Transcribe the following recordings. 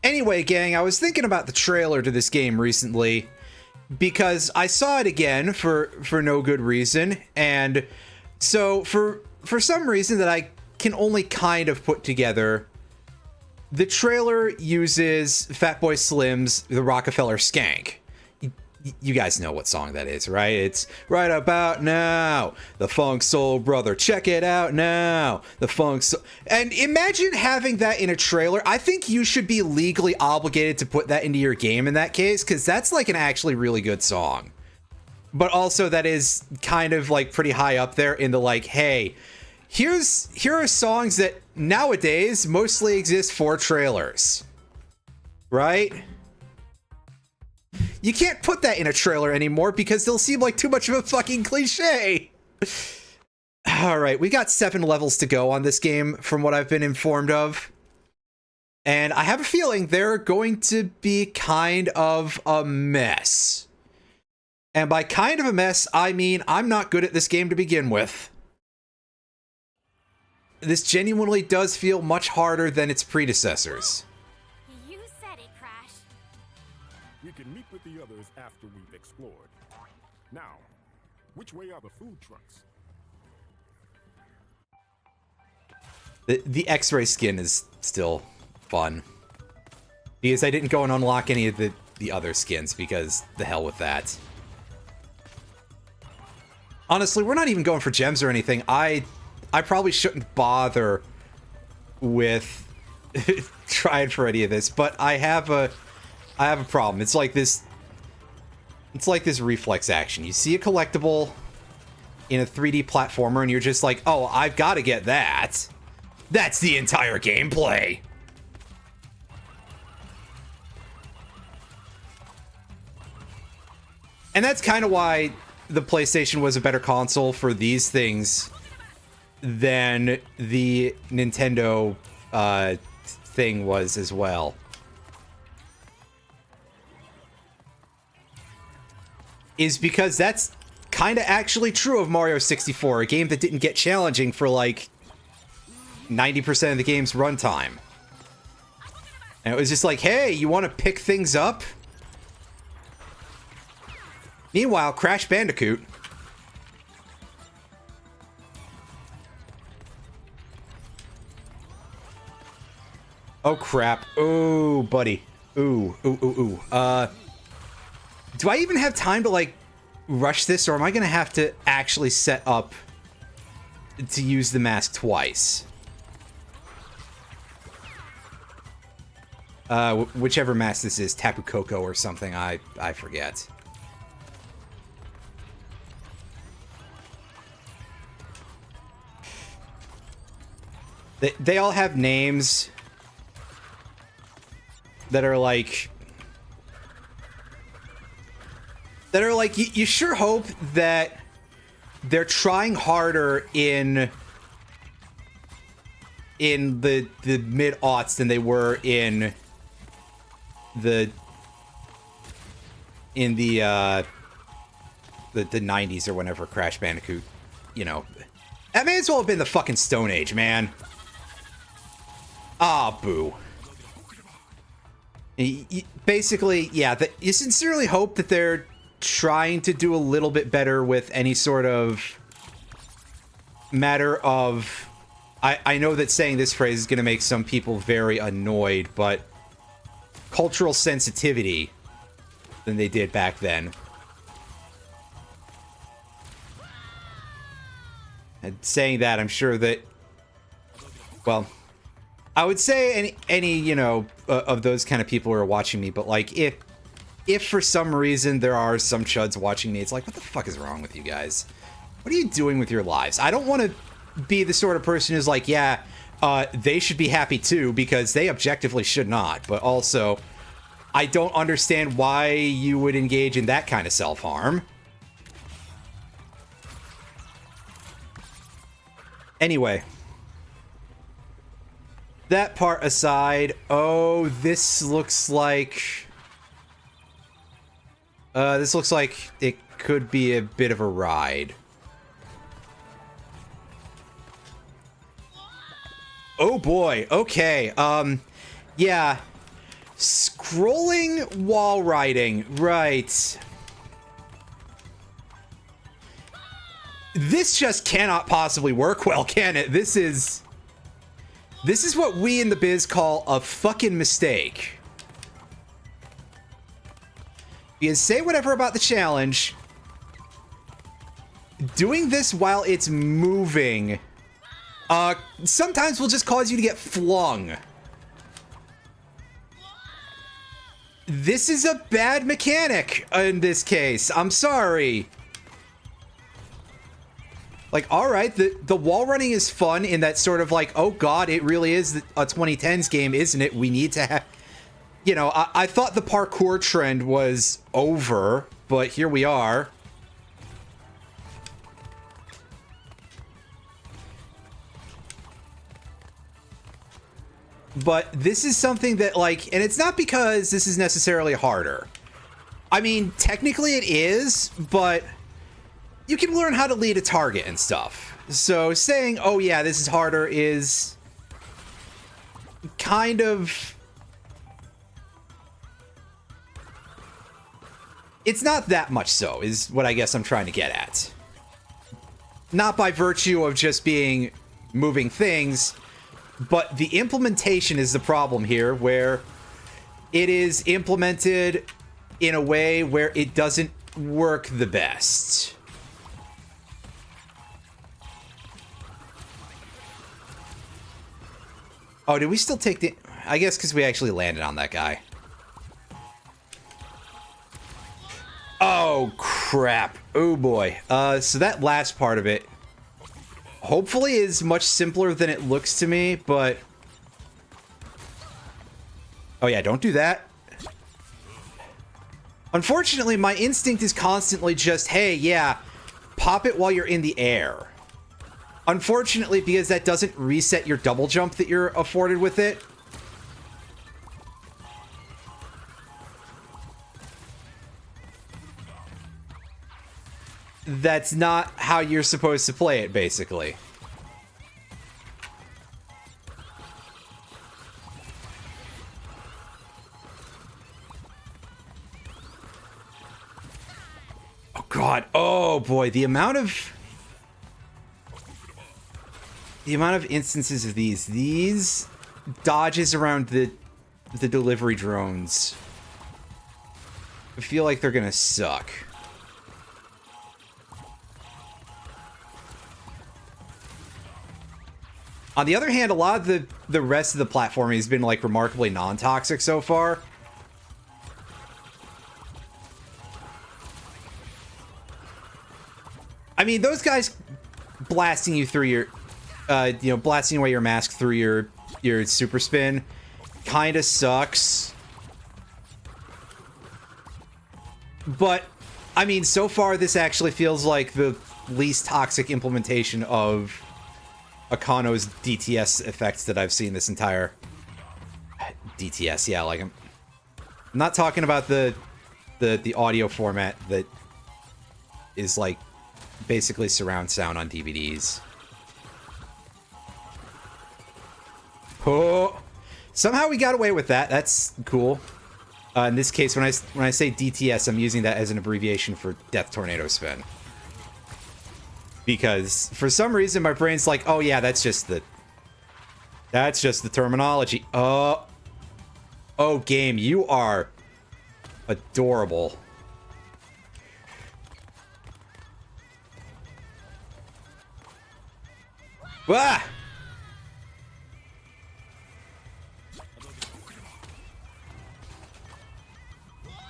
Anyway, gang, I was thinking about the trailer to this game recently because I saw it again for no good reason, and so for some reason that I can only kind of put together, the trailer uses Fatboy Slim's The Rockefeller Skank. You guys know what song that is, right? It's right about now, the Funk Soul Brother. Check it out now, the Funk Soul. And imagine having that in a trailer. I think you should be legally obligated to put that into your game in that case, because that's like an actually really good song. But also that is kind of like pretty high up there in the like, hey, here are songs that nowadays mostly exist for trailers, right? You can't put that in a trailer anymore because they'll seem like too much of a fucking cliche. All right, we got 7 levels to go on this game from what I've been informed of. And I have a feeling they're going to be kind of a mess. And by kind of a mess, I mean I'm not good at this game to begin with. This genuinely does feel much harder than its predecessors. You said it, Crash. We can meet with the others after we've explored. Now, which way are the food trucks? The X-ray skin is still fun. Because I didn't go and unlock any of the other skins, because the hell with that. Honestly, we're not even going for gems or anything. I probably shouldn't bother with trying for any of this, but I have a problem. It's like this reflex action. You see a collectible in a 3D platformer and you're just like, oh, I've got to get that. That's the entire gameplay. And that's kind of why the PlayStation was a better console for these things than the Nintendo thing was as well. Is because that's kind of actually true of Mario 64, a game that didn't get challenging for like 90% of the game's runtime. And it was just like, hey, you want to pick things up? Meanwhile, Crash Bandicoot. Oh, crap. Ooh, buddy. Ooh. Do I even have time to, like, rush this, or am I going to have to actually set up to use the mask twice? Whichever mask this is, Tapu Koko or something, I forget. They all have names that are like you sure hope that they're trying harder in the mid-aughts than they were in the 90s or whenever Crash Bandicoot, you know. That may as well have been the fucking Stone Age, man. Ah, boo. Basically, yeah, you sincerely hope that they're trying to do a little bit better with any sort of matter of... I know that saying this phrase is going to make some people very annoyed, but cultural sensitivity than they did back then. And saying that, I'm sure that... Well... I would say any you know, of those kind of people who are watching me, but like if for some reason there are some chuds watching me, it's like, what the fuck is wrong with you guys? What are you doing with your lives? I don't want to be the sort of person who's like, yeah, they should be happy too, because they objectively should not, but also I don't understand why you would engage in that kind of self-harm. Anyway. That part aside, oh, this looks like it could be a bit of a ride. Oh boy, okay, yeah. Scrolling wall riding, right. This just cannot possibly work well, can it? This is what we in the biz call a fucking mistake. You can say whatever about the challenge. Doing this while it's moving, sometimes will just cause you to get flung. This is a bad mechanic in this case. I'm sorry. Like, all right, the wall running is fun in that sort of like, oh god, it really is a 2010s game, isn't it? We need to have, you know, I thought the parkour trend was over, but here we are. But this is something that, like, and it's not because this is necessarily harder. I mean, technically it is, but you can learn how to lead a target and stuff. So saying, oh yeah, this is harder is kind of... It's not that much so, is what I guess I'm trying to get at. Not by virtue of just being moving things, but the implementation is the problem here, where it is implemented in a way where it doesn't work the best. Oh, did we still take the... I guess because we actually landed on that guy. Oh, crap. Oh, boy. So that last part of it hopefully is much simpler than it looks to me, but... Oh, yeah, don't do that. Unfortunately, my instinct is constantly just, hey, yeah, pop it while you're in the air. Unfortunately, because that doesn't reset your double jump that you're afforded with it. That's not how you're supposed to play it, basically. Oh, God. Oh, boy. The amount of instances of these dodges around the delivery drones, I feel like they're gonna suck. On the other hand, a lot of the rest of the platforming has been like remarkably non-toxic so far. I mean, those guys blasting you through your blasting away your mask through your super spin kind of sucks. But, I mean, so far this actually feels like the least toxic implementation of Akano's DTS effects that I've seen this entire... DTS, yeah, like I'm not talking about the audio format that is like basically surround sound on DVDs. Oh, somehow we got away with that. That's cool. In this case, when I say DTS, I'm using that as an abbreviation for Death Tornado Spin. Because for some reason my brain's like, oh yeah, that's just the terminology. Oh, game, you are adorable. Ah!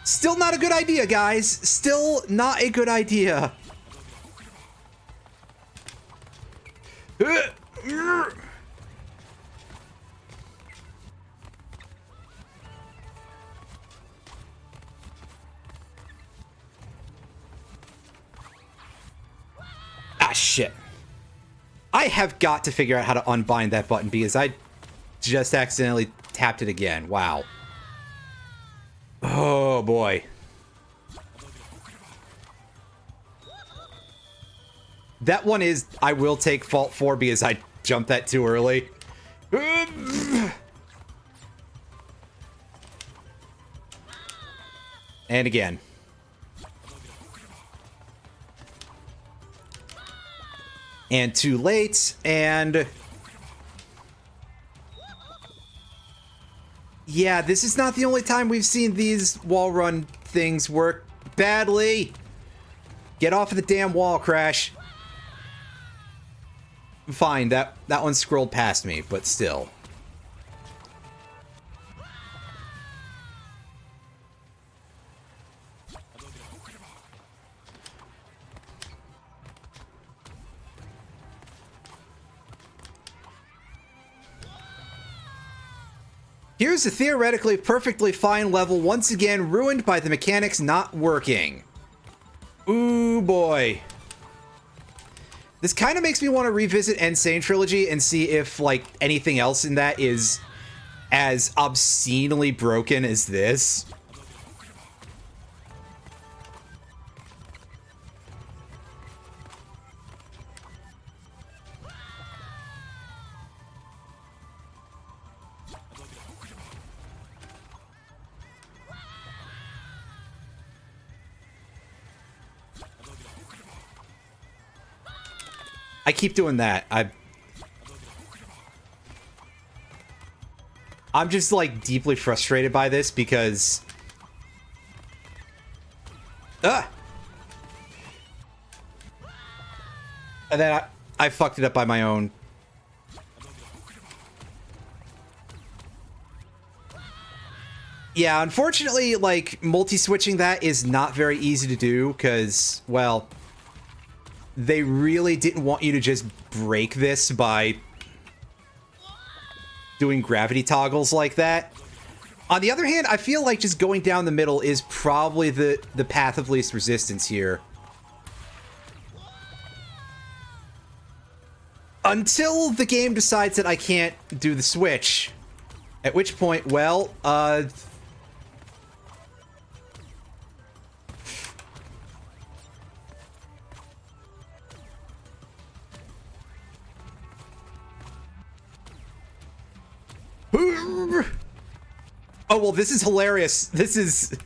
Still not a good idea, guys. Still not a good idea. Ah, shit. I have got to figure out how to unbind that button because I just accidentally tapped it again. Wow. Oh, boy. That one is, I will take fault for because I jumped that too early. And again. And too late, and... yeah, this is not the only time we've seen these wall run things work badly. Get off of the damn wall, Crash. Fine, that one scrolled past me, but still. Here's a theoretically perfectly fine level once again ruined by the mechanics not working. Ooh boy. This kind of makes me want to revisit Insane Trilogy and see if, like, anything else in that is as obscenely broken as this. I keep doing that. I'm just, like, deeply frustrated by this because... ah! And then I fucked it up by my own... yeah, unfortunately, like, multi-switching that is not very easy to do because, well... they really didn't want you to just break this by doing gravity toggles like that. On the other hand, I feel like just going down the middle is probably the path of least resistance here. Until the game decides that I can't do the switch. At which point, well, oh, well, this is hilarious. This is...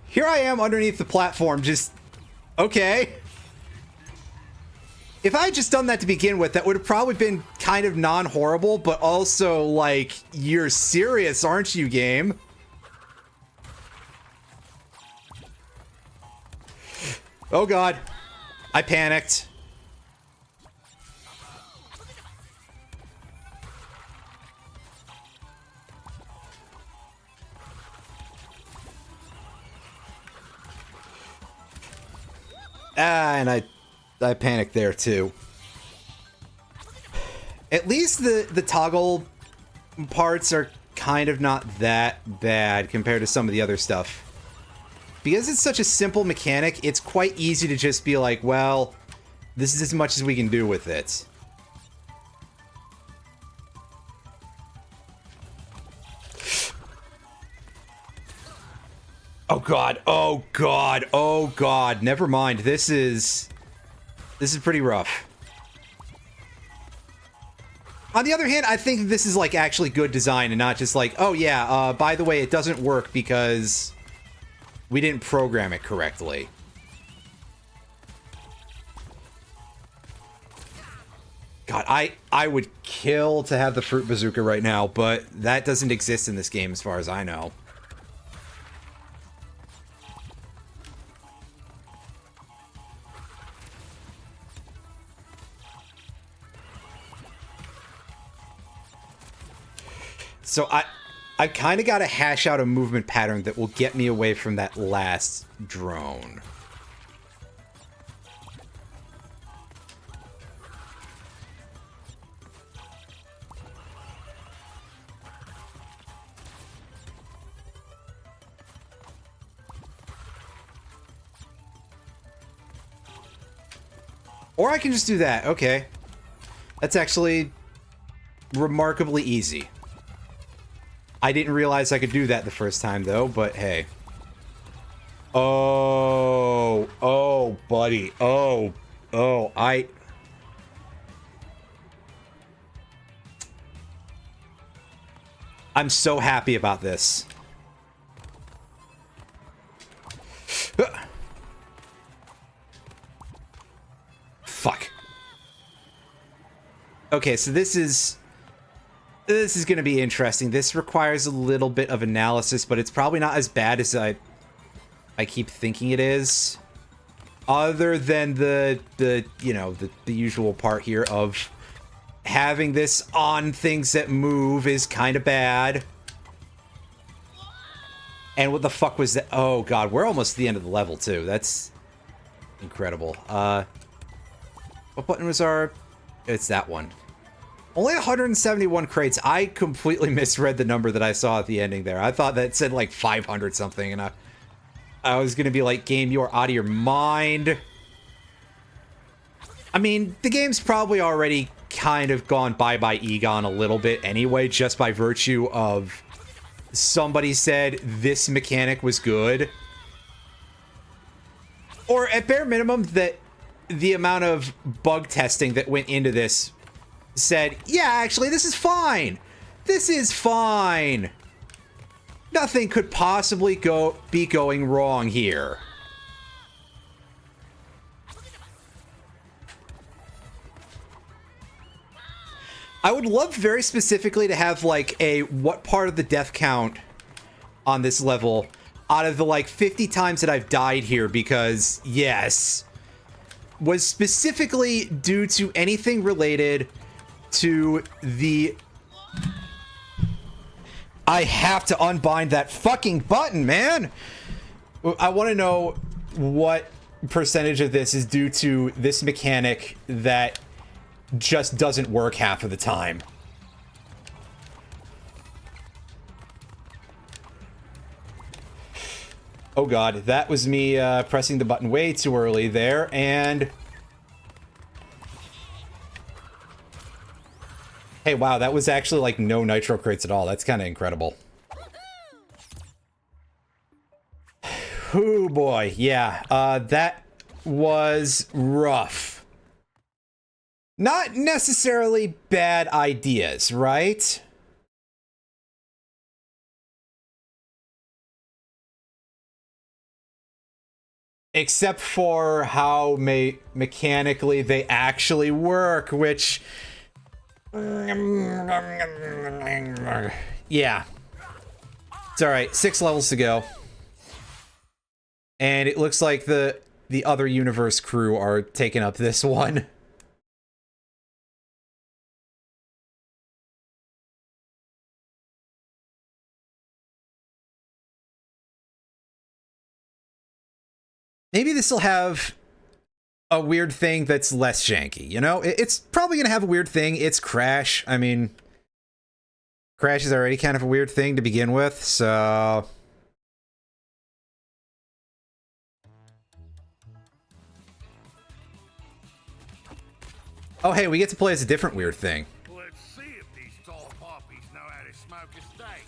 here I am underneath the platform, just... okay. If I had just done that to begin with, that would have probably been kind of non-horrible, but also, like, you're serious, aren't you, game? Oh, God. I panicked. And I panicked there too. At least the toggle parts are kind of not that bad compared to some of the other stuff. Because it's such a simple mechanic, it's quite easy to just be like, well, this is as much as we can do with it. Oh god, oh god, oh god, never mind. This is pretty rough. On the other hand, I think this is like actually good design and not just like, oh yeah, by the way, it doesn't work because we didn't program it correctly. God, I would kill to have the fruit bazooka right now, but that doesn't exist in this game as far as I know. So I kind of got to hash out a movement pattern that will get me away from that last drone. Or I can just do that. Okay. That's actually remarkably easy. I didn't realize I could do that the first time, though, but hey. Oh, oh, buddy. Oh, I'm so happy about this. Okay, so this is going to be interesting. This requires a little bit of analysis, but it's probably not as bad as I keep thinking it is. Other than the you know, the usual part here of having this on things that move is kind of bad. And what the fuck was that? Oh god, we're almost at the end of the level too. That's incredible. What button was our... It's that one. Only 171 crates. I completely misread the number that I saw at the ending there. I thought that said like 500 something, and I was gonna be like, game, you are out of your mind. I mean, the game's probably already kind of gone bye-bye Egon a little bit anyway, just by virtue of somebody said this mechanic was good. Or at bare minimum, that the amount of bug testing that went into this said, yeah, actually, this is fine. This is fine. Nothing could possibly be going wrong here. I would love very specifically to have like a what part of the death count on this level out of the like 50 times that I've died here, because yes, was specifically due to anything related to the... I have to unbind that fucking button, man! I want to know what percentage of this is due to this mechanic that just doesn't work half of the time. Oh god, that was me pressing the button way too early there, and... Hey, wow, that was actually like no nitro crates at all. That's kind of incredible. Oh boy, yeah, that was rough. Not necessarily bad ideas, right? Except for how mechanically they actually work, which... Yeah. It's alright, 6 levels to go. And it looks like the other universe crew are taking up this one. Maybe this will have a weird thing that's less janky, you know? It's probably gonna have a weird thing. It's Crash. I mean, Crash is already kind of a weird thing to begin with, so... Oh, hey, we get to play as a different weird thing. Let's see if these tall poppies know how to smoke a steak.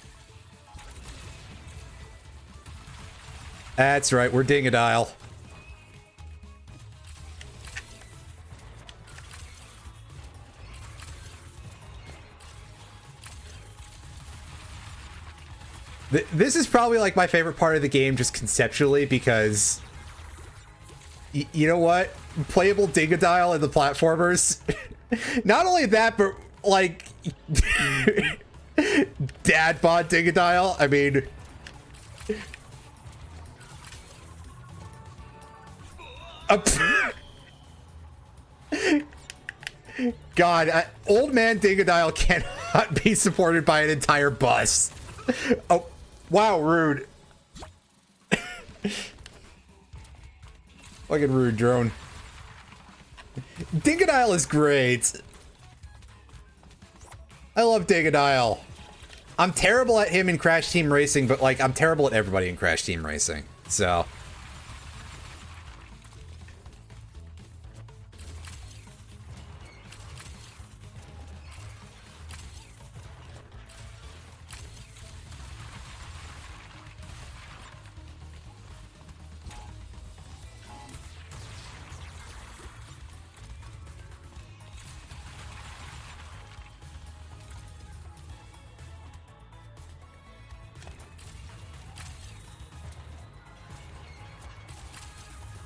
That's right, we're Dingodile. This is probably like my favorite part of the game, just conceptually, because you know what? Playable Dingodile in the platformers. Not only that, but like dad bod Dingodile. I mean, God, old man Dingodile cannot be supported by an entire bus. Oh, wow, rude. Fucking rude, drone. Dingodile is great. I love Dingodile. I'm terrible at him in Crash Team Racing, but like, I'm terrible at everybody in Crash Team Racing, so...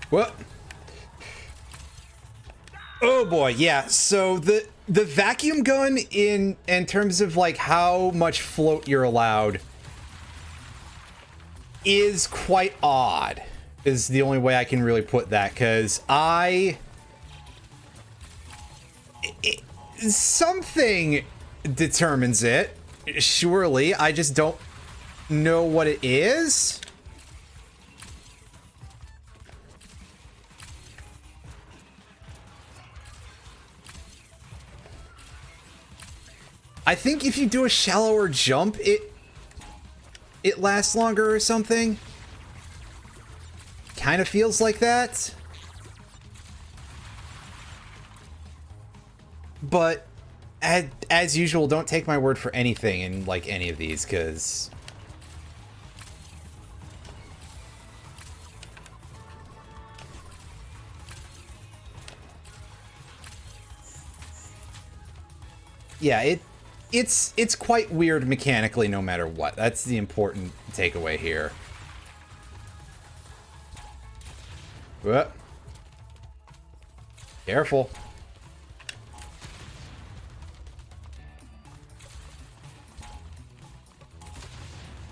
What? Oh boy, yeah, so the the vacuum gun in terms of like how much float you're allowed is quite odd, is the only way I can really put that, because something determines it, surely. I just don't know what it is. I think if you do a shallower jump, it lasts longer or something. Kind of feels like that. But as usual, don't take my word for anything in like any of these, because yeah, it's quite weird mechanically no matter what. That's the important takeaway here. Whoop. Careful.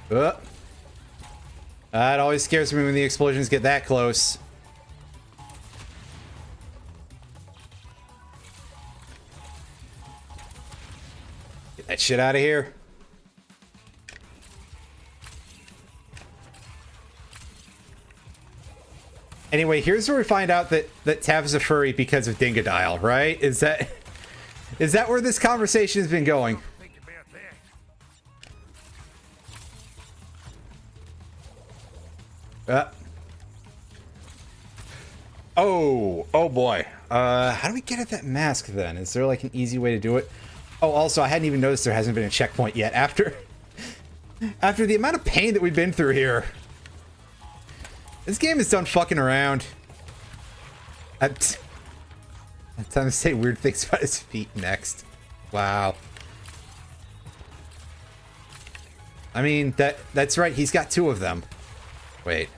Whoop. It always scares me when the explosions get that close. Get that shit out of here. Anyway, here's where we find out that Tav is a furry because of Dingodile, right? Is that where this conversation has been going? Think about that. Oh boy. How do we get at that mask then? Is there like an easy way to do it? Oh, also, I hadn't even noticed there hasn't been a checkpoint yet after the amount of pain that we've been through here. This game is done fucking around. I'm time to say weird things about his feet next. Wow. I mean, that's right, he's got two of them. Wait.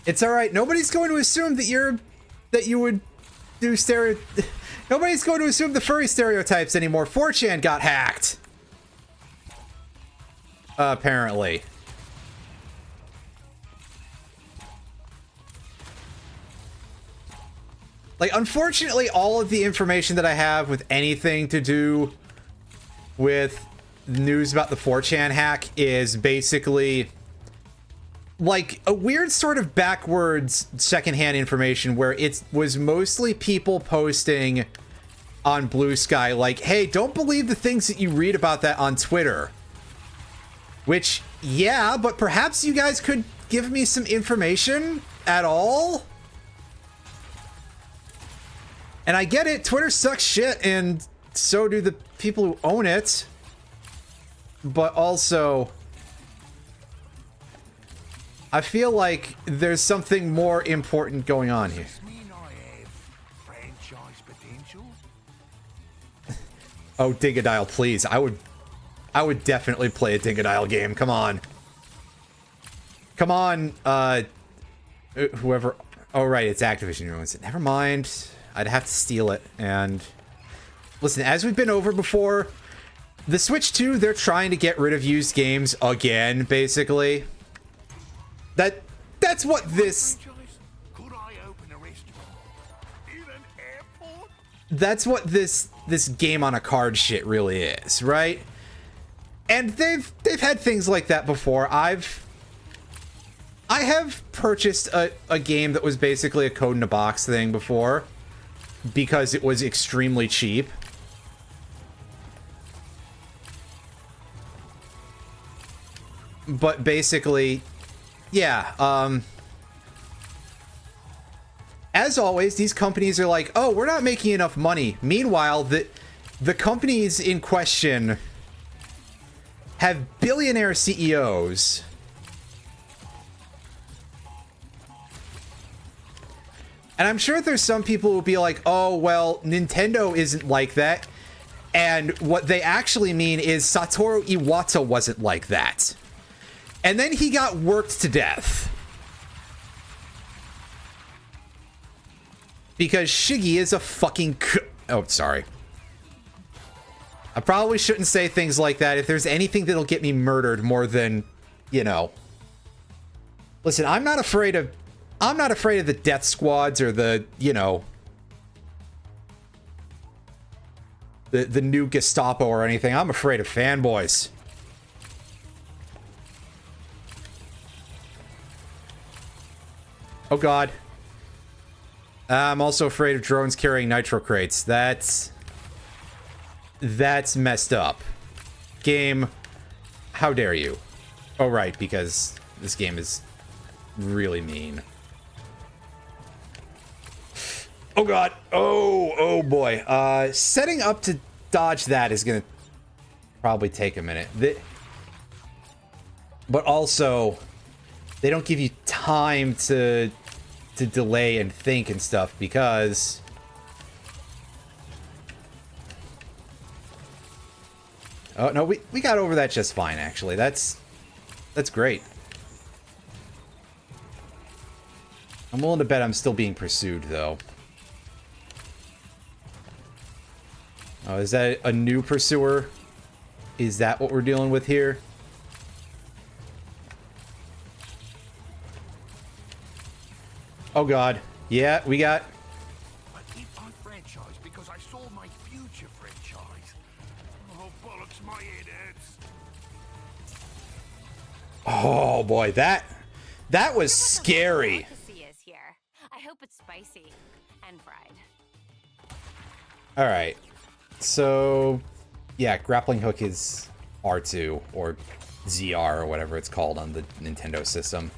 It's all right. Nobody's going to assume that you would do Nobody's going to assume the furry stereotypes anymore. 4chan got hacked. Apparently. Like, unfortunately, all of the information that I have with anything to do with news about the 4chan hack is basically like a weird sort of backwards secondhand information where it was mostly people posting on Blue Sky like, hey, don't believe the things that you read about that on Twitter. Which, yeah, but perhaps you guys could give me some information at all? And I get it, Twitter sucks shit, and so do the people who own it. But also, I feel like there's something more important going on here. Does this mean I have franchise potential? Oh, Dingodile, please. I would definitely play a Dingodile game. Come on. Come on, whoever. Oh, right, it's Activision who owns it. Never mind. I'd have to steal it. And listen, as we've been over before, the Switch 2, they're trying to get rid of used games again, basically. That's what this... Franchise? Could I open a restaurant? In an airport? That's what this game on a card shit really is, right? And they've had things like that before. I have purchased a game that was basically a code in a box thing before because it was extremely cheap. But basically, yeah, as always, these companies are like, oh, we're not making enough money. Meanwhile, the companies in question have billionaire CEOs And I'm sure there's some people who will be like, oh, well, Nintendo isn't like that. And what they actually mean is Satoru Iwata wasn't like that. And then he got worked to death. Because Shiggy is a fucking... Oh, sorry. I probably shouldn't say things like that. If there's anything that'll get me murdered more than, you know... Listen, I'm not afraid of the death squads or the, you know... The new Gestapo or anything. I'm afraid of fanboys. Oh god. I'm also afraid of drones carrying nitro crates. That's messed up. Game, how dare you? Oh right, because this game is really mean. Oh god. Oh boy. Setting up to dodge that is gonna probably take a minute. But also, they don't give you time to delay and think and stuff because... Oh no, we got over that just fine actually. That's great. I'm willing to bet I'm still being pursued though. Oh, is that a new pursuer? Is that what we're dealing with here? Oh god. Yeah, we got... I keep my franchise because I saw my future franchise. Oh, bollocks, my head hurts. Oh boy, that was scary. Delicacy is here. I hope it's spicy and fried. All right. So, yeah, grappling hook is R2 or ZR or whatever it's called on the Nintendo system.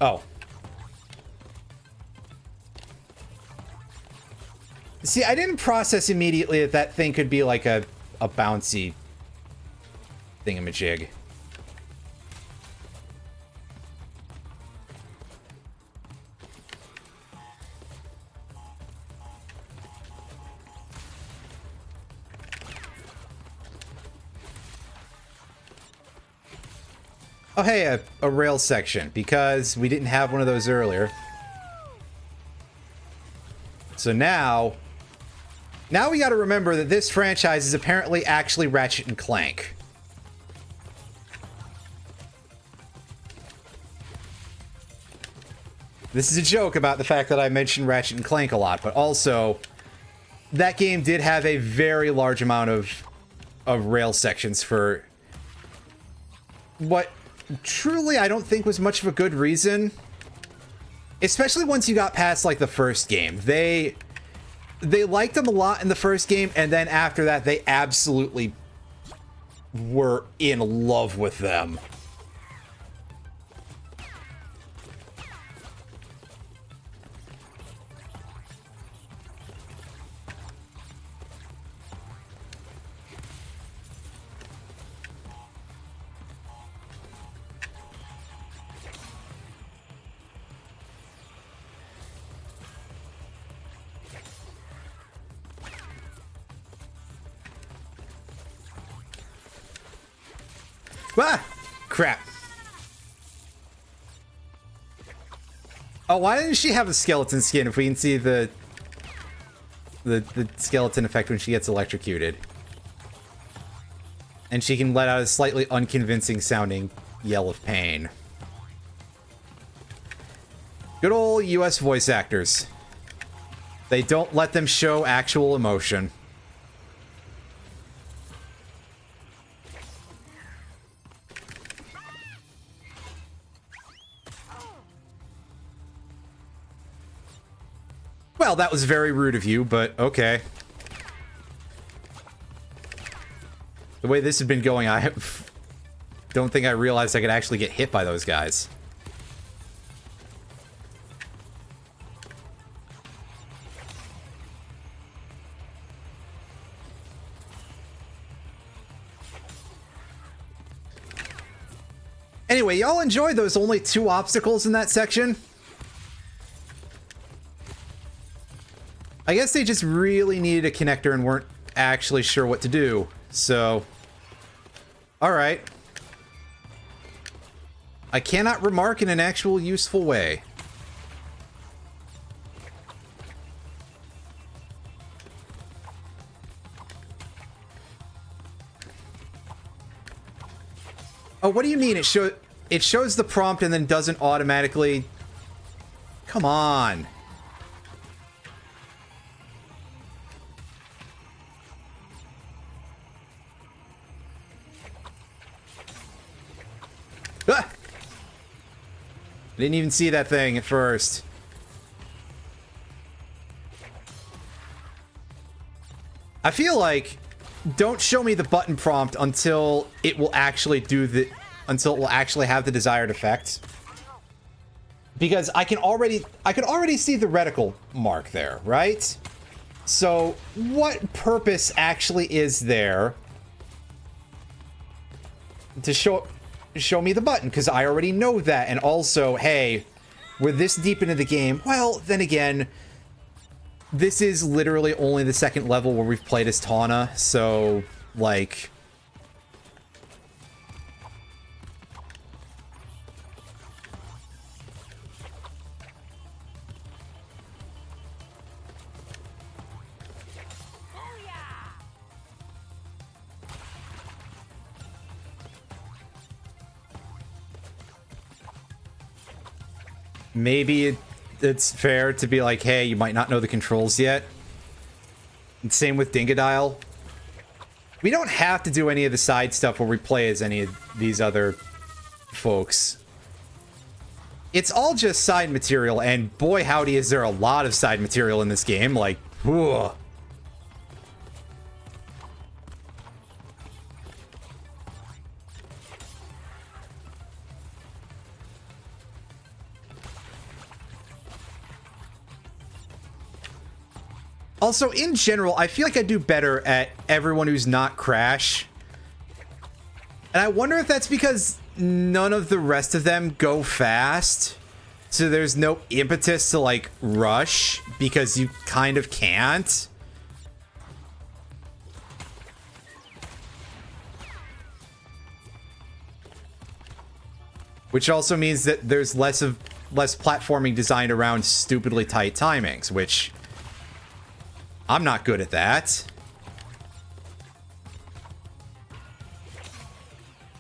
Oh. See, I didn't process immediately that that thing could be like a bouncy thingamajig. Oh, hey, a rail section, because we didn't have one of those earlier. So now we got to remember that this franchise is apparently actually Ratchet and Clank. This is a joke about the fact that I mentioned Ratchet and Clank a lot, but also that game did have a very large amount of rail sections for what truly I don't think was much of a good reason. Especially once you got past like the first game. They liked them a lot in the first game, and then after that they absolutely were in love with them. Ah! Crap. Oh, why didn't she have a skeleton skin if we can see the skeleton effect when she gets electrocuted? And she can let out a slightly unconvincing sounding yell of pain. Good old US voice actors. They don't let them show actual emotion. Well, that was very rude of you, but okay. The way this had been going, I don't think I realized I could actually get hit by those guys. Anyway, y'all enjoy those only 2 obstacles in that section? I guess they just really needed a connector and weren't actually sure what to do. So, alright. I cannot remark in an actual useful way. Oh, what do you mean? It shows the prompt and then doesn't automatically... Come on. Ah! I didn't even see that thing at first. I feel like don't show me the button prompt until it will actually have the desired effect. Because I could already see the reticle mark there, right? So what purpose actually is there to show me the button? Because I already know that. And also, hey, we're this deep into the game. Well, then again, this is literally only the 2nd level where we've played as Tawna, so, like... Maybe it's fair to be like, hey, you might not know the controls yet. And same with Dingodile. We don't have to do any of the side stuff where we play as any of these other folks. It's all just side material, and boy howdy is there a lot of side material in this game, like, whew. Also, in general, I feel like I do better at everyone who's not Crash. And I wonder if that's because none of the rest of them go fast. So there's no impetus to, like, rush, because you kind of can't. Which also means that there's less platforming designed around stupidly tight timings, which... I'm not good at that.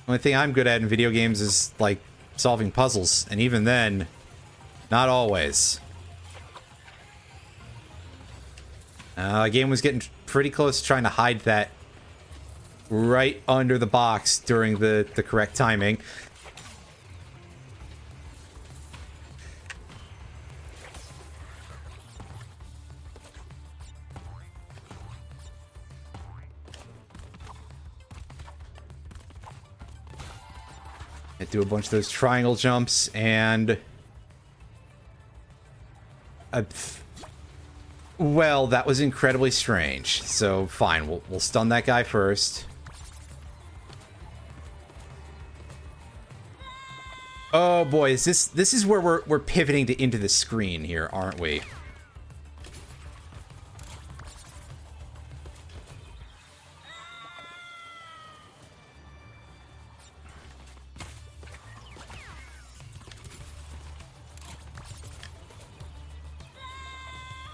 Only thing I'm good at in video games is, like, solving puzzles. And even then, not always. The game was getting pretty close to trying to hide that right under the box during the correct timing. Do a bunch of those triangle jumps, and... well, that was incredibly strange. So, fine, we'll stun that guy first. Oh boy, this is where we're pivoting into the screen here, aren't we?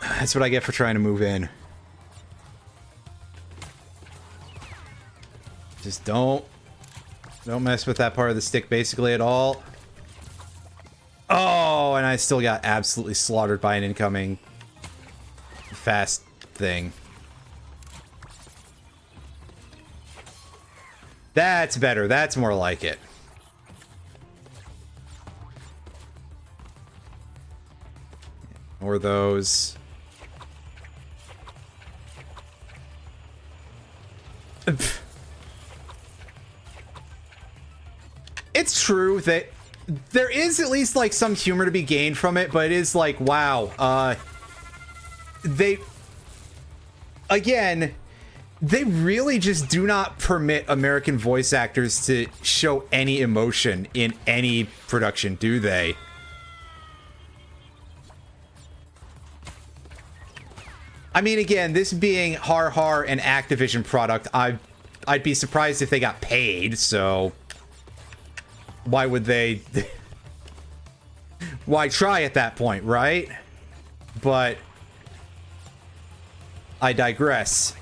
That's what I get for trying to move in. Just don't mess with that part of the stick basically at all. Oh, and I still got absolutely slaughtered by an incoming fast thing. That's better. That's more like it. Or those. It's true that there is at least like some humor to be gained from it, but it is like, wow, they again, they really just do not permit American voice actors to show any emotion in any production, do they? I mean, again, this being Har Har an Activision product, I'd be surprised if they got paid, so why would they... why try at that point, right? But I digress.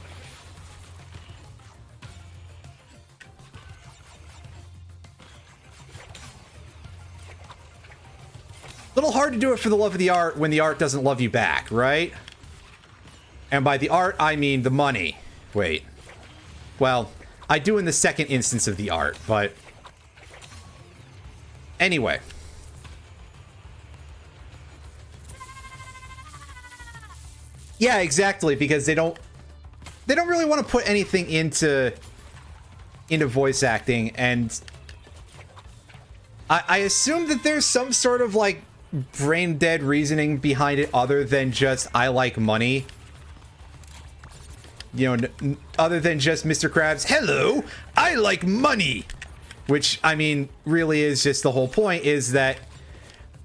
Little hard to do it for the love of the art when the art doesn't love you back, right? And by the art, I mean the money. Wait. Well, I do in the second instance of the art, but... Anyway. Yeah, exactly, because they don't really want to put anything into voice acting, and I assume that there's some sort of, like, brain dead reasoning behind it other than just, I like money. You know, other than just Mr. Krabs, hello, I like money. Which, I mean, really is just the whole point, is that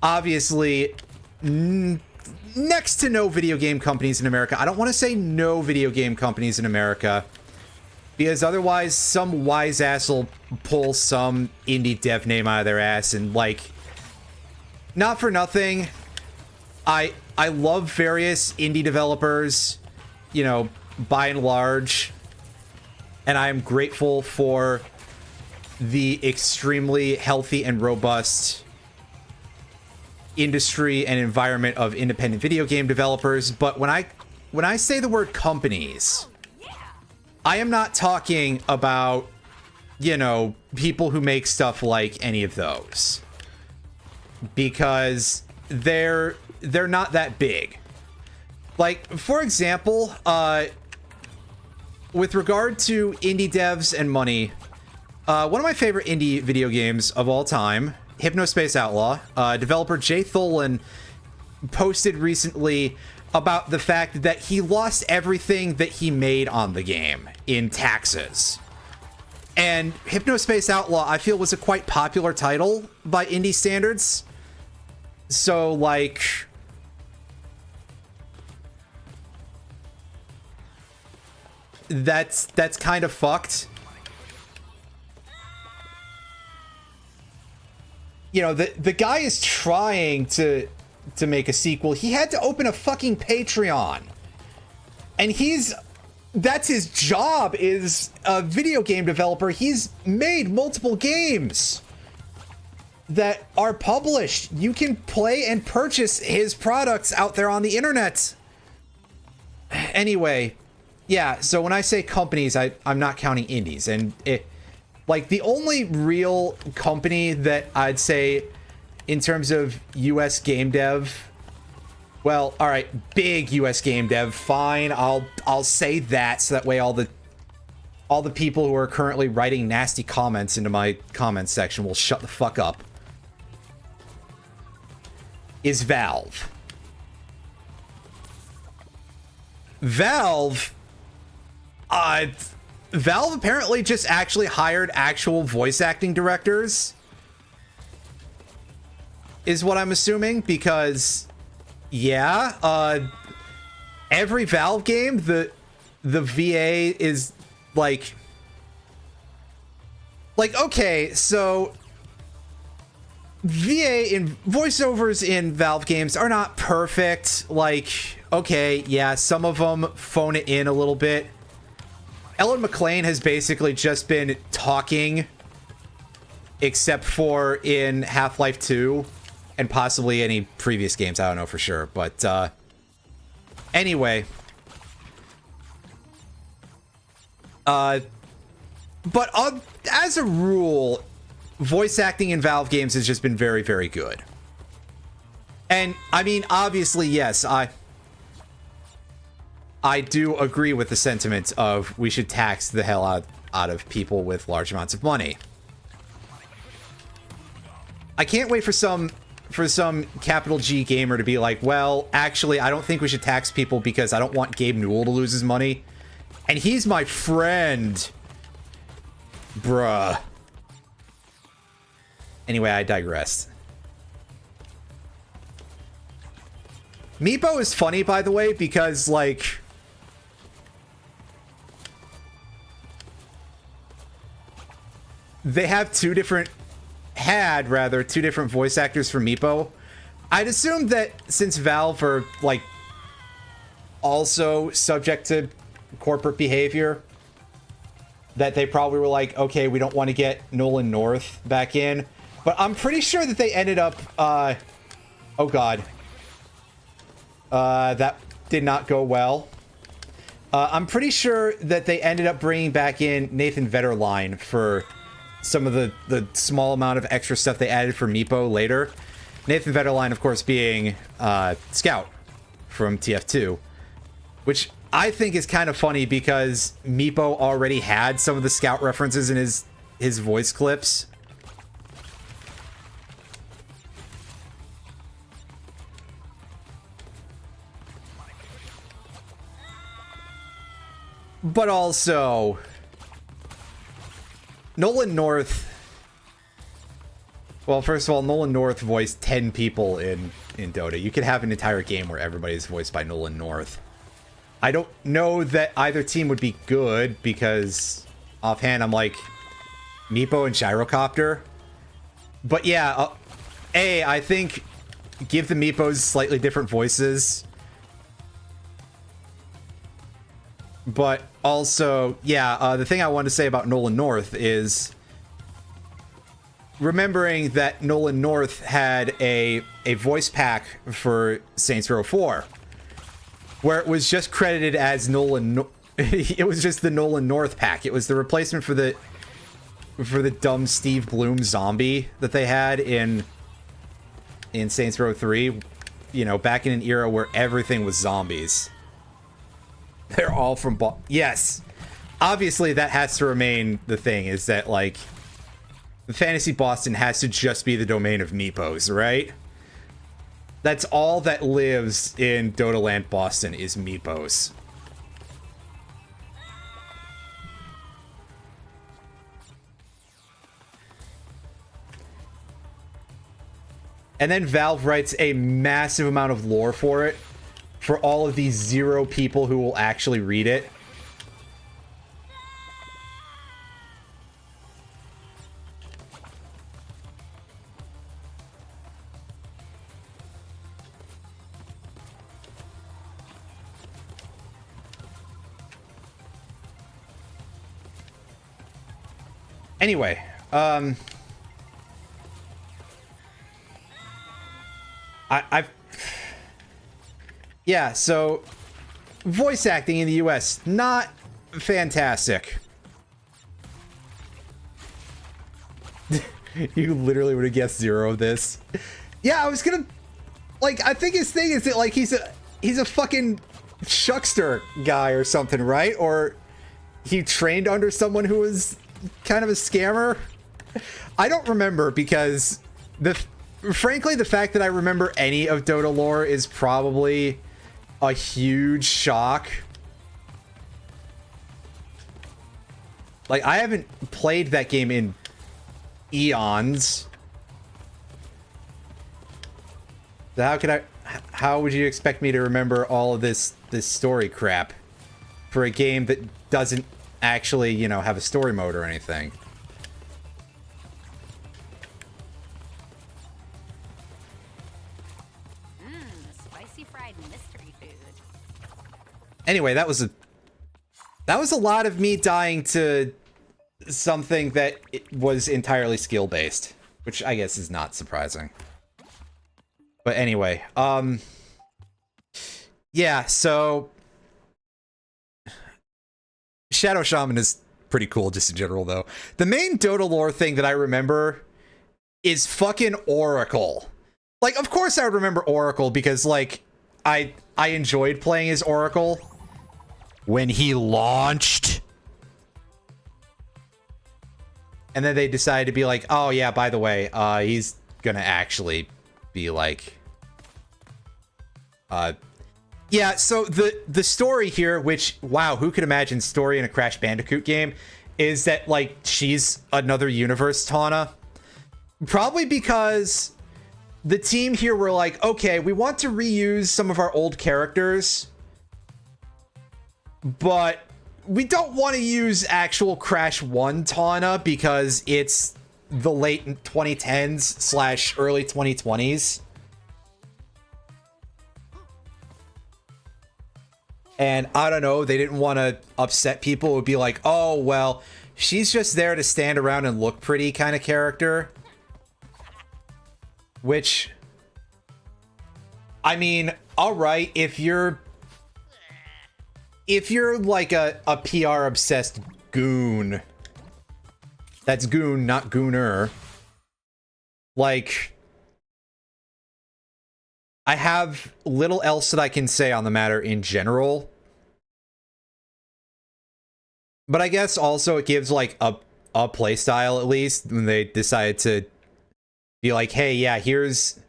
obviously next to no video game companies in America, I don't want to say no video game companies in America, because otherwise some wise ass will pull some indie dev name out of their ass, and, like, not for nothing, I love various indie developers, you know, by and large, and I am grateful for the extremely healthy and robust industry and environment of independent video game developers. But when I say the word companies, I am not talking about, you know, people who make stuff like any of those, because they're not that big. Like, for example, with regard to indie devs and money, one of my favorite indie video games of all time, Hypnospace Outlaw, developer Jay Tholen posted recently about the fact that he lost everything that he made on the game in taxes. And Hypnospace Outlaw, I feel, was a quite popular title by indie standards. So, like... That's kind of fucked. You know, the guy is trying to make a sequel. He had to open a fucking Patreon. And that's his job, is a video game developer. He's made multiple games that are published. You can play and purchase his products out there on the internet. Anyway, yeah, so when I say companies, I'm not counting indies. And like, the only real company that I'd say in terms of US game dev, well, all right, big US game dev, fine, I'll say that, so that way all the people who are currently writing nasty comments into my comments section will shut the fuck up, is Valve. Valve apparently just actually hired actual voice acting directors, is what I'm assuming, because, yeah, every Valve game, the VA is, like, okay, so VA in voiceovers in Valve games are not perfect. Like, okay, yeah, some of them phone it in a little bit. Ellen McLean has basically just been talking, except for in Half-Life 2 and possibly any previous games. I don't know for sure, but anyway. But as a rule, voice acting in Valve games has just been very, very good. And, I mean, obviously, yes, I do agree with the sentiment of we should tax the hell out of people with large amounts of money. I can't wait for some capital G gamer to be like, well, actually, I don't think we should tax people because I don't want Gabe Newell to lose his money. And he's my friend. Bruh. Anyway, I digress. Meepo is funny, by the way, because, like... they have two different voice actors for Meepo. I'd assume that since Valve are, like, also subject to corporate behavior, that they probably were like, okay, we don't want to get Nolan North back in. But I'm pretty sure that they ended up, oh god. That did not go well. I'm pretty sure that they ended up bringing back in Nathan Vetterline for some of the small amount of extra stuff they added for Meepo later. Nathan Vetterline, of course, being Scout from TF2, which I think is kind of funny because Meepo already had some of the Scout references in his voice clips. But also, Nolan North... well, first of all, Nolan North voiced 10 people in Dota. You could have an entire game where everybody's voiced by Nolan North. I don't know that either team would be good, because offhand I'm like, Meepo and Gyrocopter. But yeah, I think give the Meepos slightly different voices. But also, yeah, the thing I wanted to say about Nolan North is remembering that Nolan North had a voice pack for Saints Row 4, where it was just credited as Nolan. It was just the Nolan North pack. It was the replacement for the dumb Steve Bloom zombie that they had in Saints Row 3. You know, back in an era where everything was zombies. They're all from yes. Obviously, that has to remain the thing, is that, like, Fantasy Boston has to just be the domain of Meepos, right? That's all that lives in Dota Land Boston is Meepos. And then Valve writes a massive amount of lore for it, for all of these 0 people who will actually read it. Anyway, yeah, so voice acting in the US, not fantastic. You literally would have guessed 0 of this. Yeah, I was gonna, like, I think his thing is that, like, he's a fucking Shuckster guy or something, right? Or he trained under someone who was kind of a scammer. I don't remember, because frankly, the fact that I remember any of Dota lore is probably a huge shock. Like, I haven't played that game in eons. So how would you expect me to remember all of this story crap for a game that doesn't actually, you know, have a story mode or anything? Spicy fried mystery food. Anyway, that was a lot of me dying to something that was entirely skill based, which I guess is not surprising. But anyway, yeah, so Shadow Shaman is pretty cool just in general, though. The main Dota lore thing that I remember is fucking Oracle. Like, of course I would remember Oracle because, like, I enjoyed playing as Oracle when he launched. And then they decided to be like, oh yeah, by the way, he's gonna actually be like, Yeah, so the story here, which, wow, who could imagine story in a Crash Bandicoot game, is that, like, she's another universe Tawna. Probably because the team here were like, okay, we want to reuse some of our old characters, but we don't want to use actual Crash 1 Tawna because it's the late 2010s / early 2020s. And I don't know, they didn't want to upset people. It would be like, oh, well, she's just there to stand around and look pretty kind of character. Which, I mean, all right, if you're like a PR obsessed goon, that's goon, not gooner. Like, I have little else that I can say on the matter in general. But I guess also it gives like a play style, at least, when they decided to be like, hey, yeah, here's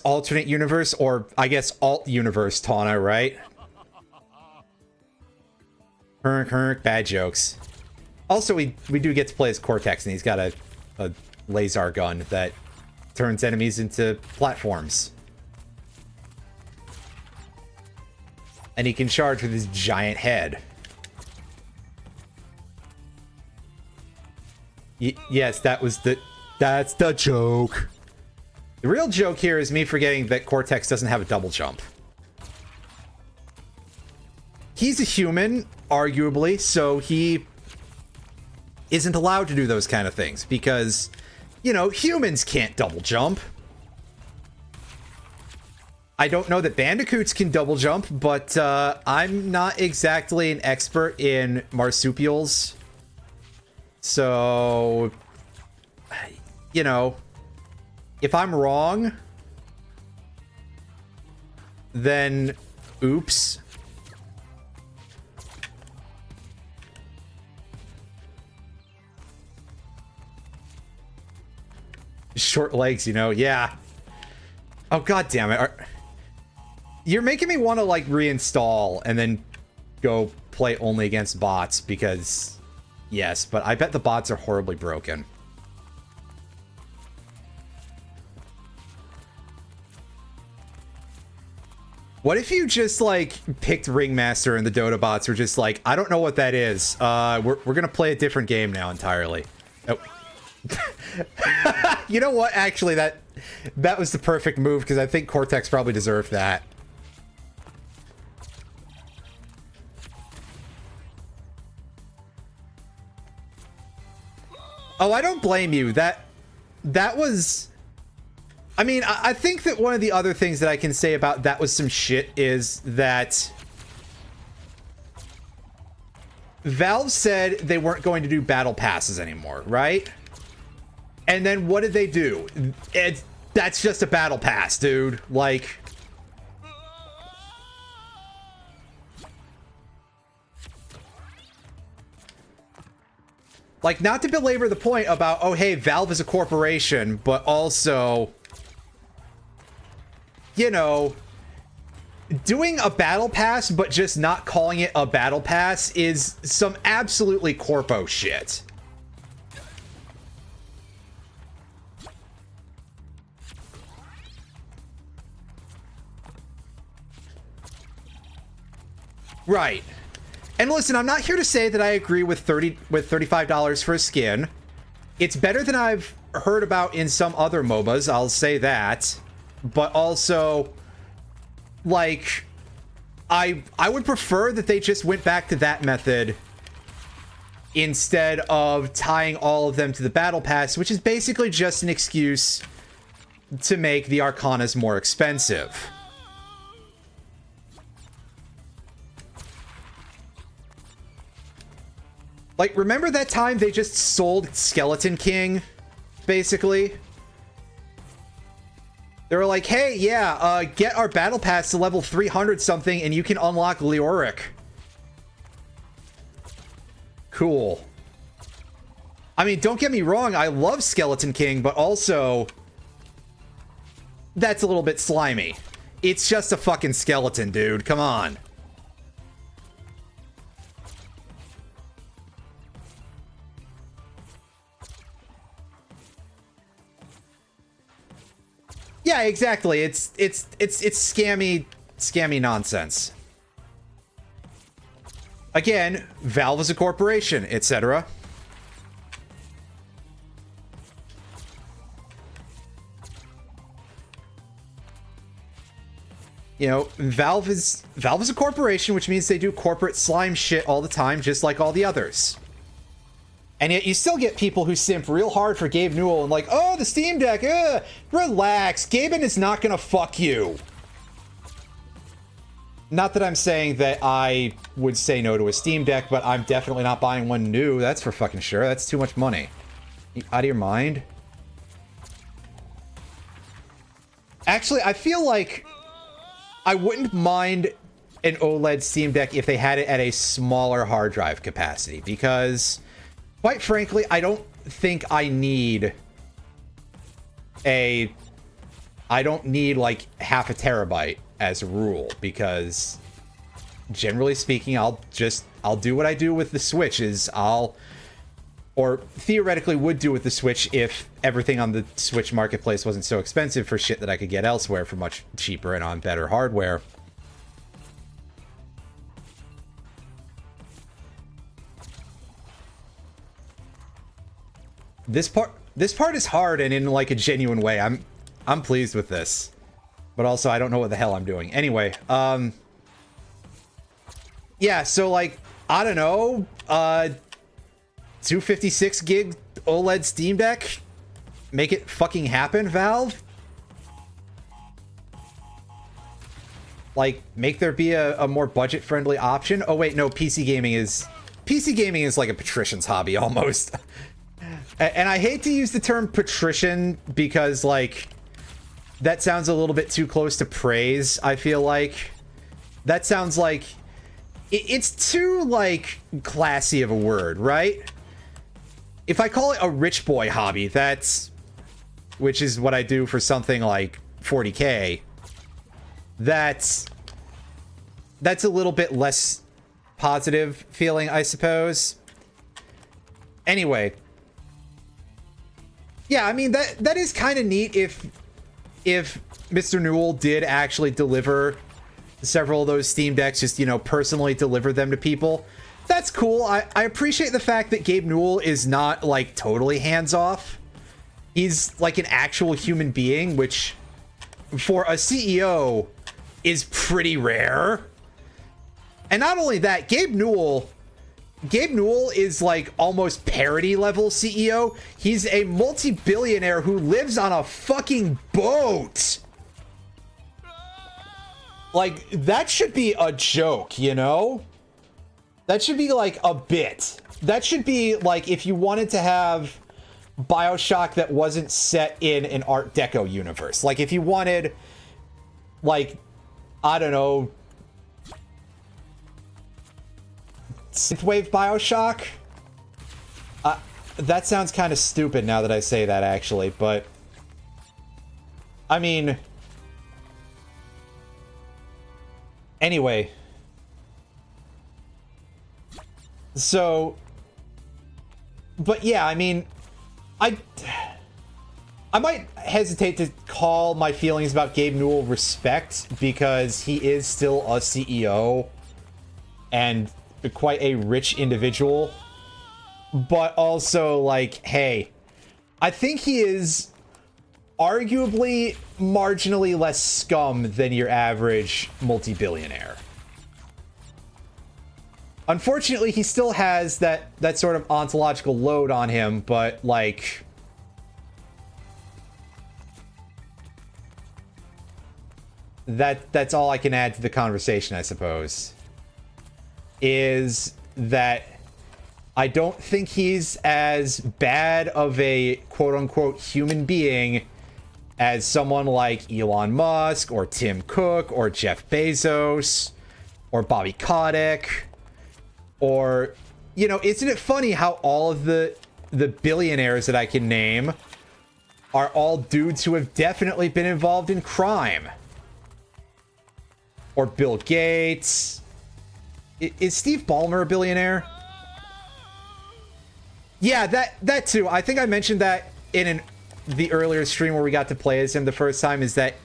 alternate universe, or I guess alt universe Tawna, right? Bad jokes. Also, we do get to play as Cortex, and he's got a laser gun that turns enemies into platforms. And he can charge with his giant head. Yes, that's the joke. The real joke here is me forgetting that Cortex doesn't have a double jump. He's a human, arguably, so he isn't allowed to do those kind of things because, you know, humans can't double jump. I don't know that bandicoots can double jump, but I'm not exactly an expert in marsupials. So, you know, if I'm wrong, then oops. Short legs, you know, yeah. Oh, god damn it. You're making me want to, like, reinstall and then go play only against bots because... Yes, but I bet the bots are horribly broken. What if you just, like, picked Ringmaster and the Dota bots were just like, I don't know what that is. We're gonna play a different game now entirely. Oh. You know what? Actually, that was the perfect move because I think Cortex probably deserved that. Oh, I don't blame you. That was... I mean, I think that one of the other things that I can say about that was some shit is that Valve said they weren't going to do battle passes anymore, right? And then what did they do? That's just a battle pass, dude. Like... Like, not to belabor the point about, oh, hey, Valve is a corporation, but also, you know, doing a battle pass, but just not calling it a battle pass is some absolutely corpo shit. Right. And listen, I'm not here to say that I agree with $35 for a skin. It's better than I've heard about in some other MOBAs, I'll say that. But also, like, I would prefer that they just went back to that method instead of tying all of them to the battle pass, which is basically just an excuse to make the Arcanas more expensive. Like, remember that time they just sold Skeleton King, basically? They were like, hey, yeah, get our battle pass to level 300 something and you can unlock Leoric. Cool. I mean, don't get me wrong, I love Skeleton King, but also... that's a little bit slimy. It's just a fucking skeleton, dude. Come on. Yeah, exactly. It's scammy nonsense. Again, Valve is a corporation, etc. You know, Valve is a corporation, which means they do corporate slime shit all the time, just like all the others. And yet you still get people who simp real hard for Gabe Newell and like, oh, the Steam Deck, relax, Gaben is not gonna fuck you. Not that I'm saying that I would say no to a Steam Deck, but I'm definitely not buying one new, that's for fucking sure. That's too much money. You out of your mind? Actually, I feel like I wouldn't mind an OLED Steam Deck if they had it at a smaller hard drive capacity, because quite frankly, I don't think I need like half a terabyte as a rule, because generally speaking, I'll do what I do with the Switch or theoretically would do with the Switch if everything on the Switch marketplace wasn't so expensive for shit that I could get elsewhere for much cheaper and on better hardware. This part is hard, and in like a genuine way. I'm pleased with this. But also I don't know what the hell I'm doing. Anyway, yeah, so like, I don't know, 256 gig OLED Steam Deck? Make it fucking happen, Valve? Like, make there be a more budget-friendly option? Oh wait, no, PC gaming is like a patrician's hobby, almost. And I hate to use the term patrician because, like, that sounds a little bit too close to praise, I feel like. That sounds like... It's too, like, classy of a word, right? If I call it a rich boy hobby, which is what I do for something like 40K, that's a little bit less positive feeling, I suppose. Anyway... Yeah, I mean, that is kind of neat if Mr. Newell did actually deliver several of those Steam Decks, just, you know, personally deliver them to people. That's cool. I appreciate the fact that Gabe Newell is not, like, totally hands-off. He's, like, an actual human being, which, for a CEO, is pretty rare. And not only that, Gabe Newell is like almost parody level CEO. He's a multi-billionaire who lives on a fucking boat. Like, that should be a joke, you know? That should be like a bit. That should be like if you wanted to have BioShock that wasn't set in an Art Deco universe. Like if you wanted, like, I don't know, synthwave BioShock? That sounds kind of stupid now that I say that, actually, but... I mean... Anyway. So... But yeah, I mean... I might hesitate to call my feelings about Gabe Newell respect, because he is still a CEO and quite a rich individual. But also, like, hey, I think he is arguably marginally less scum than your average multi-billionaire. Unfortunately, he still has that sort of ontological load on him, but, like... That's all I can add to the conversation, I suppose. Is that I don't think he's as bad of a quote-unquote human being as someone like Elon Musk, or Tim Cook, or Jeff Bezos, or Bobby Kotick, or, you know, isn't it funny how all of the billionaires that I can name are all dudes who have definitely been involved in crime? Or Bill Gates. Is Steve Ballmer a billionaire? Yeah, that too. I think I mentioned that in the earlier stream where we got to play as him the first time, is that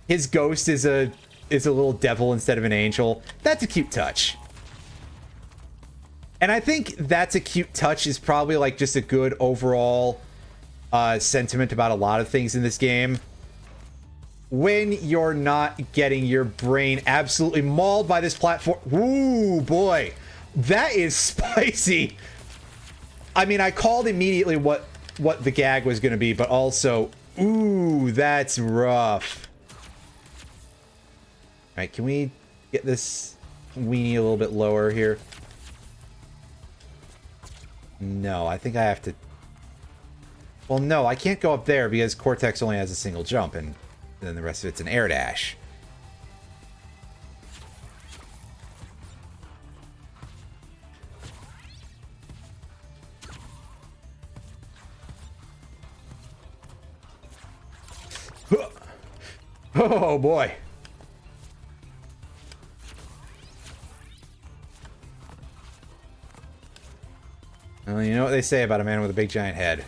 his ghost is a little devil instead of an angel. That's a cute touch. And I think that's a cute touch is probably like just a good overall sentiment about a lot of things in this game. When you're not getting your brain absolutely mauled by this platform. Ooh, boy. That is spicy. I mean, I called immediately what the gag was going to be, but also, ooh, that's rough. All right, can we get this weenie a little bit lower here? No, I think I have to... Well, no, I can't go up there because Cortex only has a single jump, and then the rest of it's an air dash. Oh, boy. Well, you know what they say about a man with a big giant head.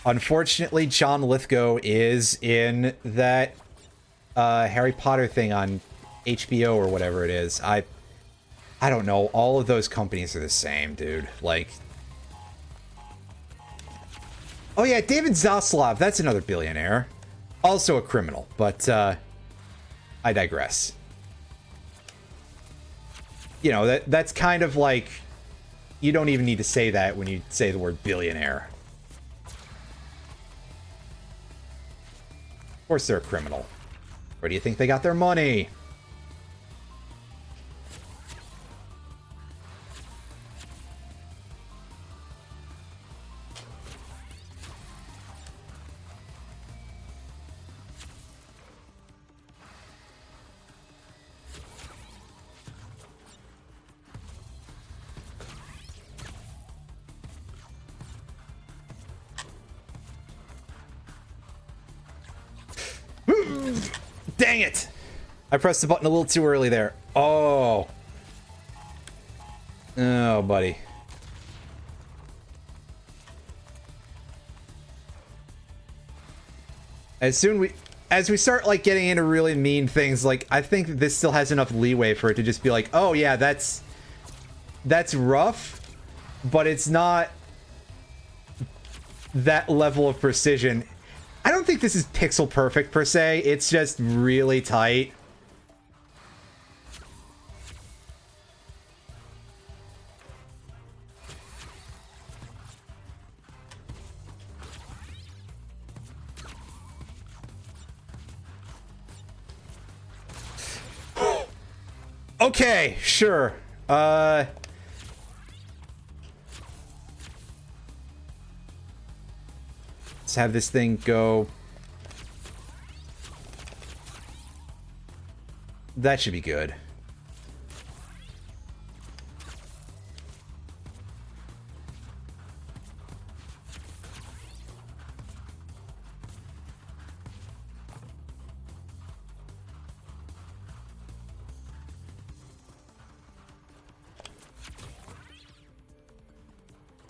Unfortunately, John Lithgow is in that Harry Potter thing on HBO or whatever it is. I don't know. All of those companies are the same, dude. Like... Oh yeah, David Zaslav. That's another billionaire. Also a criminal, but I digress. You know, that's kind of like... You don't even need to say that when you say the word billionaire. Of course they're a criminal. Where do you think they got their money? Dang it! I pressed the button a little too early there. Oh. Oh, buddy. As we start like getting into really mean things, like I think this still has enough leeway for it to just be like, oh yeah, that's rough, but it's not that level of precision. I don't think this is pixel perfect per se. It's just really tight. Okay, sure. Let's have this thing go. That should be good.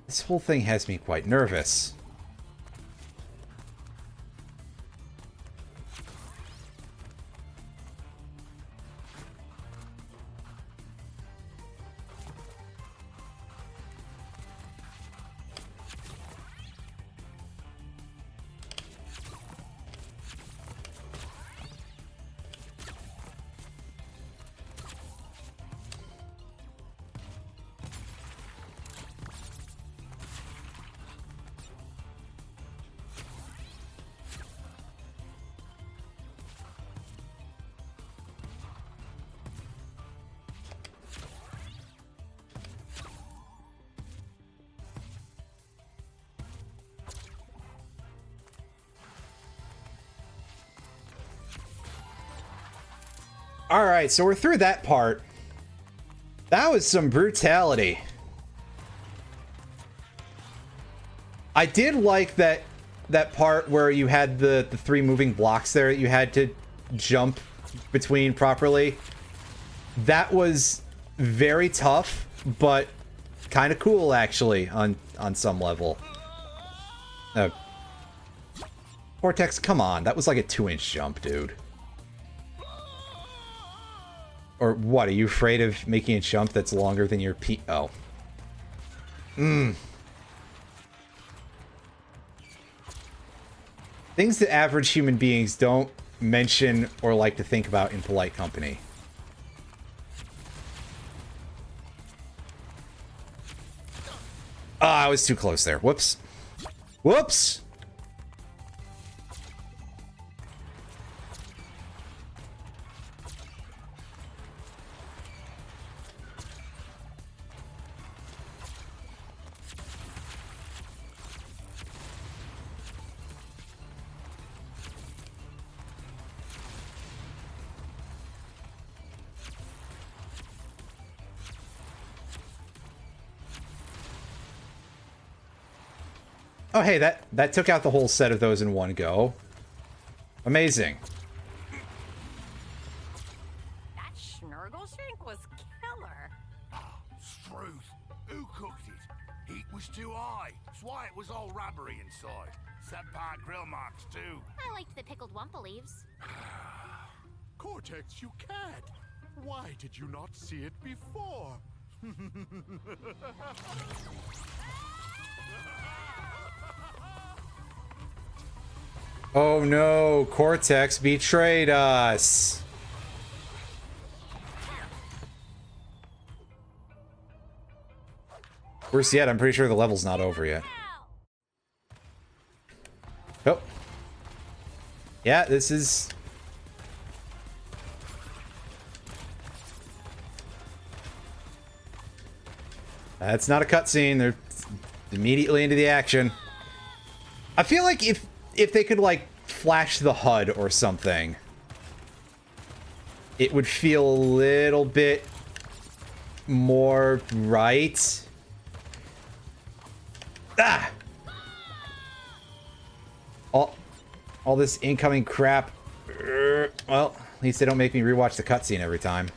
This whole thing has me quite nervous. Alright, so we're through that part. That was some brutality. I did like that that part where you had the three moving blocks there that you had to jump between properly. That was very tough, but kind of cool actually on some level. Cortex, come on. That was like a 2-inch jump, dude. Or what? Are you afraid of making a jump that's longer than your Oh. Things that average human beings don't mention or like to think about in polite company. Ah, I was too close there. Whoops. Whoops! Oh, hey, that took out the whole set of those in one go. Amazing. That Schnurgleshank was killer. Struth. Who cooked it? Heat was too high. That's why it was all rubbery inside. Subpar grill marks, too. I liked the pickled wumpa leaves. Cortex, you can't. Why did you not see it before? Oh no, Cortex betrayed us. Worse yet, I'm pretty sure the level's not over yet. Oh. Yeah, this is... That's not a cutscene. They're immediately into the action. I feel like if they could, like, flash the HUD or something, it would feel a little bit more right. Ah! All this incoming crap. Well, at least they don't make me rewatch the cutscene every time.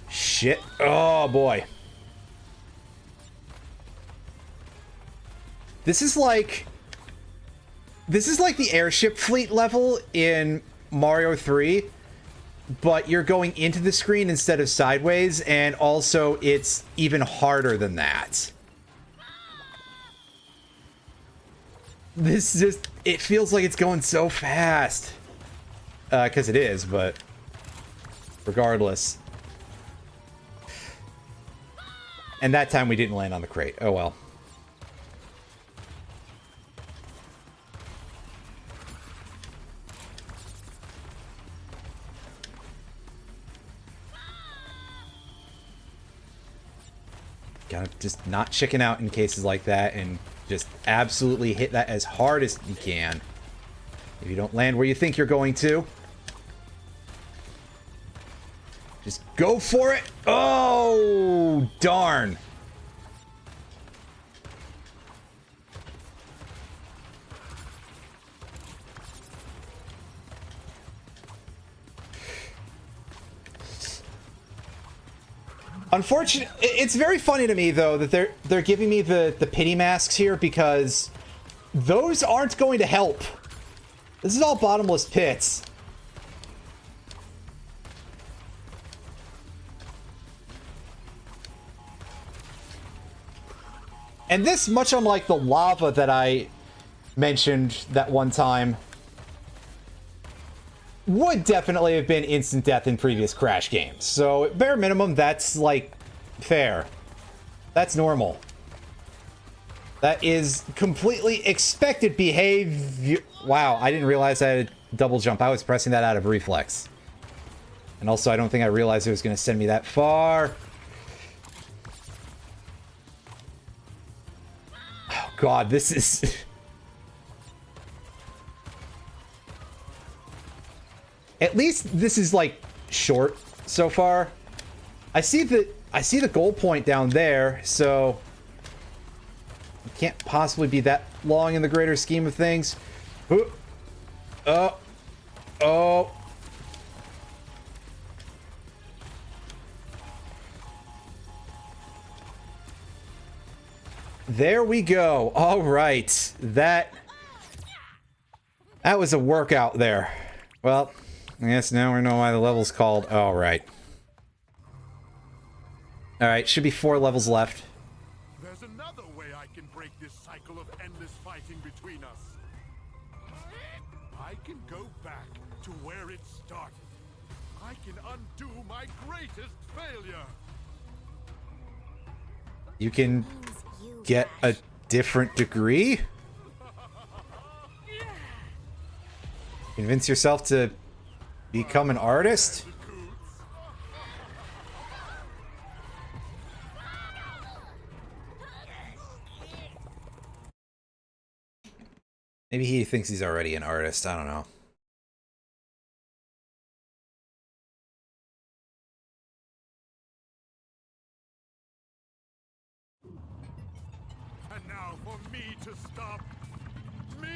Shit. Oh, boy. This is like the airship fleet level in Mario 3, but you're going into the screen instead of sideways, and also it's even harder than that. This just, it feels like it's going so fast. 'Cause it is, but regardless. And that time we didn't land on the crate. Oh well. Gotta just not chicken out in cases like that and just absolutely hit that as hard as you can. If you don't land where you think you're going to, just go for it. Oh, darn. Unfortunately, it's very funny to me though that they're giving me the pity masks here, because those aren't going to help. This is all bottomless pits. And this, much unlike the lava that I mentioned that one time, would definitely have been instant death in previous Crash games. So, at bare minimum, that's, like, fair. That's normal. That is completely expected behavior. Wow, I didn't realize I had a double jump. I was pressing that out of reflex. And also, I don't think I realized it was going to send me that far. Oh, God, this is... At least this is, like, short so far. I see the goal point down there, so it can't possibly be that long in the greater scheme of things. Oh. There we go. All right. That was a workout there. Well, I guess now we know why the level's called. All right. All right, should be 4 levels left. There's another way I can break this cycle of endless fighting between us. I can go back to where it started. I can undo my greatest failure. You can get a different degree? Convince yourself to become an artist? Maybe he thinks he's already an artist. I don't know. And now for me to stop me.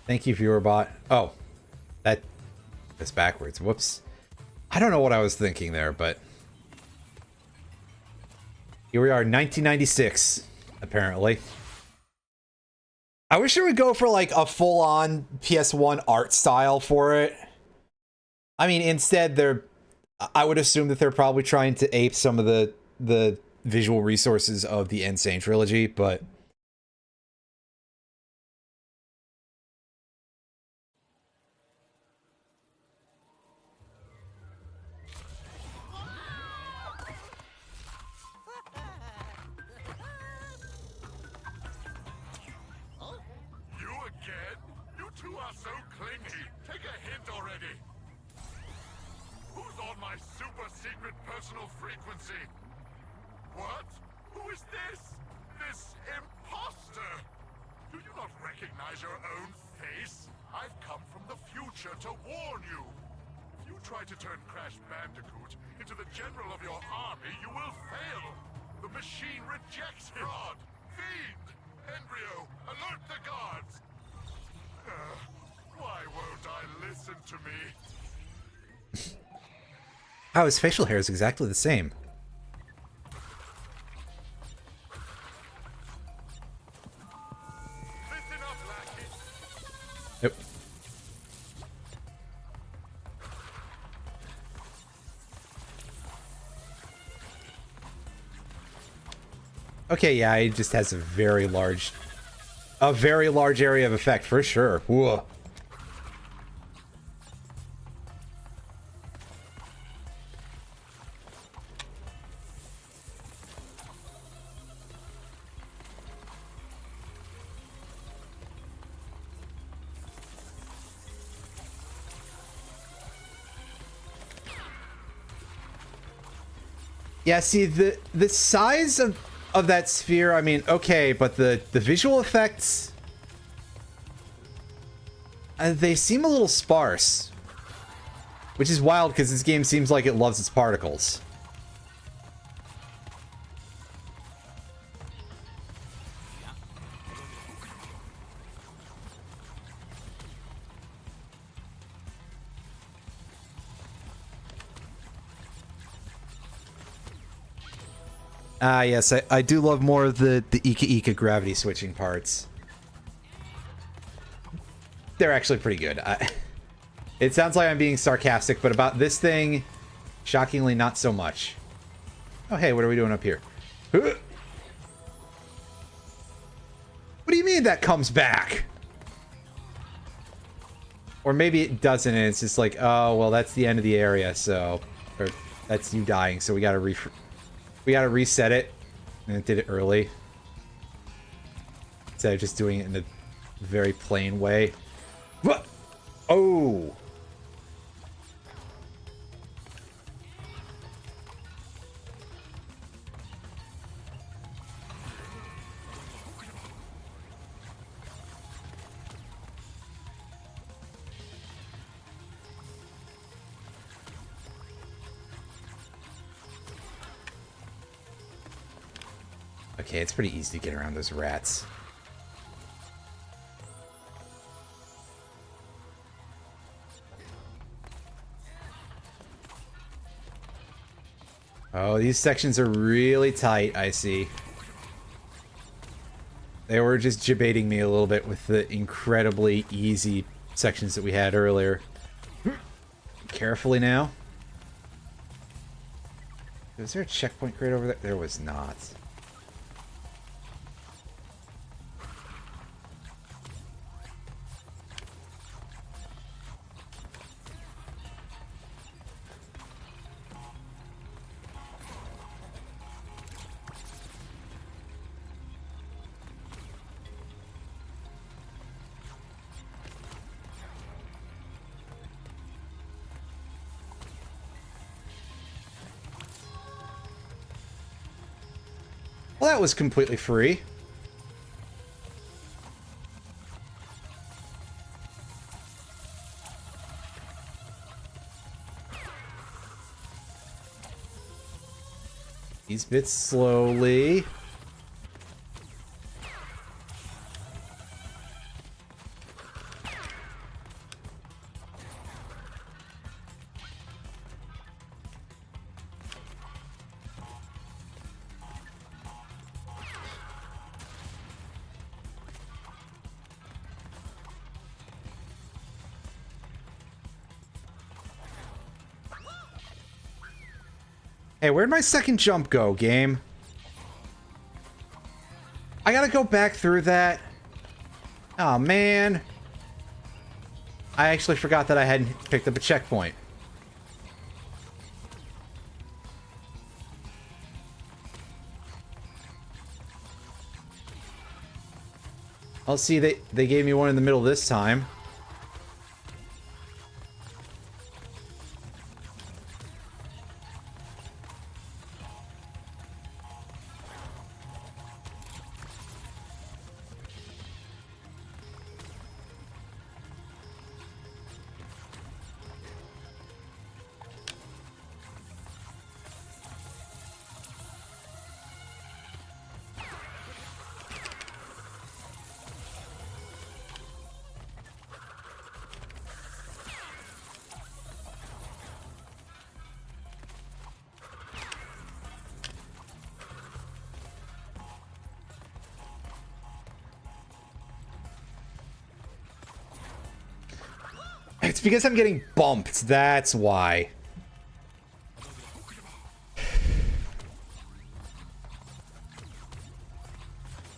Thank you, viewerbot. Oh, that's backwards. Whoops. I don't know what I was thinking there, but here we are, 1996, apparently. I wish it would go for like a full-on PS1 art style for it. I mean, instead, I would assume that they're probably trying to ape some of the visual resources of the Insane trilogy, but Personal frequency. What? Who is this? This imposter? Do you not recognize your own face? I've come from the future to warn you. If you try to turn Crash Bandicoot into the general of your army, you will fail. The machine rejects him. God, fiend, embryo, alert the guards. Why won't I listen to me? oh, his facial hair is exactly the same. Listen up, lackey. Yep. Okay, yeah, it just has a very large area of effect for sure. Whoa. Yeah, see, the size of that sphere, I mean, okay, but the visual effects, they seem a little sparse. Which is wild, because this game seems like it loves its particles. Ah, yes, I do love more of the Ika Ika gravity switching parts. They're actually pretty good. It sounds like I'm being sarcastic, but about this thing, shockingly not so much. Oh, hey, what are we doing up here? What do you mean that comes back? Or maybe it doesn't, and it's just like, oh, well, that's the end of the area, so... Or that's you dying, so we gotta reset it, and it did it early. Instead of just doing it in a very plain way. What? Oh! Okay, it's pretty easy to get around those rats. Oh, these sections are really tight, I see. They were just jibaiting me a little bit with the incredibly easy sections that we had earlier. Carefully now. Was there a checkpoint crate over there? There was not. Well, that was completely free. These bits slowly. Hey, where'd my second jump go, game? I gotta go back through that. Oh, man. I actually forgot that I hadn't picked up a checkpoint. I'll see, they gave me one in the middle this time. It's because I'm getting bumped, that's why.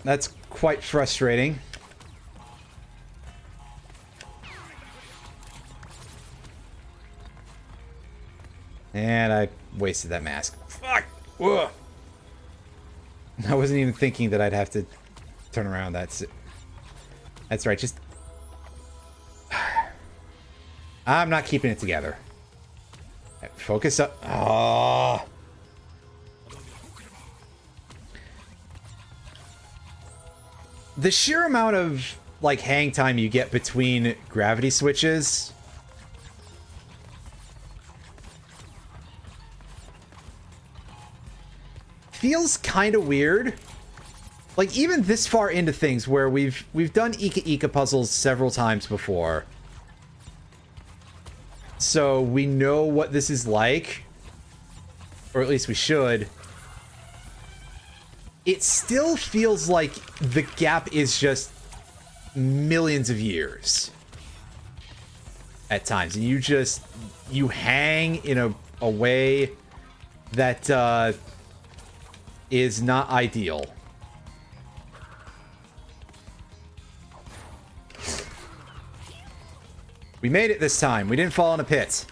That's quite frustrating. And I wasted that mask. Fuck! Ugh. I wasn't even thinking that I'd have to turn around. That's right, just... I'm not keeping it together. Focus up. Oh. The sheer amount of, like, hang time you get between gravity switches feels kind of weird. Like, even this far into things where we've done Ika Ika puzzles several times before. So we know what this is like. Or at least we should. It still feels like the gap is just millions of years. At times. And you hang in a way that is not ideal. We made it this time. We didn't fall in a pit.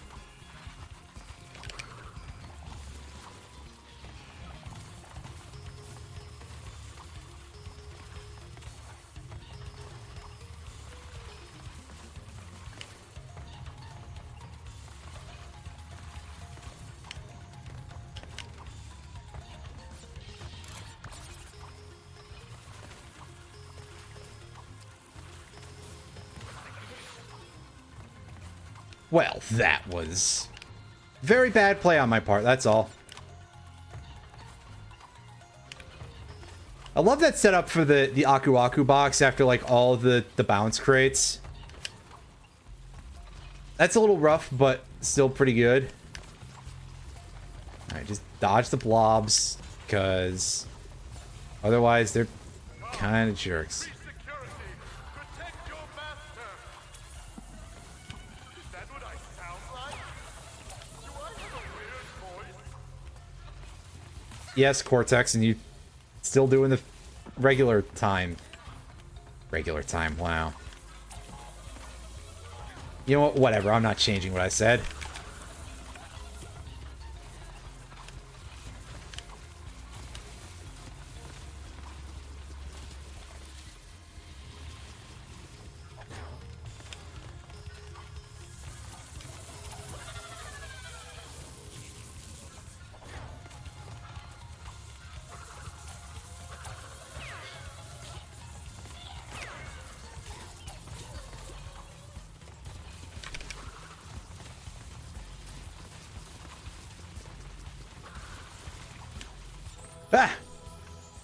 Well, that was very bad play on my part, that's all. I love that setup for the Aku Aku box after like all of the bounce crates. That's a little rough, but still pretty good. Alright, just dodge the blobs, because otherwise they're kind of jerks. Security! Protect your master! Is that what I sound like? Do I have a weird voice? Yes, Cortex, and you still doing the regular time. Regular time, wow. You know what? Whatever, I'm not changing what I said. Ah!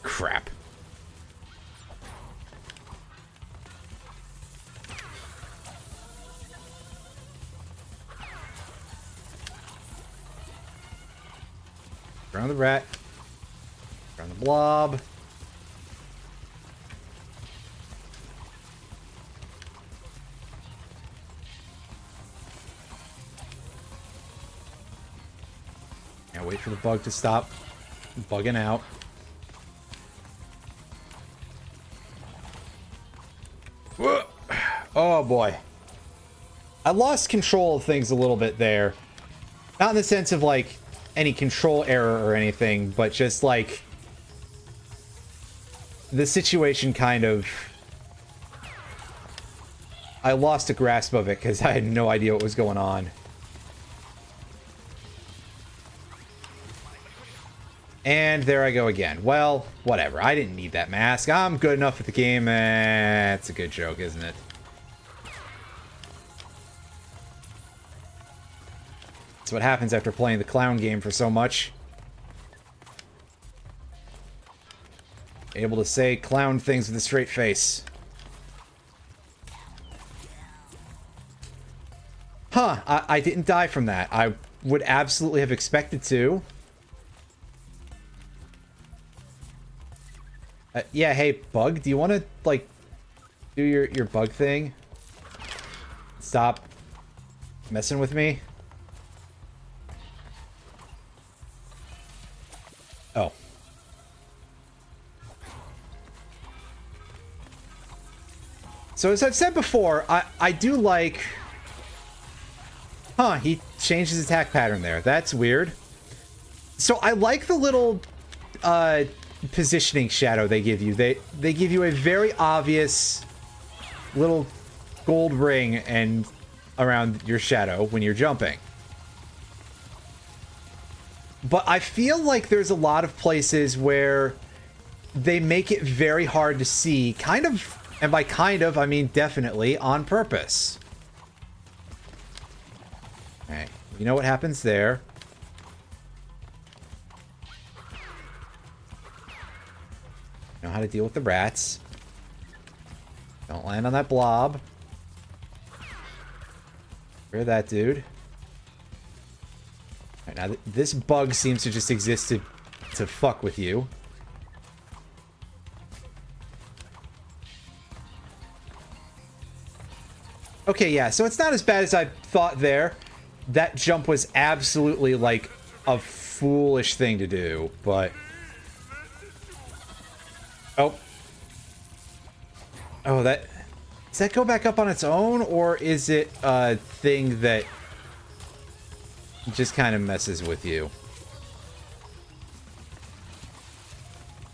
Crap. Around the rat. Around the blob. Now wait for the bug to stop bugging out. Whoa. Oh boy. I lost control of things a little bit there. Not in the sense of like any control error or anything, but just like the situation kind of... I lost a grasp of it because I had no idea what was going on. And there I go again. Well, whatever. I didn't need that mask. I'm good enough at the game. It's a good joke, isn't it? That's what happens after playing the clown game for so much. Able to say clown things with a straight face. Huh, I didn't die from that. I would absolutely have expected to. Yeah, hey, bug, do you want to, like, do your bug thing? Stop messing with me? Oh. So as I've said before, I do like... Huh, he changed his attack pattern there. That's weird. So I like the little positioning shadow they give you. They give you a very obvious little gold ring and around your shadow when you're jumping. But I feel like there's a lot of places where they make it very hard to see, kind of, and by kind of, I mean definitely, on purpose. Alright, you know what happens there. Know how to deal with the rats. Don't land on that blob. Clear that dude. Alright, now this bug seems to just exist to fuck with you. Okay, yeah, so it's not as bad as I thought there. That jump was absolutely, like, a foolish thing to do, but... Oh. Oh, that... Does that go back up on its own, or is it a thing that just kind of messes with you?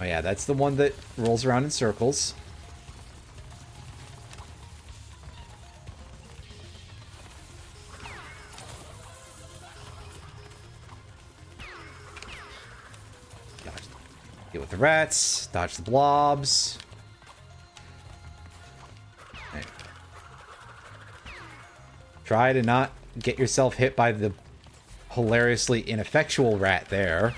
Oh yeah, that's the one that rolls around in circles. Deal with the rats, dodge the blobs. Right. Try to not get yourself hit by the hilariously ineffectual rat there.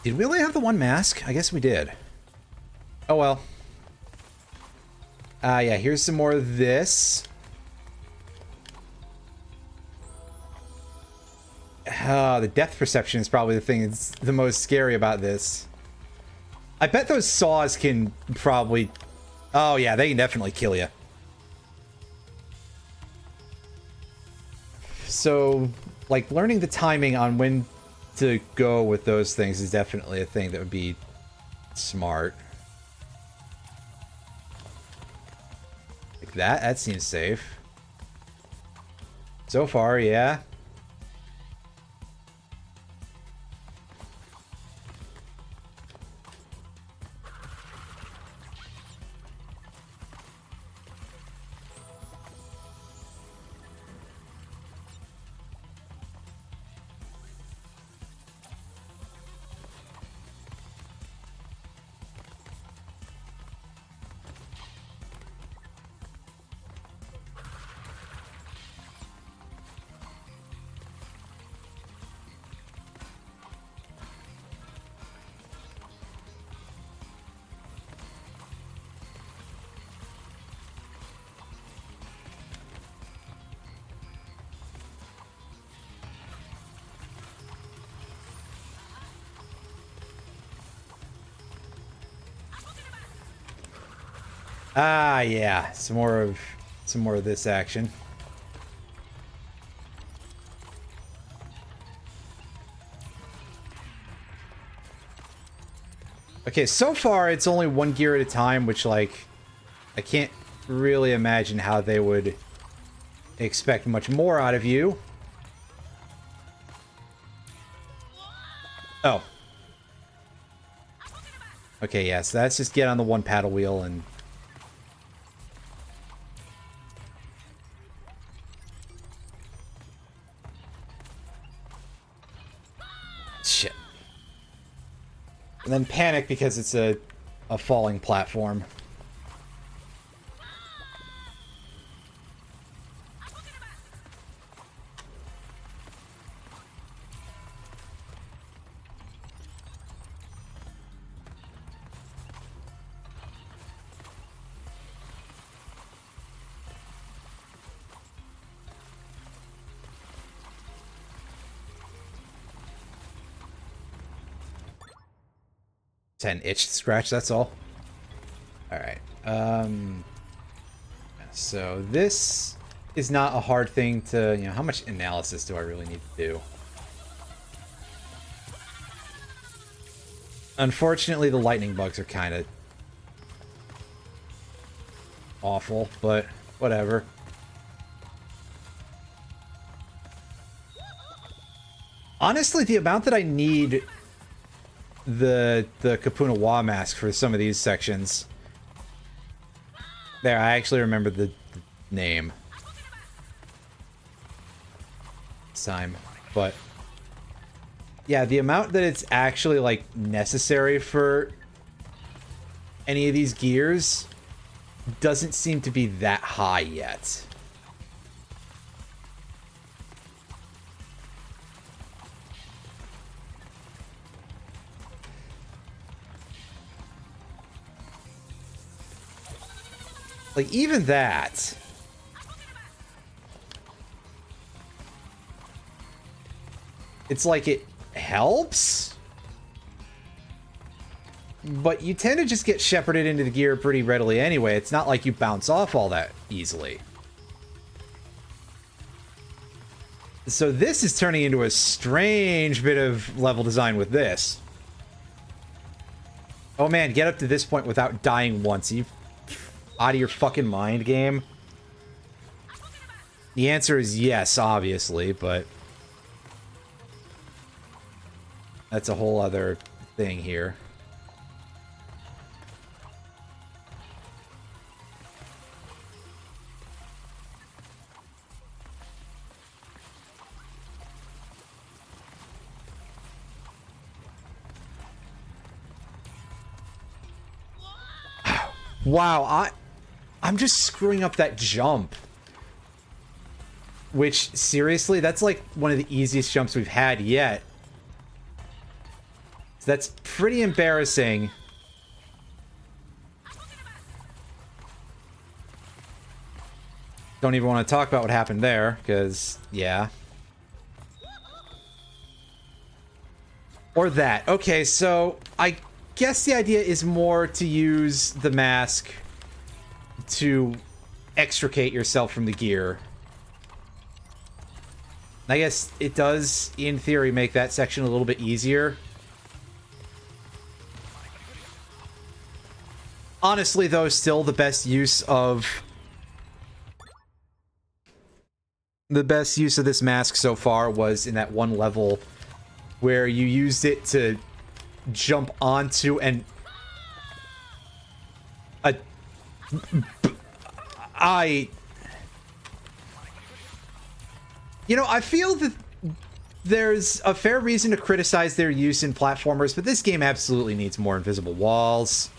Did we only have the one mask? I guess we did. Oh well. Yeah, here's some more of this. The depth perception is probably the thing that's the most scary about this. I bet those saws can probably... Oh yeah, they can definitely kill you. So, like, learning the timing on when to go with those things is definitely a thing that would be smart. Like that seems safe. So far, yeah. Ah, yeah. Some more of this action. Okay, so far it's only one gear at a time, which, like, I can't really imagine how they would expect much more out of you. Oh. Okay, yeah, so that's just get on the one paddle wheel and... Shit. And then panic because it's a falling platform. An itch to scratch, that's all. Alright. So this is not a hard thing to, you know, how much analysis do I really need to do? Unfortunately, the lightning bugs are kind of awful, but whatever. Honestly, the amount that I need the Kapuna Wa mask for some of these sections. There, I actually remember the name. This time. But yeah, the amount that it's actually, like, necessary for any of these gears doesn't seem to be that high yet. Like, even that. It's like it helps. But you tend to just get shepherded into the gear pretty readily anyway. It's not like you bounce off all that easily. So this is turning into a strange bit of level design with this. Oh man, get up to this point without dying once. You out of your fucking mind, game? The answer is yes, obviously, but that's a whole other thing here. Wow, I'm just screwing up that jump. Which, seriously, that's like one of the easiest jumps we've had yet. So that's pretty embarrassing. Don't even want to talk about what happened there, because, yeah. Or that. Okay, so I guess the idea is more to use the mask to extricate yourself from the gear. I guess it does, in theory, make that section a little bit easier. Honestly, though, still the best use of... The best use of this mask so far was in that one level where you used it to jump onto and... You know, I feel that there's a fair reason to criticize their use in platformers, but this game absolutely needs more invisible walls.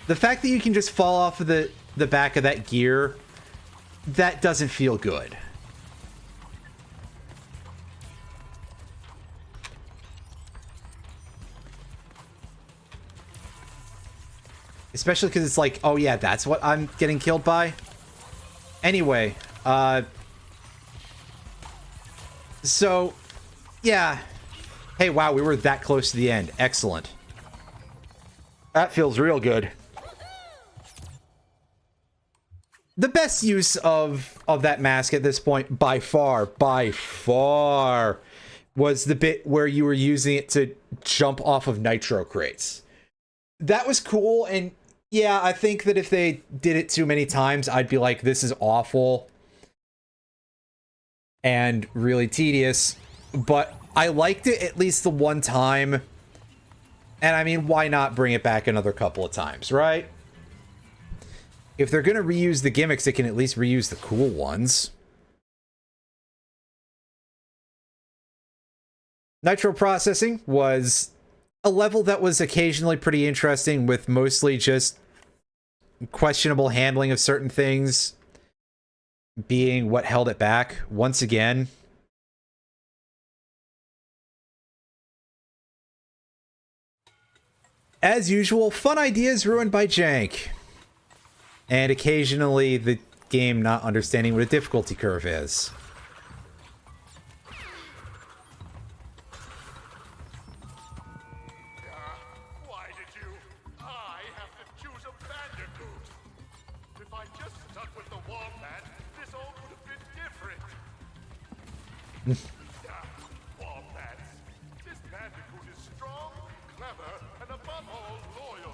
The fact that you can just fall off of the back of that gear, that doesn't feel good. Especially because it's like, oh yeah, that's what I'm getting killed by? Anyway, so, yeah. Hey, wow, we were that close to the end. Excellent. That feels real good. The best use of that mask at this point, by far, was the bit where you were using it to jump off of nitro crates. That was cool, and yeah, I think that if they did it too many times, I'd be like, this is awful and really tedious, but I liked it at least the one time, and I mean, why not bring it back another couple of times, right? If they're gonna reuse the gimmicks, they can at least reuse the cool ones. Nitro processing was a level that was occasionally pretty interesting, with mostly just questionable handling of certain things being what held it back once again. As usual, fun ideas ruined by jank. And occasionally the game not understanding what a difficulty curve is. Why did you? I have to choose a Bandicoot. If I just stuck with the Wombat, this all would have been different. Wombats. This Bandicoot is strong, clever, and above all, loyal.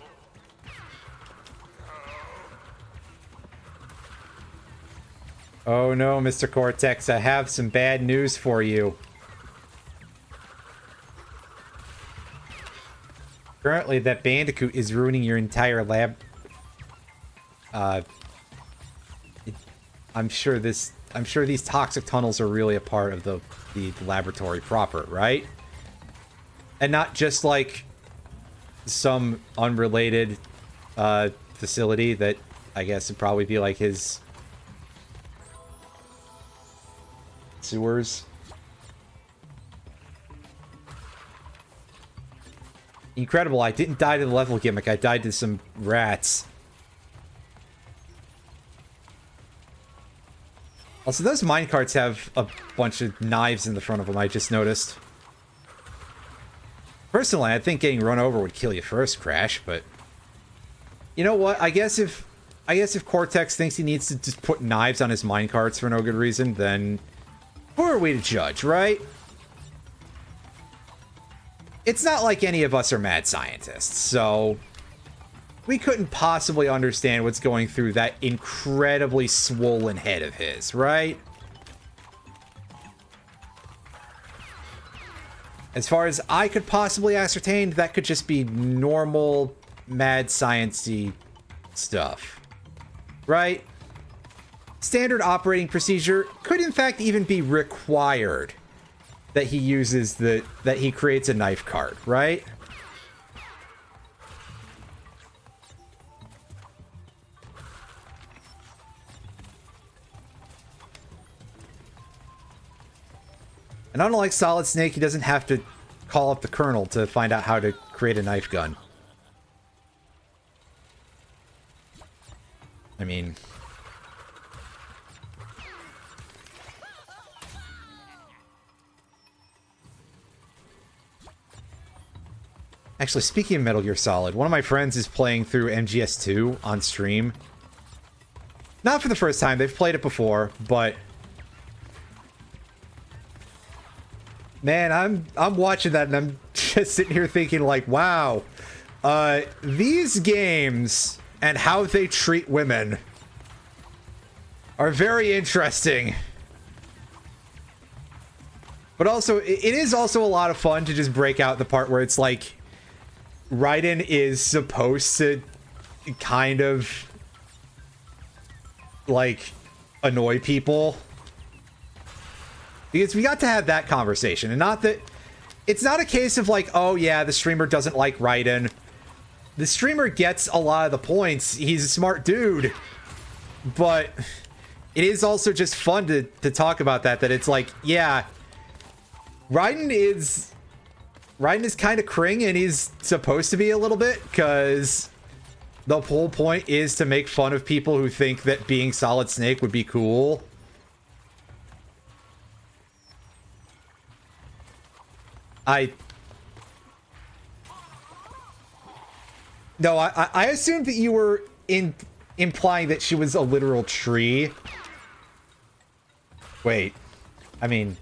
Oh no, Mr. Cortex, I have some bad news for you. Currently, that Bandicoot is ruining your entire lab. I'm sure these toxic tunnels are really a part of the laboratory proper, right? And not just like some unrelated facility that I guess would probably be like his sewers. Incredible, I didn't die to the level gimmick, I died to some rats. Also, those minecarts have a bunch of knives in the front of them, I just noticed. Personally, I think getting run over would kill you first, Crash, but... You know what, I guess if Cortex thinks he needs to just put knives on his minecarts for no good reason, then... Who are we to judge, right? It's not like any of us are mad scientists, so... We couldn't possibly understand what's going through that incredibly swollen head of his, right? As far as I could possibly ascertain, that could just be normal, mad science-y stuff. Right? Standard operating procedure could in fact even be required that he uses that he creates a knife cart, right? And unlike Solid Snake, he doesn't have to call up the Colonel to find out how to create create a knife gun. I mean... Actually, speaking of Metal Gear Solid, one of my friends is playing through MGS2 on stream. Not for the first time, they've played it before, but... Man, I'm watching that and I'm just sitting here thinking like, wow, these games and how they treat women are very interesting. But also, it is also a lot of fun to just break out the part where it's like, Raiden is supposed to kind of, like, annoy people. Because we got to have that conversation, and not that... It's not a case of like, oh yeah, the streamer doesn't like Raiden. The streamer gets a lot of the points. He's a smart dude. But it is also just fun to talk about that it's like, yeah, Raiden is kind of cring, and he's supposed to be a little bit, because the whole point is to make fun of people who think that being Solid Snake would be cool. No, I assumed that you were implying that she was a literal tree. Wait. I mean...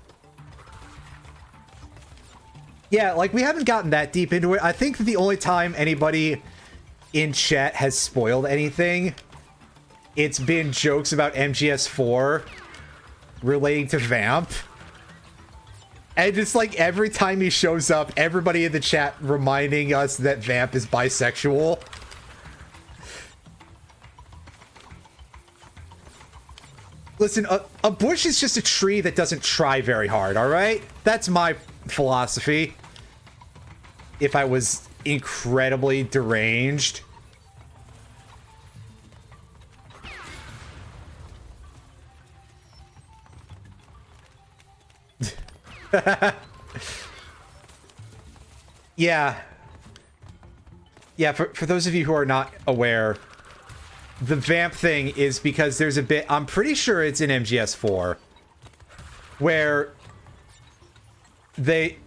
Yeah, like, we haven't gotten that deep into it. I think that the only time anybody in chat has spoiled anything, it's been jokes about MGS4 relating to Vamp. And just like every time he shows up, everybody in the chat reminding us that Vamp is bisexual. Listen, a bush is just a tree that doesn't try very hard, alright? That's my philosophy. If I was incredibly deranged. Yeah. Yeah, for those of you who are not aware, the Vamp thing is because there's a bit, I'm pretty sure it's in MGS4, where they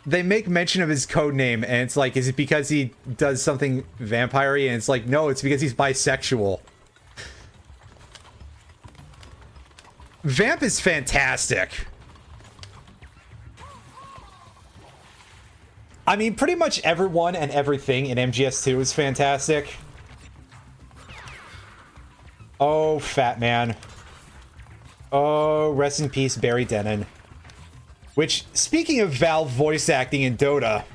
make mention of his code name, and it's like, is it because he does something vampire-y? And it's like, no, it's because he's bisexual. Vamp is fantastic. I mean, pretty much everyone and everything in MGS2 is fantastic. Oh, fat man. Oh, rest in peace, Barry Denon. Which, speaking of Valve voice acting in Dota...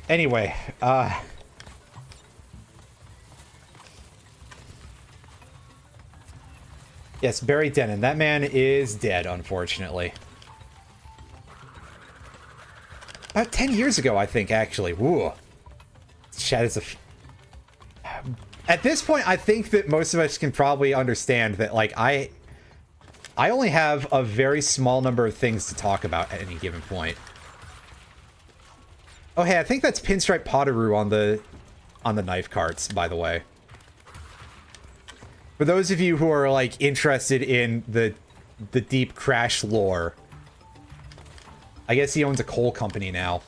Anyway, yes, Barry Denon. That man is dead, unfortunately. About 10 years ago, I think, actually. Woo. Chat is At this point, I think that most of us can probably understand that, like, I only have a very small number of things to talk about at any given point. Oh, hey, I think that's Pinstripe Potteroo on the knife carts, by the way. For those of you who are, like, interested in the deep Crash lore, I guess he owns a coal company now.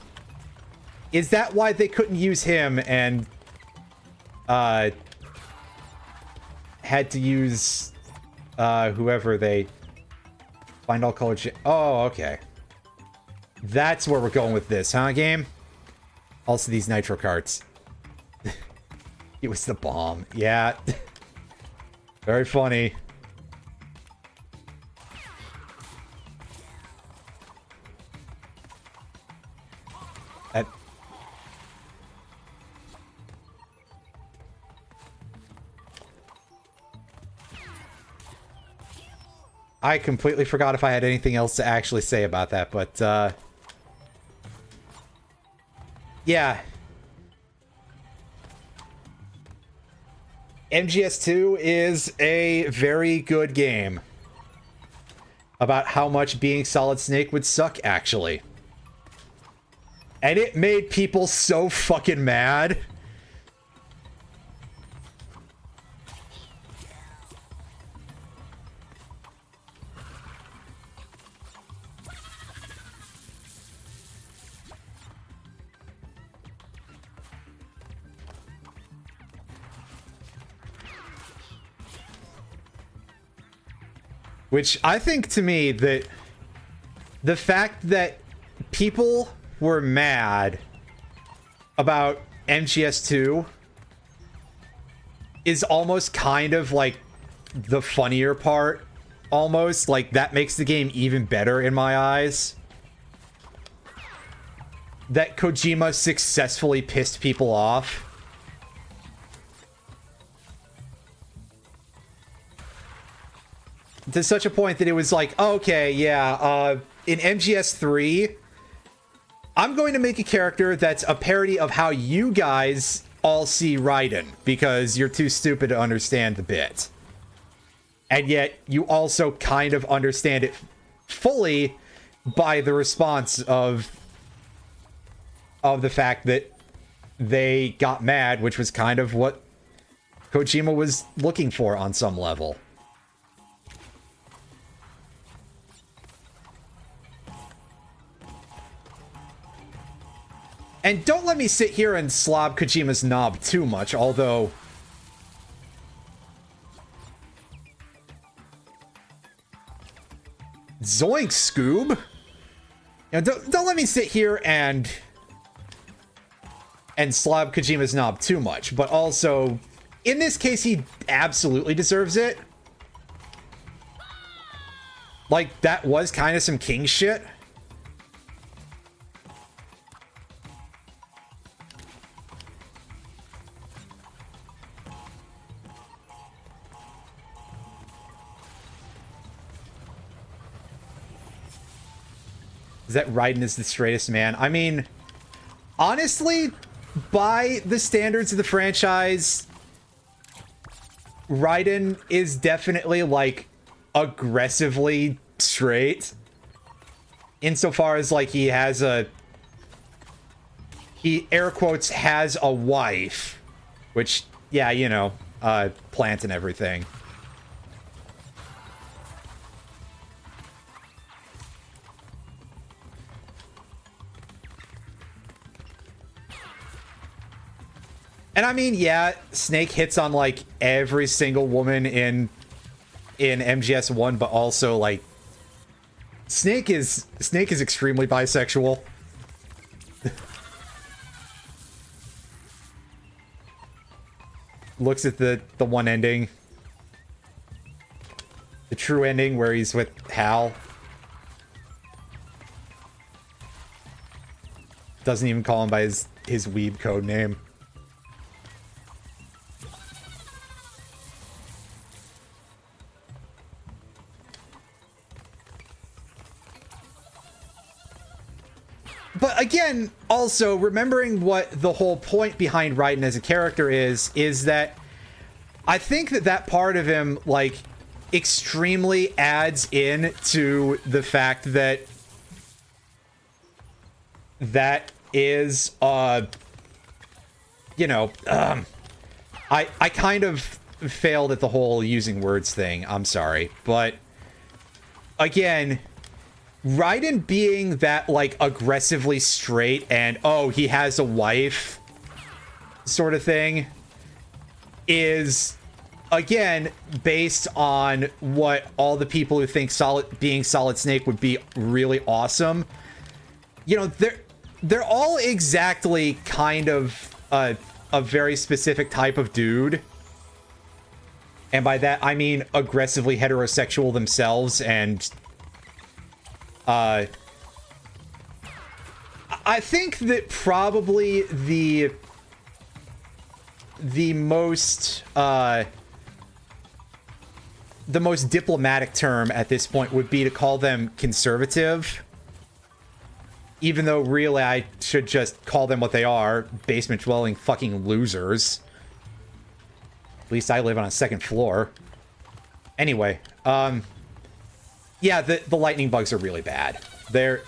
Is that why they couldn't use him and had to use whoever they find all college? Oh, okay. That's where we're going with this, huh, game? Also, these nitro carts. It was the bomb. Yeah. Very funny. I completely forgot if I had anything else to actually say about that, but, Yeah. MGS2 is a very good game. About how much being Solid Snake would suck, actually. And it made people so fucking mad. Which I think, to me, that the fact that people were mad about MGS2 is almost kind of like the funnier part. Almost like that makes the game even better in my eyes. That Kojima successfully pissed people off. To such a point that it was like, okay, yeah, in MGS3, I'm going to make a character that's a parody of how you guys all see Raiden, because you're too stupid to understand the bit. And yet, you also kind of understand it fully by the response of the fact that they got mad, which was kind of what Kojima was looking for on some level. And don't let me sit here and slob Kojima's knob too much, although... Zoink, Scoob! You know, don't let me sit here and slob Kojima's knob too much, but also, in this case, he absolutely deserves it. Like, that was kind of some king shit. Is that Raiden is the straightest man? I mean, honestly, by the standards of the franchise, Raiden is definitely, like, aggressively straight. Insofar as, like, he has a... He, air quotes, has a wife. Which, yeah, you know, plant and everything. And I mean, yeah, Snake hits on, like, every single woman in MGS1, but also, like, Snake is extremely bisexual. Looks at the one ending. The true ending where he's with Hal. Doesn't even call him by his weeb code name. But again, also, remembering what the whole point behind Raiden as a character is that I think that part of him, like, extremely adds in to the fact that that is, you know, I kind of failed at the whole using words thing. I'm sorry. But, again... Raiden being that, like, aggressively straight and, oh, he has a wife sort of thing is, again, based on what all the people who think being Solid Snake would be really awesome. You know, they're all exactly kind of a very specific type of dude. And by that, I mean aggressively heterosexual themselves and... I think that probably the most diplomatic term at this point would be to call them conservative. Even though really I should just call them what they are, basement dwelling fucking losers. At least I live on a second floor. Anyway, yeah, the lightning bugs are really bad. They're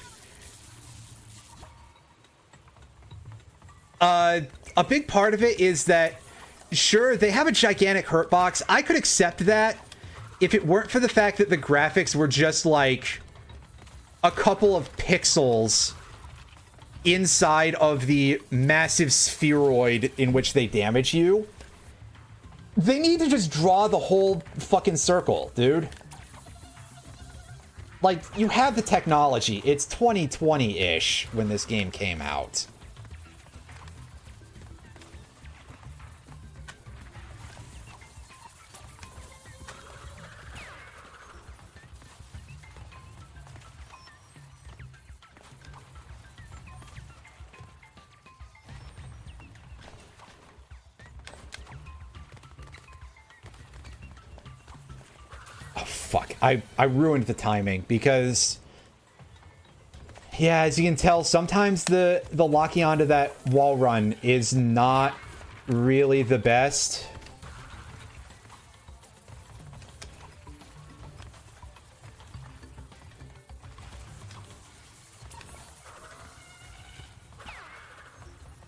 a big part of it is that, sure, they have a gigantic hurt box. I could accept that if it weren't for the fact that the graphics were just like a couple of pixels inside of the massive spheroid in which they damage you. They need to just draw the whole fucking circle, dude. Like, you have the technology. It's 2020-ish when this game came out. Fuck, I ruined the timing because, yeah, as you can tell, sometimes the locking onto that wall run is not really the best.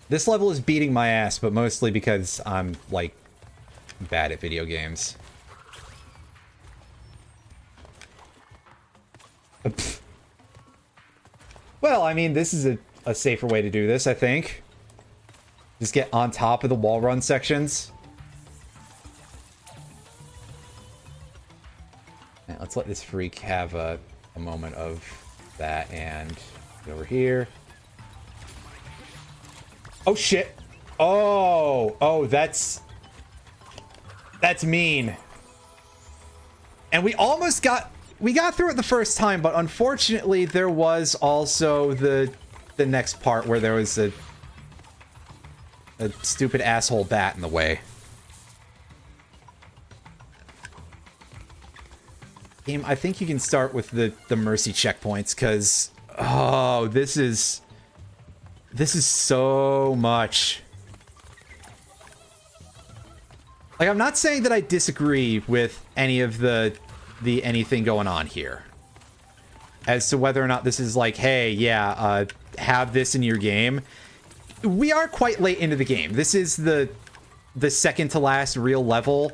This level is beating my ass, but mostly because I'm, like, bad at video games. Well, I mean, this is a safer way to do this, I think. Just get on top of the wall run sections. Yeah, let's let this freak have a moment of that, and get over here. Oh, shit. Oh, that's mean. And we almost got... We got through it the first time, but unfortunately there was also the next part where there was a stupid asshole bat in the way. Game, I think you can start with the mercy checkpoints, because oh, this is so much. Like, I'm not saying that I disagree with any of the anything going on here as to whether or not this is like, hey, yeah, have this in your game. We are quite late into the game. This is the second to last real level.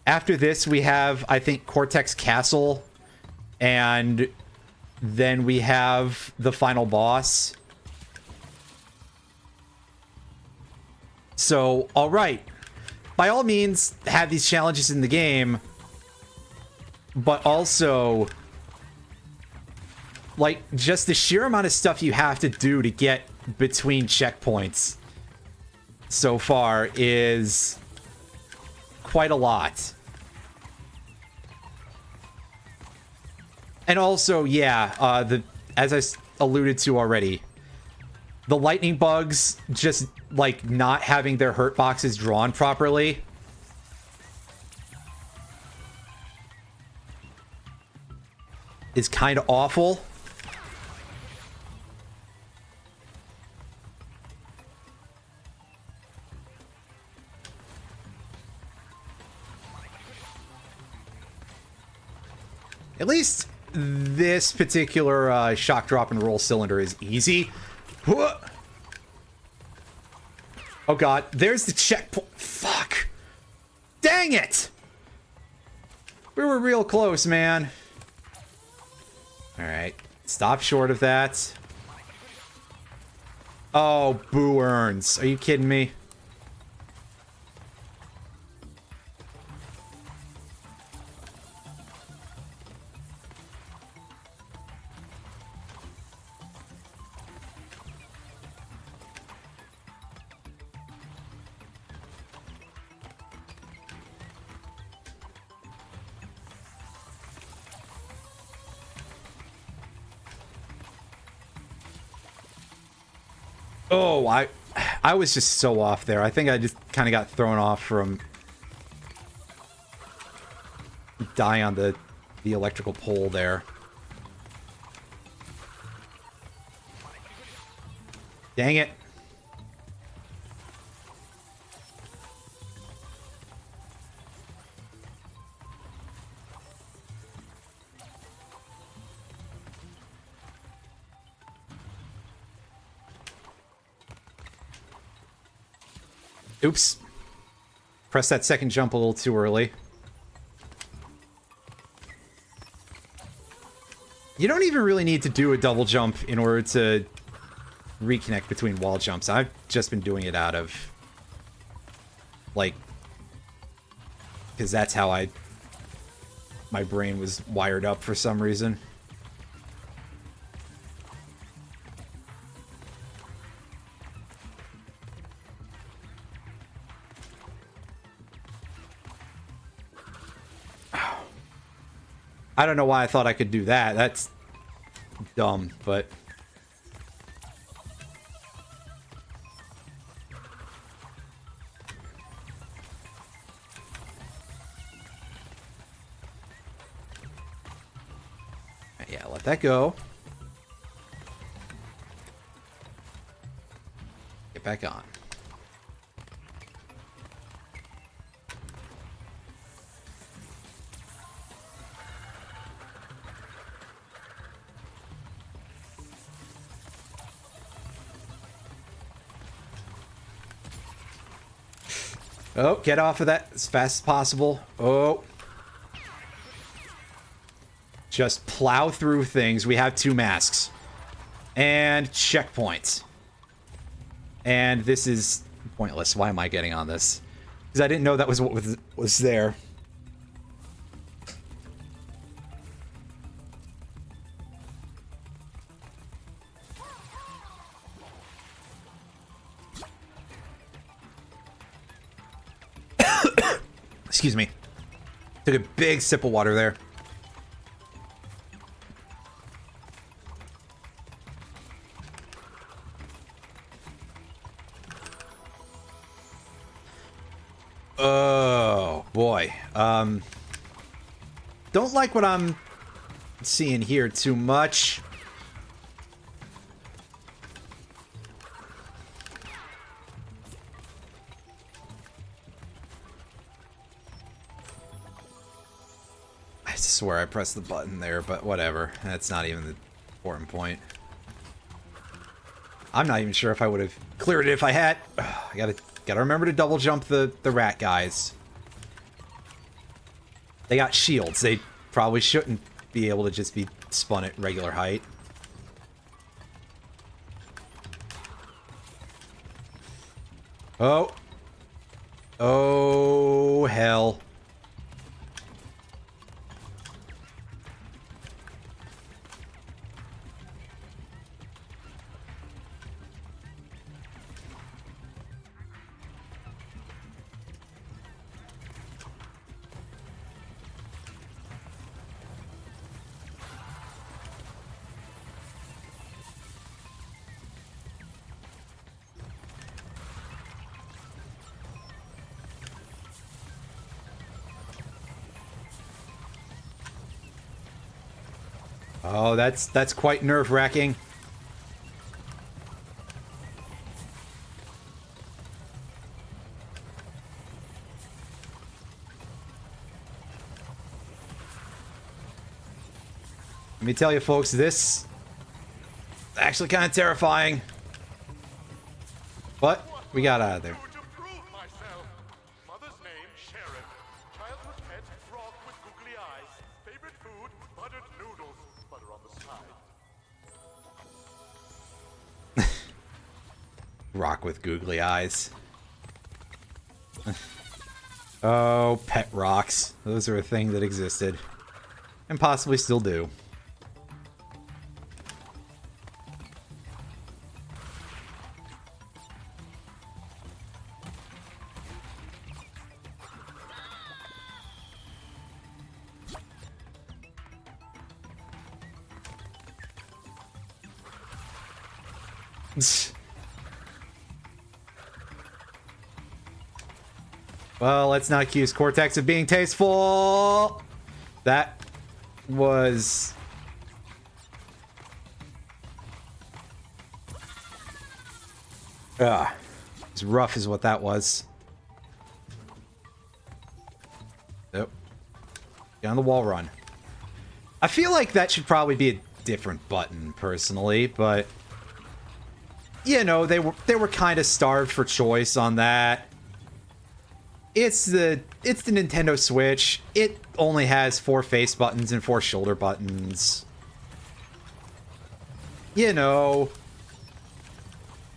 After this, we have, I think, Cortex Castle, and then we have the final boss. So, all right, by all means, have these challenges in the game. But also, like, just the sheer amount of stuff you have to do to get between checkpoints so far is quite a lot. And also, yeah, as I alluded to already, the lightning bugs just, like, not having their hurt boxes drawn properly. Is kind of awful. At least this particular shock drop and roll cylinder is easy. Oh god, there's the checkpoint. Fuck. Dang it! We were real close, man. Alright, stop short of that. Oh, boo urns. Are you kidding me? Oh, I was just so off there. I think I just kind of got thrown off from dying on the electrical pole there. Dang it. Oops. Press that second jump a little too early. You don't even really need to do a double jump in order to reconnect between wall jumps. I've just been doing it out of, like, because that's how my brain was wired up for some reason. I don't know why I thought I could do that. That's dumb, but... yeah, let that go. Get back on. Oh, get off of that as fast as possible. Oh. Just plow through things. We have 2 masks. And checkpoint. And this is pointless. Why am I getting on this? Because I didn't know that was what was there. Excuse me. Took a big sip of water there. Oh, boy. Don't like what I'm seeing here too much. I swear I pressed the button there, but whatever. That's not even the important point. I'm not even sure if I would have cleared it if I had. I gotta remember to double jump the rat guys. They got shields. They probably shouldn't be able to just be spun at regular height. Oh. Oh, hell. Oh, that's quite nerve-wracking. Let me tell you, folks, this is actually kind of terrifying. But we got out of there. To prove myself. Mother's name, Sharon. Childhood pet, frog with googly eyes. Favorite food, buttered noodles. Butter on the side. Rock with googly eyes. Oh, pet rocks. Those are a thing that existed. And possibly still do. Well, let's not accuse Cortex of being tasteful. That was... As rough as what that was. Yep. Get on the wall run. I feel like that should probably be a different button, personally, but you know, they were kind of starved for choice on that. It's the Nintendo Switch. It only has 4 face buttons and 4 shoulder buttons. You know,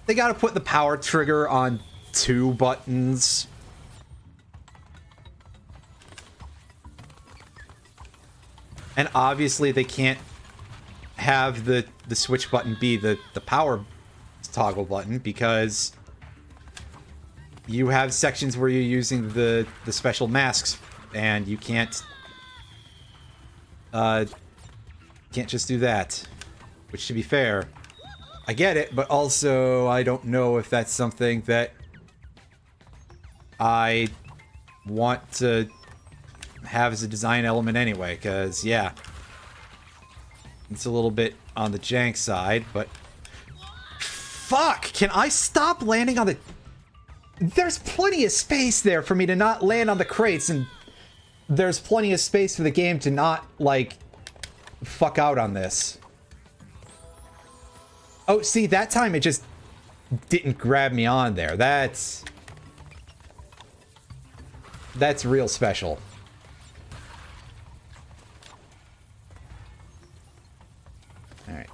they gotta put the power trigger on 2 buttons. And obviously they can't have the switch button be the power toggle button because you have sections where you're using the special masks and you can't just do that. Which, to be fair, I get it, but also I don't know if that's something that I want to have as a design element anyway, because, yeah, it's a little bit on the jank side, but fuck! Can I stop landing on the... There's plenty of space there for me to not land on the crates, and there's plenty of space for the game to not, like, fuck out on this. Oh, see, that time it just didn't grab me on there. That's real special. Alright.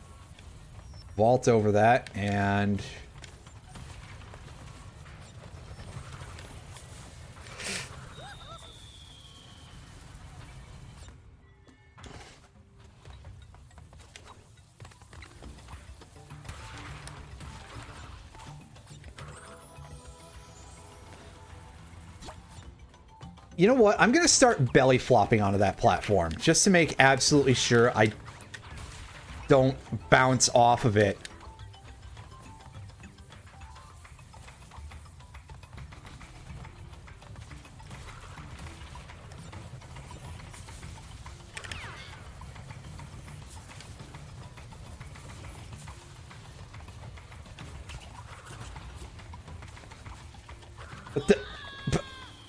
Vault over that, and... You know what? I'm going to start belly flopping onto that platform just to make absolutely sure I don't bounce off of it.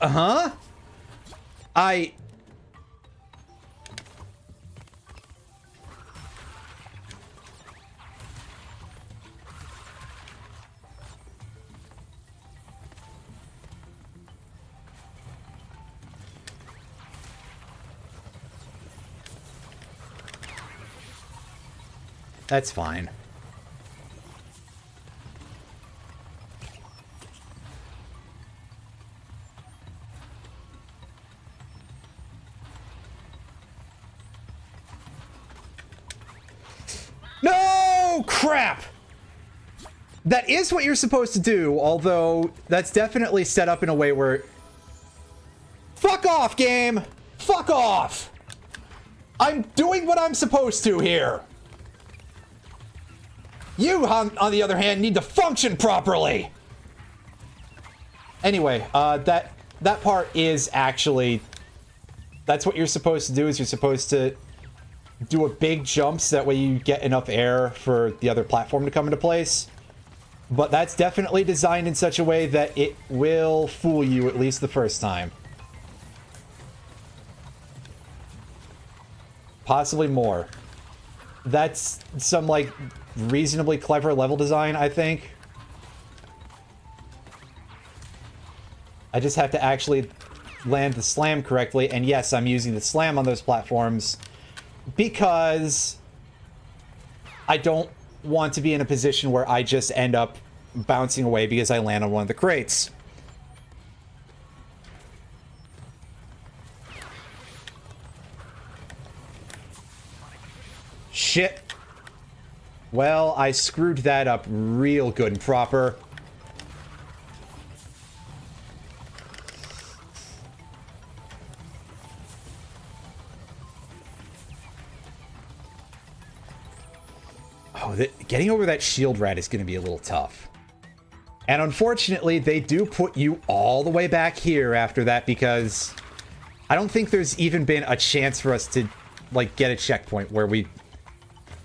Uh-huh? That's fine. No! Crap! That is what you're supposed to do, although that's definitely set up in a way where... Fuck off, game! Fuck off! I'm doing what I'm supposed to here! You, on the other hand, need to function properly! Anyway, that part is actually... That's what you're supposed to do, is you're supposed to do a big jump so that way you get enough air for the other platform to come into place. But that's definitely designed in such a way that it will fool you at least the first time. Possibly more. That's some, like, reasonably clever level design, I think. I just have to actually land the slam correctly, and yes, I'm using the slam on those platforms because I don't want to be in a position where I just end up bouncing away because I land on one of the crates. Shit. Well, I screwed that up real good and proper. Oh, getting over that shield rat is going to be a little tough. And unfortunately, they do put you all the way back here after that because I don't think there's even been a chance for us to, like, get a checkpoint where we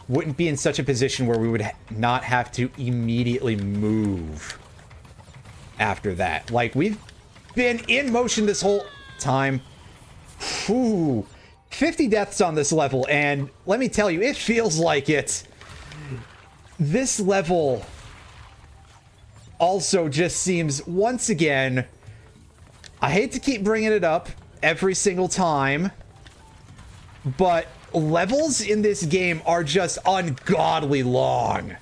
wouldn't be in such a position where we would not have to immediately move. after that. Like, we've been in motion this whole time. Ooh, 50 deaths on this level, and let me tell you, it feels like it. This level also just seems, once again, I hate to keep bringing it up every single time, but levels in this game are just ungodly long.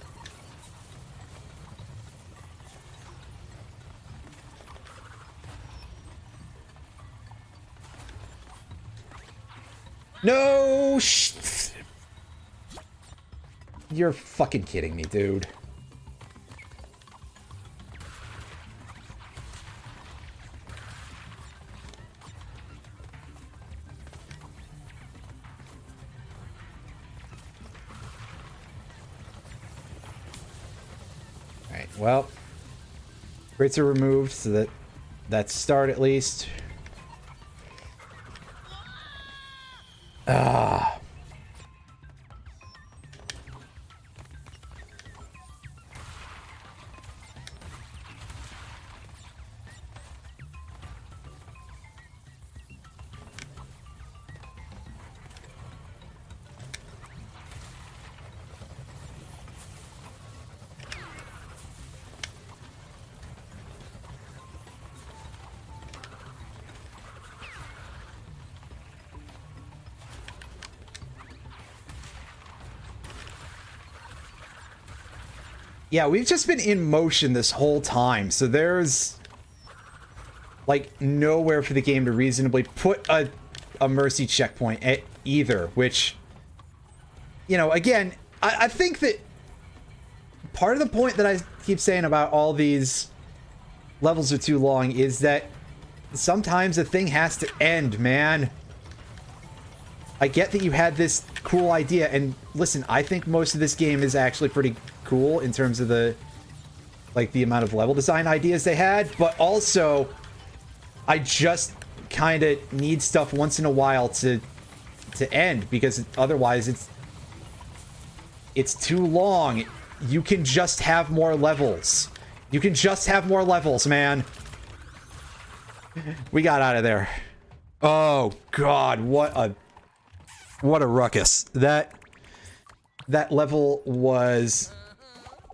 No, you're fucking kidding me, dude. Alright, well, crates are removed, so that's start at least. Ah. Yeah, we've just been in motion this whole time, so there's like nowhere for the game to reasonably put a mercy checkpoint at either, which, you know, again, I think that part of the point that I keep saying about all these levels are too long is that sometimes a thing has to end, man. I get that you had this cool idea, and listen, I think most of this game is actually pretty cool in terms of the amount of level design ideas they had, but also I just kind of need stuff once in a while to end, because otherwise it's too long. You can just have more levels. You can just have more levels, man. We got out of there. Oh god, what a ruckus. That level was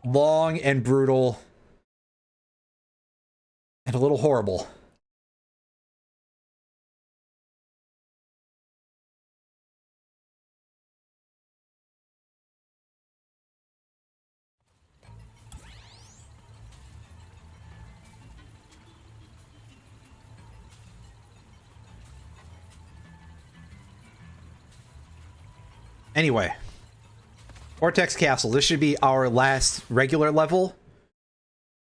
long and brutal and a little horrible. Anyway, Vortex Castle. This should be our last regular level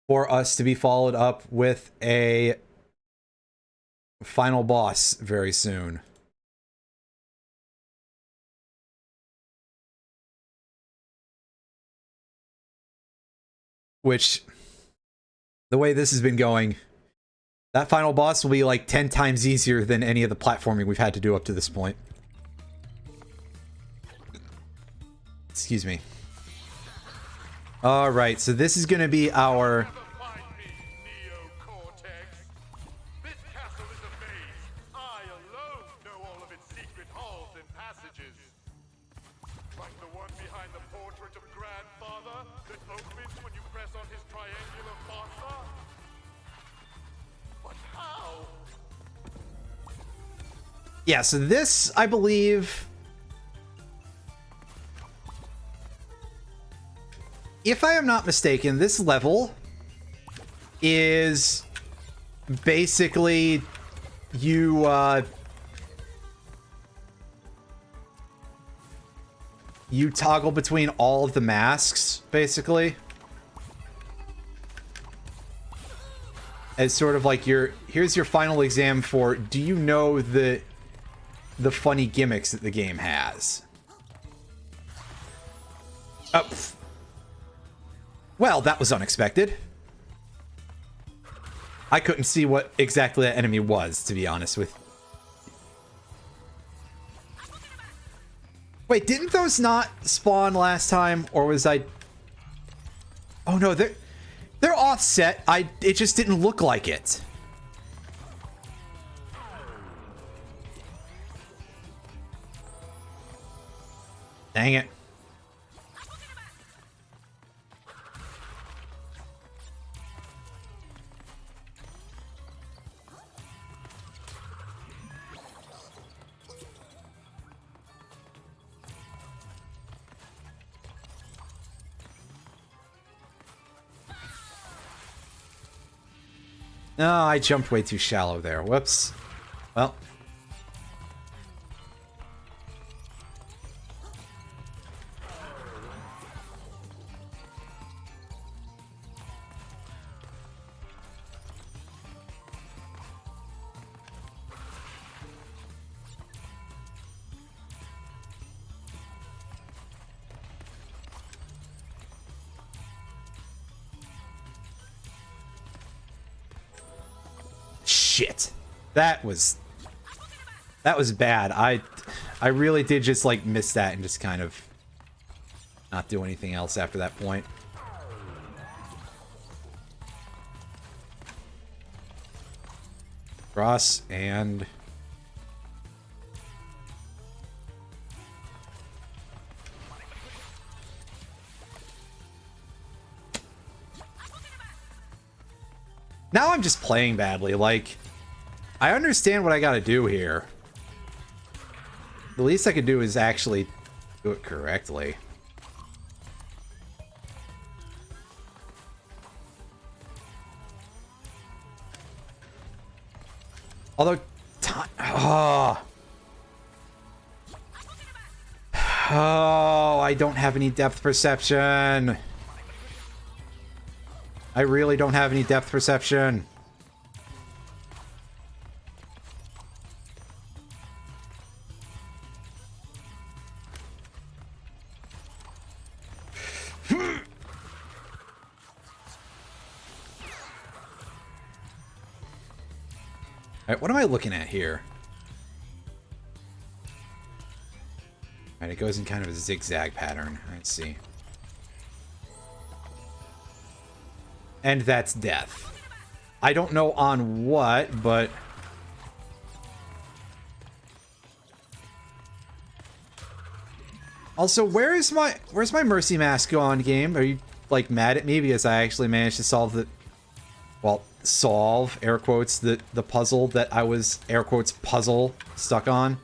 for us to be followed up with a final boss very soon. Which, the way this has been going, that final boss will be like 10 times easier than any of the platforming we've had to do up to this point. Excuse me. Alright, so this is going to be our... This castle is a maze. I alone know all of its secret halls and passages. Like the one behind the portrait of Grandfather that opens when you press on his triangular fossa. But how? Yeah, so this, I believe... If I am not mistaken, this level is basically you you toggle between all of the masks, basically. As sort of like here's your final exam for, do you know the funny gimmicks that the game has? Oh. Well, that was unexpected. I couldn't see what exactly that enemy was, to be honest with. Wait, didn't those not spawn last time, or was I... Oh no, they're offset. It just didn't look like it. Dang it. No, I jumped way too shallow there. Whoops. Well. Shit. That was bad. I really did just like miss that and just kind of not do anything else after that point. Cross and now I'm just playing badly. Like, I understand what I gotta do here. The least I could do is actually do it correctly. Although, oh, I don't have any depth perception. I really don't have any depth perception. Alright, what am I looking at here? Alright, it goes in kind of a zigzag pattern. Let's see. And that's death. I don't know on what, but... Also, where's my mercy mask gone, game? Are you, like, mad at me because I actually managed to solve the... Well, solve, air quotes, the puzzle that I was, air quotes, puzzle stuck on?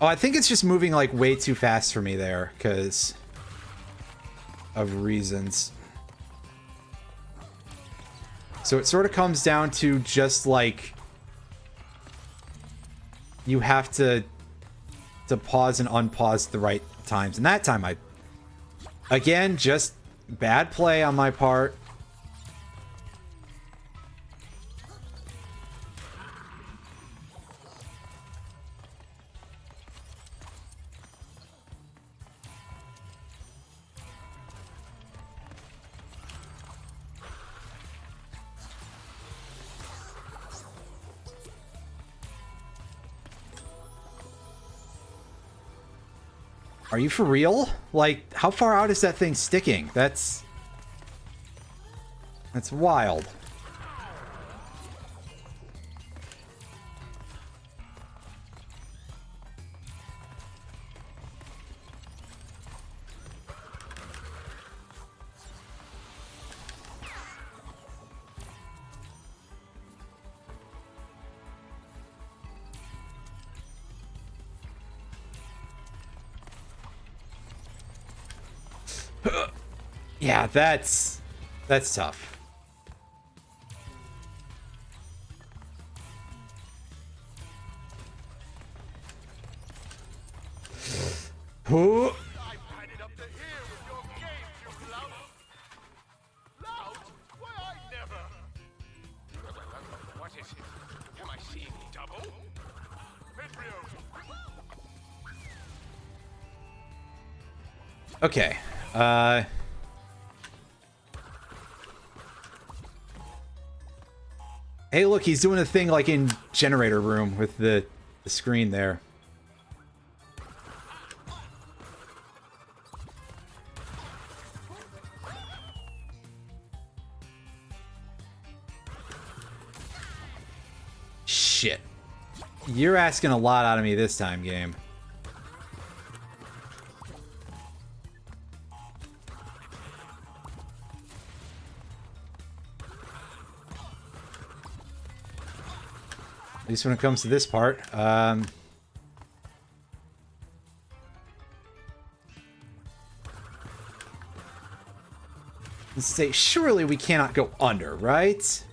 Oh, I think it's just moving, like, way too fast for me there, because of reasons. So it sort of comes down to just, like, you have to pause and unpause at the right times. And that time again, just bad play on my part. Are you for real? Like, how far out is that thing sticking? That's wild. Yeah, that's tough. Who? What is it? Am I seeing double? Okay. Hey, look, he's doing a thing like in Generator Room with the screen there. Shit. You're asking a lot out of me this time, game. At least when it comes to this part. Let's say, surely we cannot go under, right?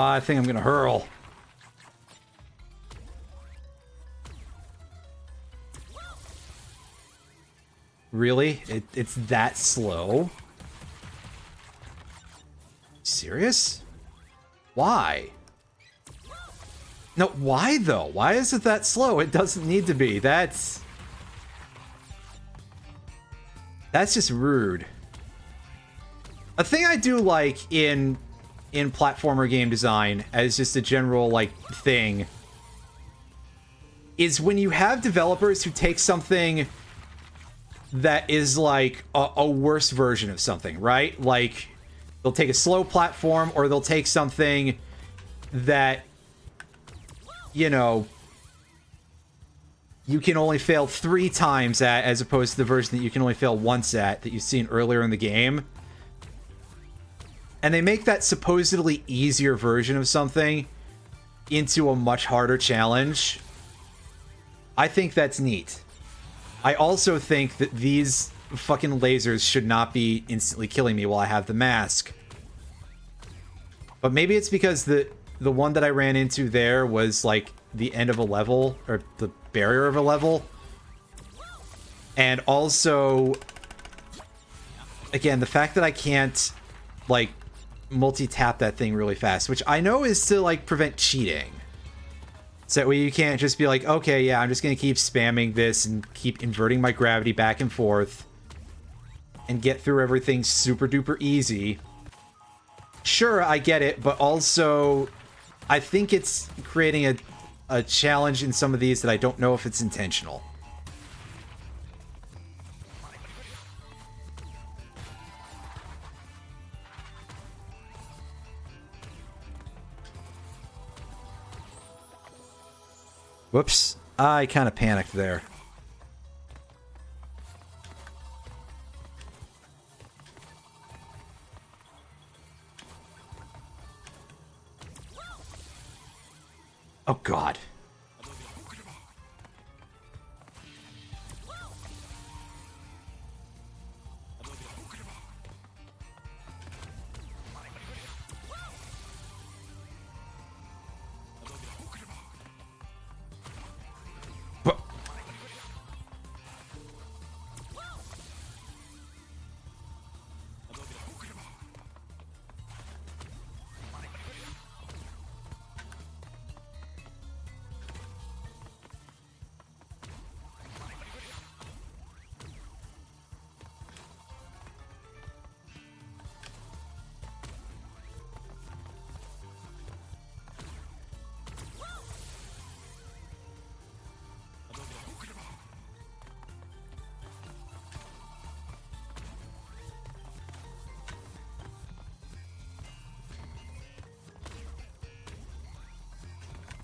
I think I'm gonna hurl. Really? It's that slow? Serious? Why? No, why though? Why is it that slow? It doesn't need to be. That's just rude. A thing I do like in platformer game design as just a general like thing is when you have developers who take something that is like a worse version of something, right? Like they'll take a slow platform, or they'll take something that, you know, you can only fail 3 times at, as opposed to the version that you can only fail once at that you've seen earlier in the game. And they make that supposedly easier version of something into a much harder challenge. I think that's neat. I also think that these fucking lasers should not be instantly killing me while I have the mask. But maybe it's because the one that I ran into there was like the end of a level, or the barrier of a level. And also, again, the fact that I can't like multi-tap that thing really fast, which I know is to like prevent cheating. So that way you can't just be like, okay, yeah, I'm just gonna keep spamming this and keep inverting my gravity back and forth and get through everything super duper easy. Sure, I get it, but also I think it's creating a challenge in some of these that I don't know if it's intentional. Whoops, I kind of panicked there. Oh God.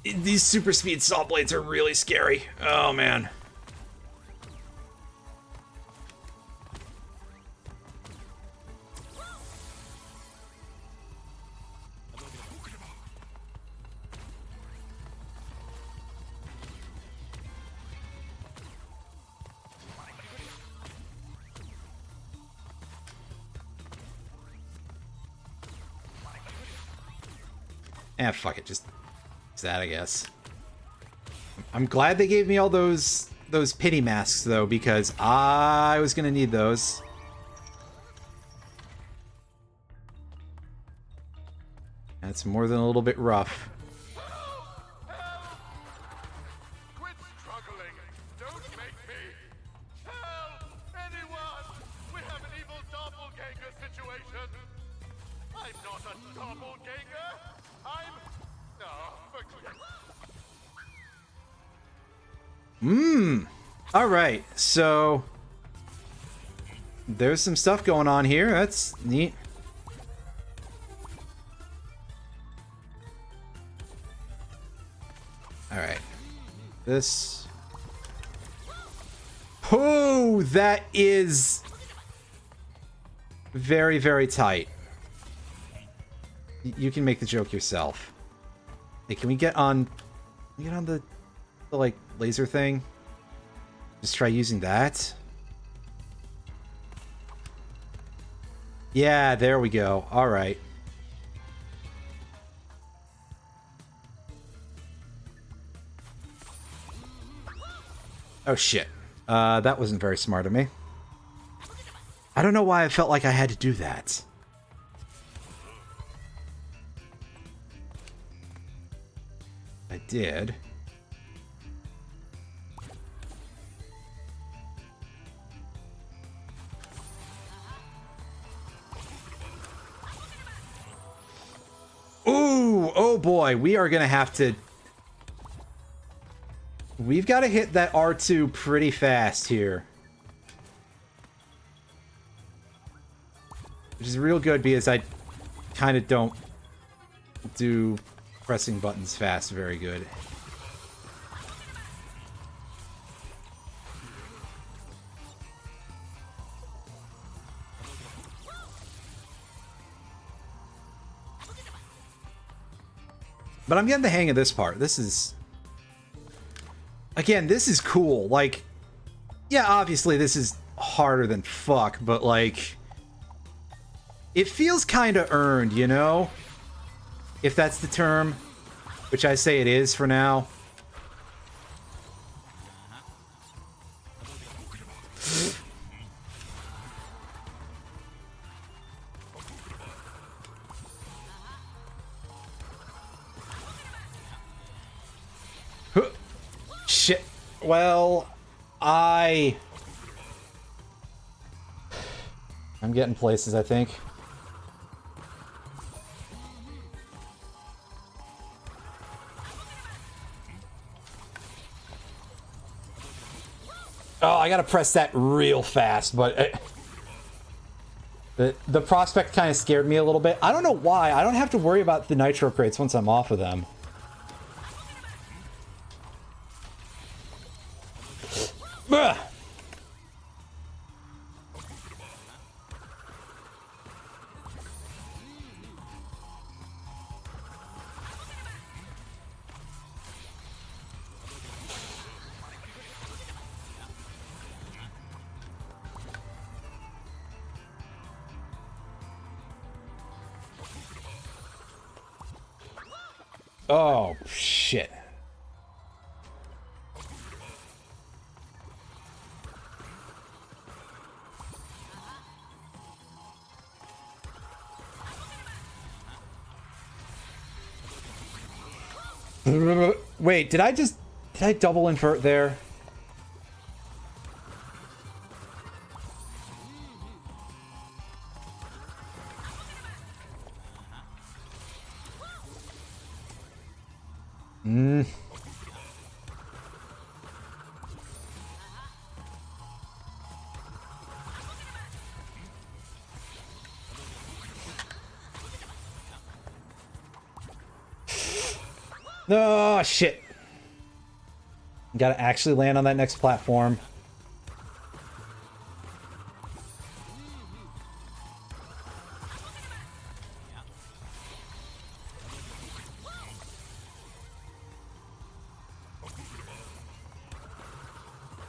These super speed saw blades are really scary. Oh man. Fuck it, just use that, I guess. I'm glad they gave me all those pity masks, though, because I was gonna need those. That's more than a little bit rough. Quit struggling. Don't make me. Help! Anyone! We have an evil doppelganger situation. I'm not a doppelganger. I'm... No, forget. Alright, so... there's some stuff going on here. That's neat. Alright. This... oh, that is... very, very tight. You can make the joke yourself. Hey, can we get on... the like, laser thing? Just try using that? Yeah, there we go. Alright. Oh, shit. That wasn't very smart of me. I don't know why I felt like I had to do that. I did. Ooh, oh boy, we are gonna have to... we've got to hit that R2 pretty fast here. Which is real good because I kind of don't do pressing buttons fast very good. But I'm getting the hang of this part. This is... again, this is cool. Like, yeah, obviously this is harder than fuck, but like... it feels kind of earned, you know? If that's the term. Which I say it is for now. Shit. Well, I'm getting places, I think. Oh, I gotta press that real fast, but the prospect kind of scared me a little bit. I don't know why. I don't have to worry about the nitro crates once I'm off of them. Ugh. Oh, shit. Wait, did I double invert there? Oh, shit. Gotta actually land on that next platform.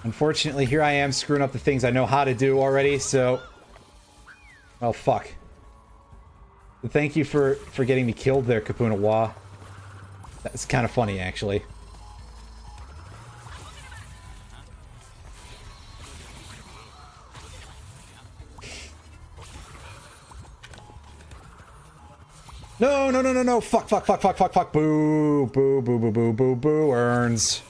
Unfortunately, here I am screwing up the things I know how to do already, so... oh, fuck. Thank you for getting me killed there, Kapuna Wa. That's kind of funny, actually. No, no, no, no, no. Fuck, fuck, fuck, fuck, fuck, fuck. Boo, boo, boo, boo, boo, boo, boo. Earns.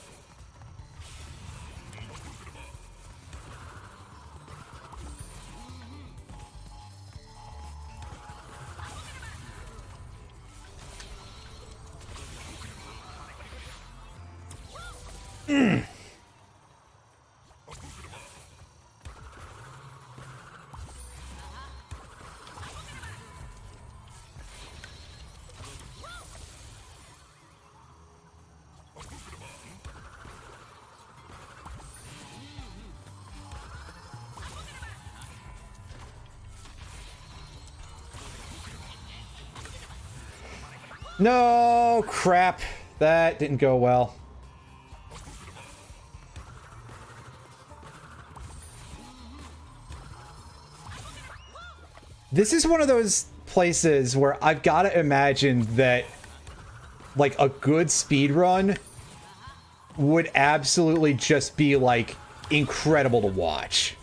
No, crap. That didn't go well. This is one of those places where I've got to imagine that, like, a good speed run would absolutely just be, like, incredible to watch.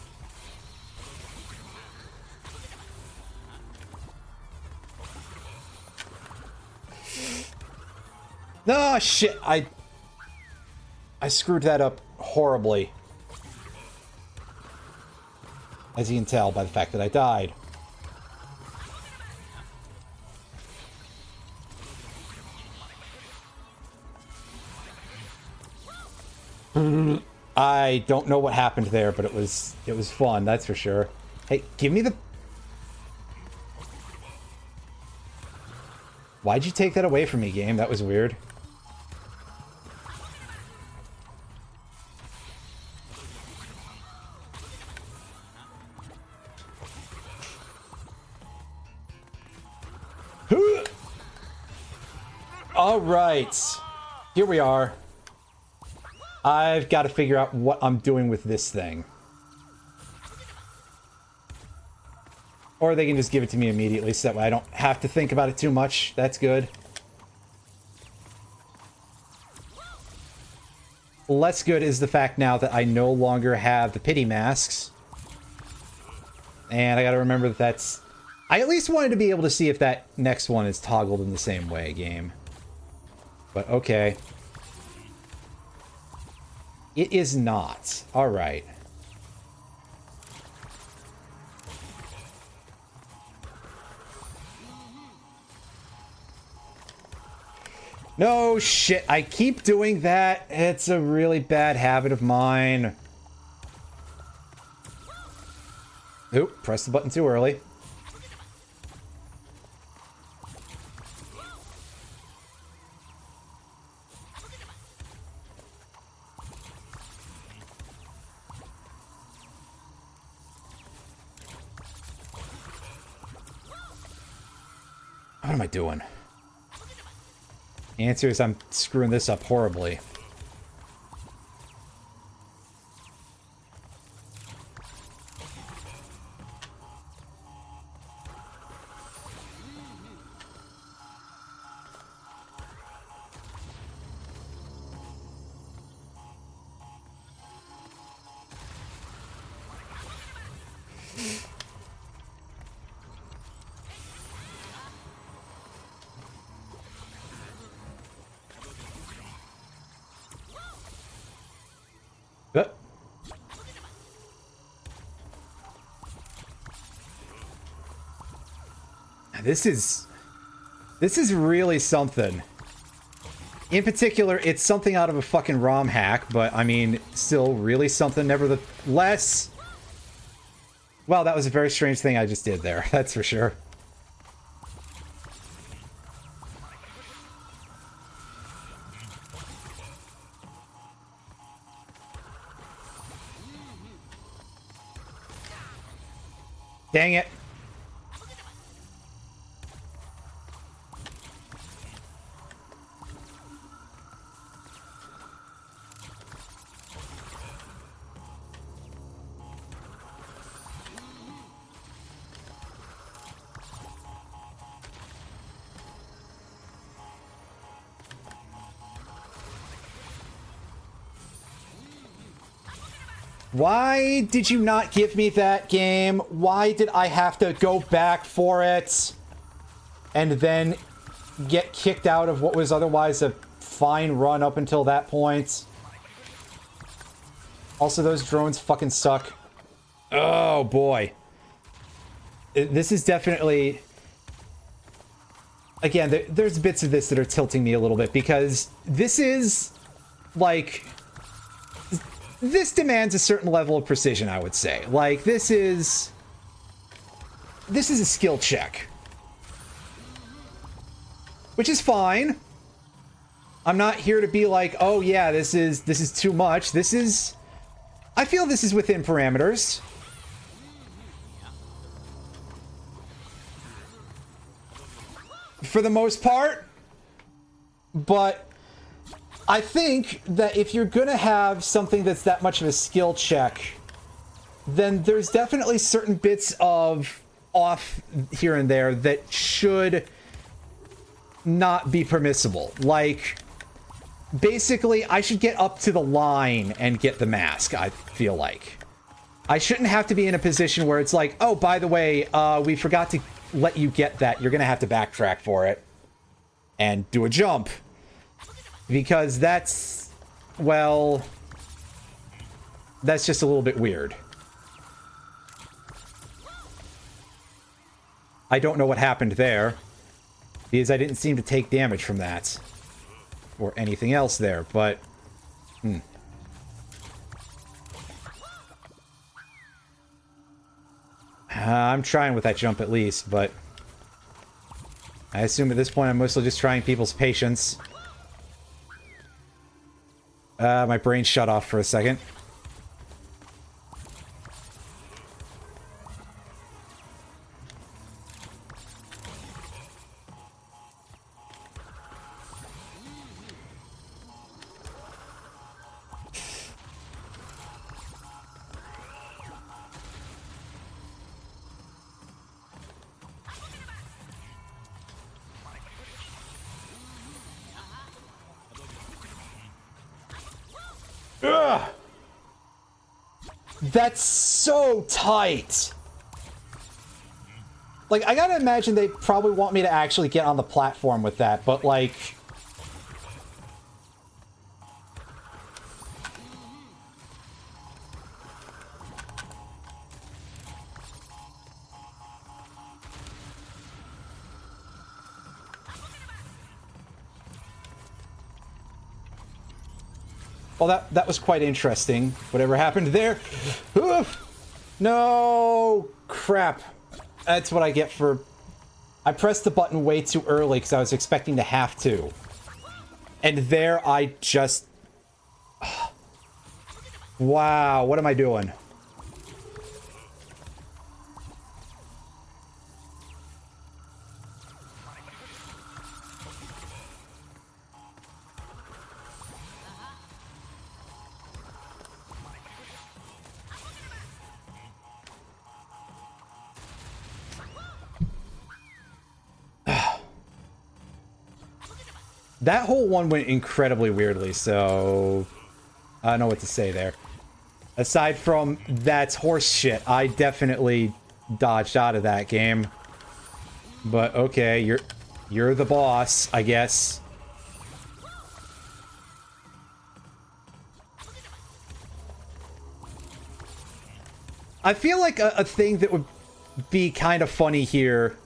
Oh, shit. I screwed that up horribly. As you can tell by the fact that I died. I don't know what happened there, but it was fun, that's for sure. Hey, give me the... Why'd you take that away from me, game? That was weird. All right. Here we are. I've got to figure out what I'm doing with this thing. Or they can just give it to me immediately, so that way I don't have to think about it too much. That's good. Less good is the fact now that I no longer have the pity masks. And I gotta remember that that's... I at least wanted to be able to see if that next one is toggled in the same way, game. But okay. It is not. Alright. No shit, I keep doing that. It's a really bad habit of mine. Oop, press the button too early. What am I doing? The answer is I'm screwing this up horribly. But this is really something. In particular, it's something out of a fucking ROM hack, but I mean, still really something nevertheless. Wow, that was a very strange thing I just did there, that's for sure. Dang it. Why did you not give me that game? Why did I have to go back for it? And then get kicked out of what was otherwise a fine run up until that point? Also, those drones fucking suck. Oh, boy. This is definitely... Again, there's bits of this that are tilting me a little bit, because this is, like... This demands a certain level of precision, I would say. Like, this is a skill check. Which is fine. I'm not here to be like, oh yeah, this is too much. This is... I feel this is within parameters. For the most part. But I think that if you're gonna have something that's that much of a skill check, then there's definitely certain bits of off here and there that should not be permissible. Like, basically, I should get up to the line and get the mask, I feel like. I shouldn't have to be in a position where it's like, oh, by the way, we forgot to let you get that. You're gonna have to backtrack for it and do a jump. Because that's, well, that's just a little bit weird. I don't know what happened there, because I didn't seem to take damage from that. Or anything else there, but... I'm trying with that jump at least, but... I assume at this point I'm mostly just trying people's patience. My brain shut off for a second. Ugh. That's so tight. Like, I gotta imagine they probably want me to actually get on the platform with that, but like... Well, that was quite interesting. Whatever happened there. Oof. No! Crap. That's what I get for... I pressed the button way too early because I was expecting to have to. And there I just... Wow, what am I doing? That whole one went incredibly weirdly, so... I don't know what to say there. Aside from that's horse shit, I definitely dodged out of that game. But okay, you're the boss, I guess. I feel like a thing that would be kind of funny here...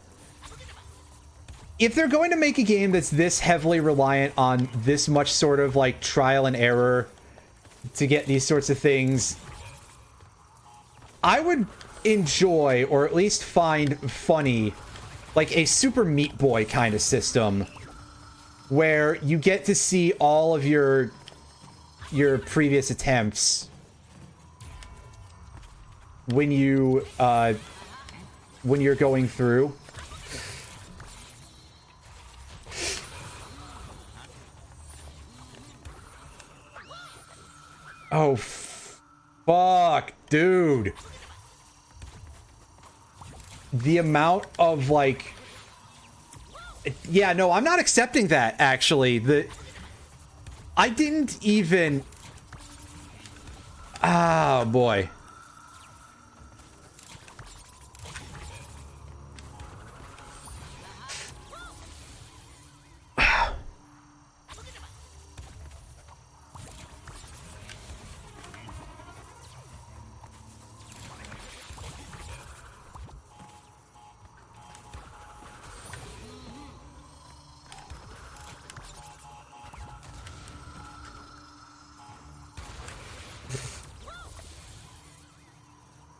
If they're going to make a game that's this heavily reliant on this much sort of, like, trial and error to get these sorts of things, I would enjoy, or at least find funny, like a Super Meat Boy kind of system, where you get to see all of your previous attempts when you're going through. Oh, fuck, dude. The amount of, like... Yeah, no, I'm not accepting that, actually. I didn't even... Oh, boy.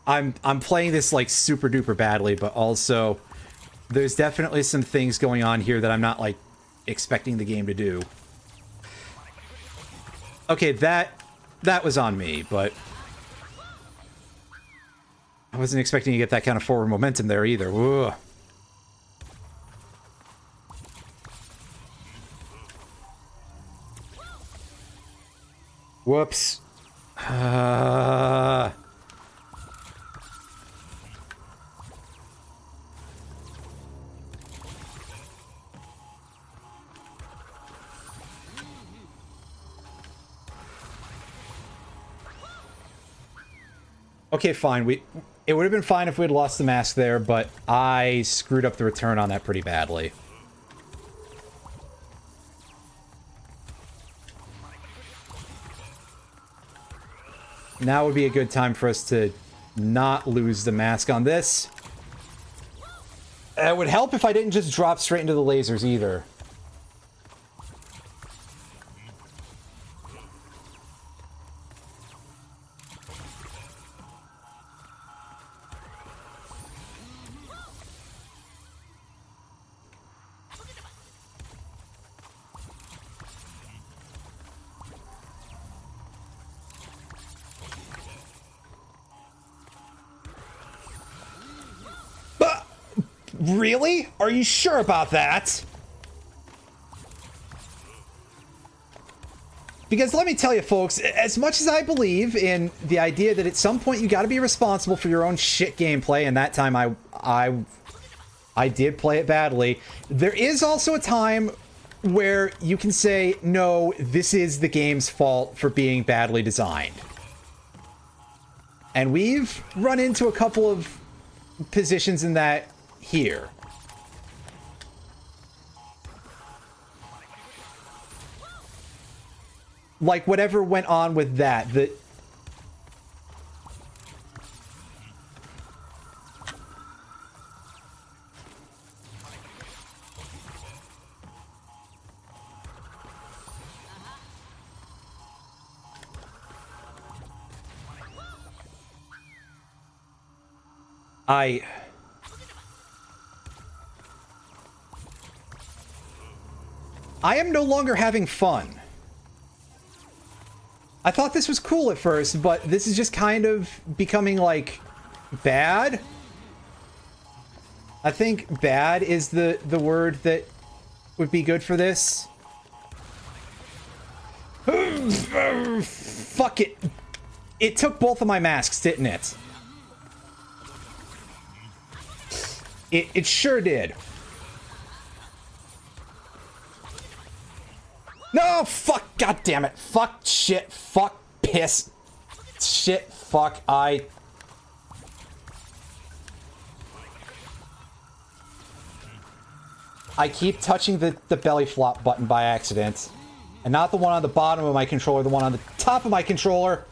I'm playing this like super duper badly, but also there's definitely some things going on here that I'm not like expecting the game to do. Okay, that was on me, but I wasn't expecting to get that kind of forward momentum there either. Ugh. Whoops. Okay, fine. It would have been fine if we had lost the mask there, but I screwed up the return on that pretty badly. Now would be a good time for us to not lose the mask on this. It would help if I didn't just drop straight into the lasers either. Really? Are you sure about that? Because let me tell you, folks, as much as I believe in the idea that at some point you got to be responsible for your own shit gameplay, and that time I did play it badly, there is also a time where you can say, no, this is the game's fault for being badly designed. And we've run into a couple of positions in that here. Like whatever went on with that, I am no longer having fun. I thought this was cool at first, but this is just kind of becoming, like, bad. I think bad is the word that would be good for this. Fuck it. It took both of my masks, didn't it? It sure did. No, fuck, god damn it. Fuck, shit, fuck, piss. Shit, fuck, I keep touching the belly flop button by accident. And not the one on the bottom of my controller, the one on the top of my controller.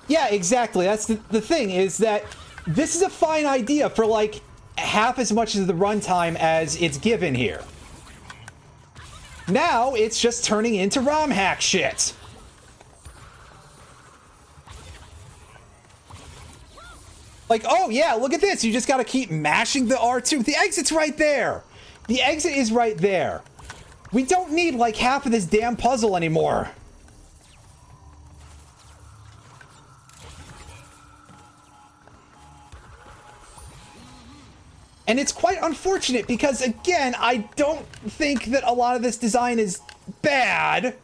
Yeah, exactly. That's the thing, is that this is a fine idea for, like, half as much of the runtime as it's given here. Now, it's just turning into ROM hack shit. Like, oh yeah, look at this. You just gotta keep mashing the R2. The exit's right there. The exit is right there. We don't need, like, half of this damn puzzle anymore. And it's quite unfortunate because, again, I don't think that a lot of this design is bad.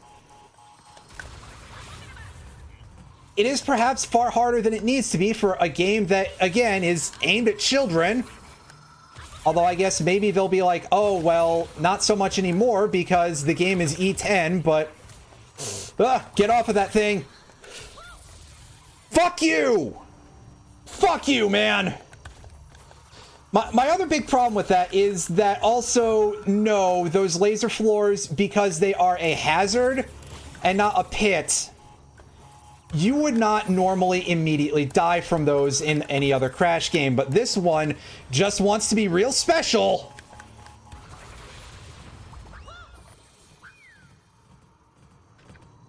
It is perhaps far harder than it needs to be for a game that, again, is aimed at children. Although I guess maybe they'll be like, oh, well, not so much anymore because the game is E10, but... get off of that thing. Fuck you! Fuck you, man! My other big problem with that is that also, no, those laser floors, because they are a hazard and not a pit, you would not normally immediately die from those in any other Crash game, but this one just wants to be real special.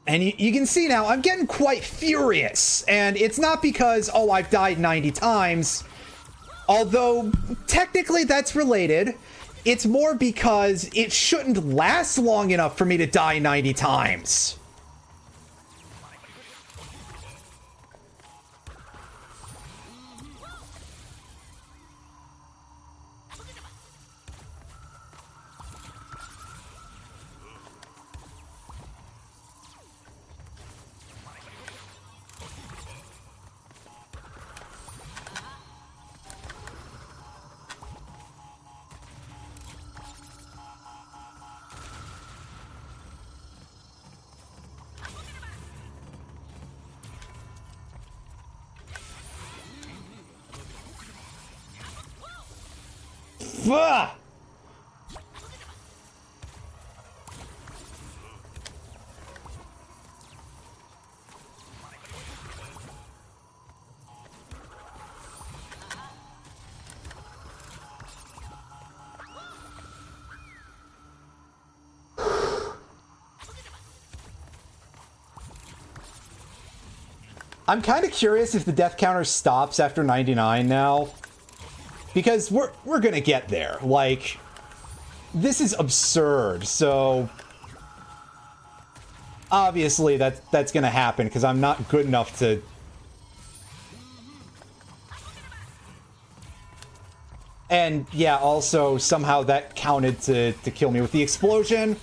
And you can see now, I'm getting quite furious, and it's not because, oh, I've died 90 times. Although, technically that's related. It's more because it shouldn't last long enough for me to die 90 times. Fuh! I'm kind of curious if the death counter stops after 99 now. Because we're gonna get there. Like, this is absurd, so... Obviously, that's gonna happen, because I'm not good enough to... And, yeah, also, somehow that counted to kill me with the explosion.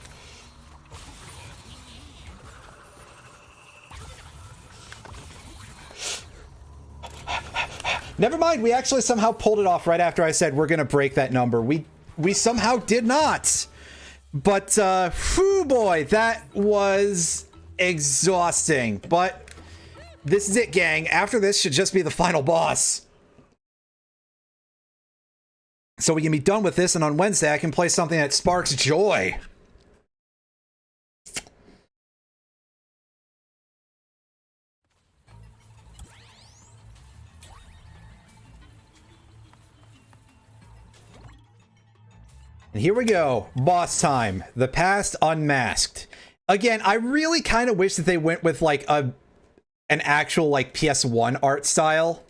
Never mind, we actually somehow pulled it off right after I said we're gonna break that number. We somehow did not. But, whew boy, that was exhausting. But this is it, gang. After this should just be the final boss. So we can be done with this, and on Wednesday I can play something that sparks joy. And here we go. Boss time. The past unmasked. Again, I really kind of wish that they went with like an actual like PS1 art style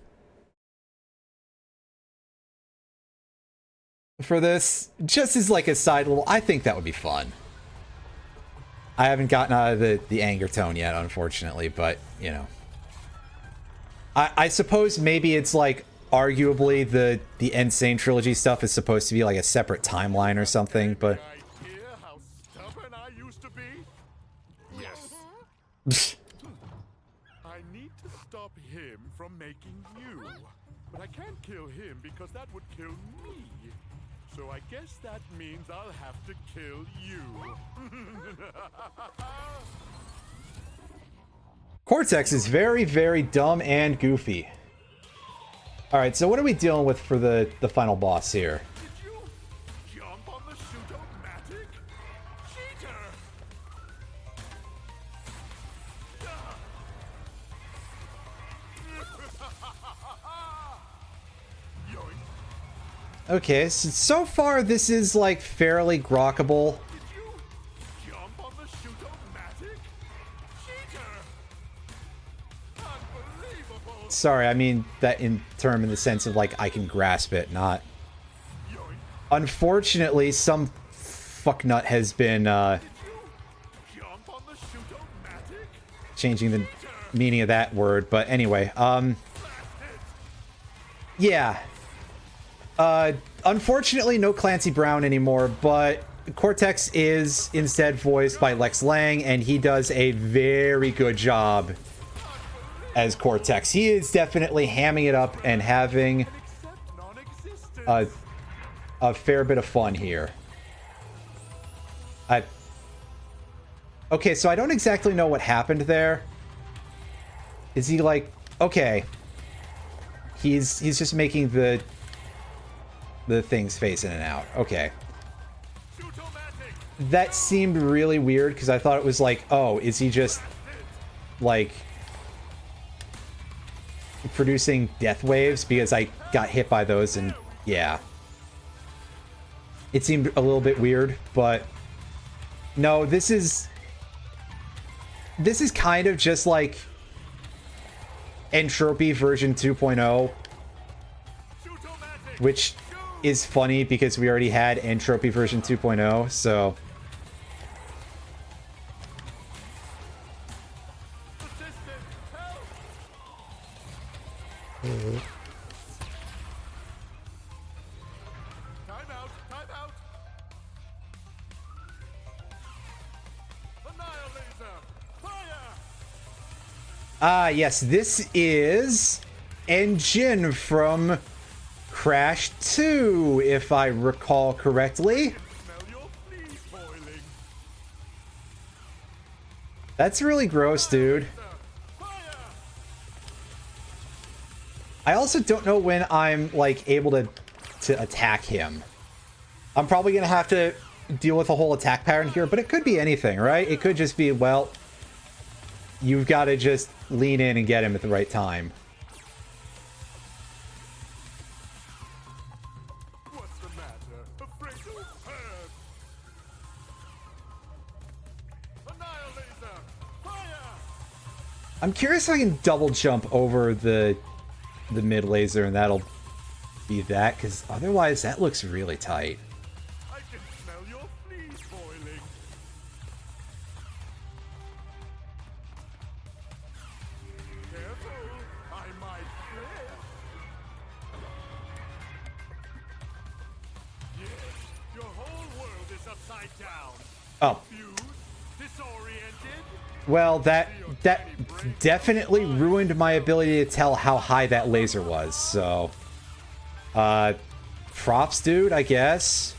for this. Just as like a side little, I think that would be fun. I haven't gotten out of the anger tone yet, unfortunately, but you know. I suppose maybe it's like arguably the Insane Trilogy stuff is supposed to be like a separate timeline or something, but Hear how stubborn I used to be? Yes. I need to stop him from making you. But I can't kill him because that would kill me. So I guess that means I'll have to kill you. Cortex is very, very dumb and goofy. Alright, so what are we dealing with for the final boss here? Did you jump on the shoot-o-matic? Cheater! Yoink. Okay, so far this is like fairly grokkable. Did you jump on the shoot-o-matic? Cheater! Unbelievable! Sorry, I mean that in the sense of like I can grasp it, not... Yoink. Unfortunately, some fucknut has been Did you jump on the shoot-o-matic? changing the meaning of that word, but anyway, yeah. Unfortunately, no Clancy Brown anymore, but Cortex is instead voiced by Lex Lang, and he does a very good job as Cortex. He is definitely hamming it up and having Except non-existent. a fair bit of fun here. Okay, so I don't exactly know what happened there. Is he like... Okay. He's just making the things face in and out. Okay. That seemed really weird because I thought it was like, oh, is he just like producing death waves because I got hit by those, and yeah. It seemed a little bit weird, but no, this is kind of just like Entropy version 2.0, which is funny because we already had Entropy version 2.0, so ah, yes, this is Engine from Crash 2, if I recall correctly. That's really gross, dude. I also don't know when I'm, like, able to attack him. I'm probably gonna have to deal with a whole attack pattern here, but it could be anything, right? It could just be, well, you've got to just lean in and get him at the right time. What's the matter? Afraid to hurt? Annihilator! Fire! I'm curious if I can double jump over the mid laser and that'll be that, because otherwise that looks really tight. I can smell your fleas boiling. Careful, I might flip. Yes, your whole world is upside down. Oh, Confused, disoriented. well, that definitely ruined my ability to tell how high that laser was, so props, dude, I guess.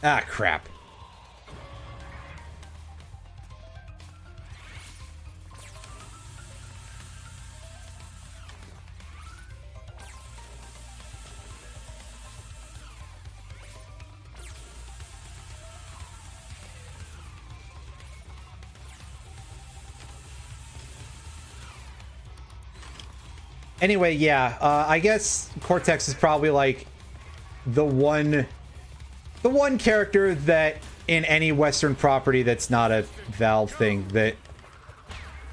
Ah, crap. Anyway, yeah, I guess Cortex is probably like the one character that in any Western property that's not a Valve thing that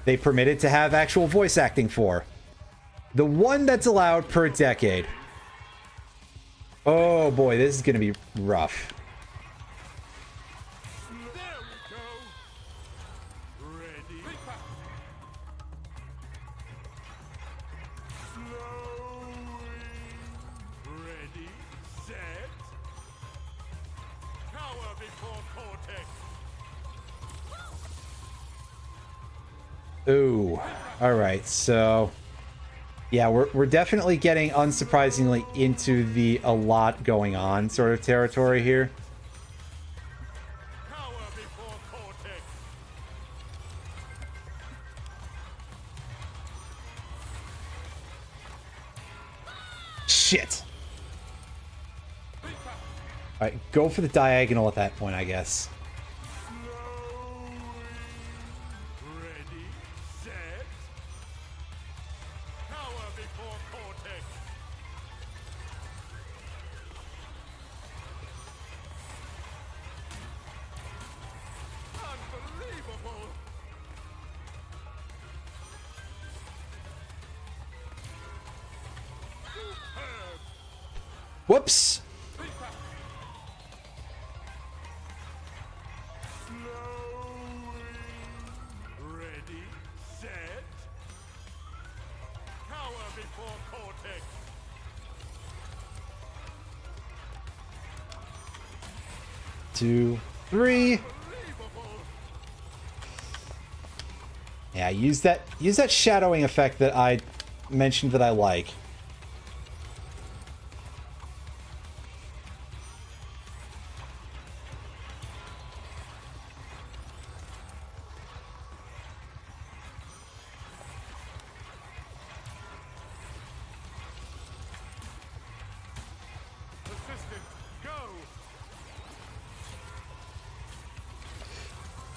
they permitted to have actual voice acting for. The one that's allowed per decade. Oh boy, this is gonna be rough. There we go. Ready? Slowly. Ready, set. Cower before Cortex. Ooh. Alright, so yeah, we're definitely getting, unsurprisingly, into the a lot going on sort of territory here. Cower before Cortex. Shit! Alright, go for the diagonal at that point, I guess. Ready, set. Cower before Cortex. Unbelievable. Superb. Whoops! Slowly. Ready, set. Cower 2, 3. Yeah, use that shadowing effect that I mentioned that I like.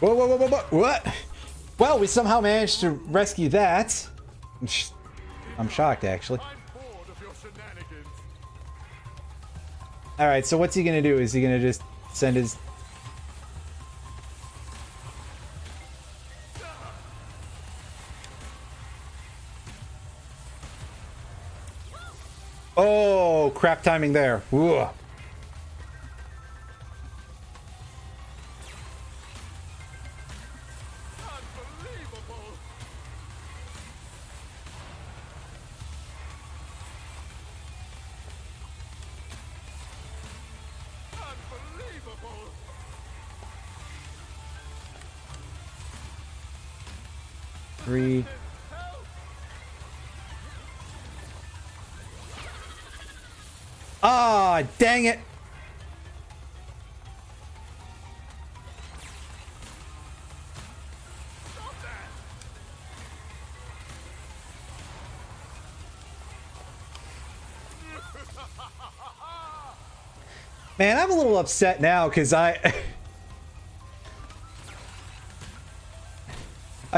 Whoa, whoa, whoa, whoa, whoa, what? Well, we somehow managed to rescue that. I'm shocked, actually. Alright, so what's he gonna do? Is he gonna just send his... Oh, crap timing there. Ooh. Three. Ah, dang it. Man, I'm a little upset now because I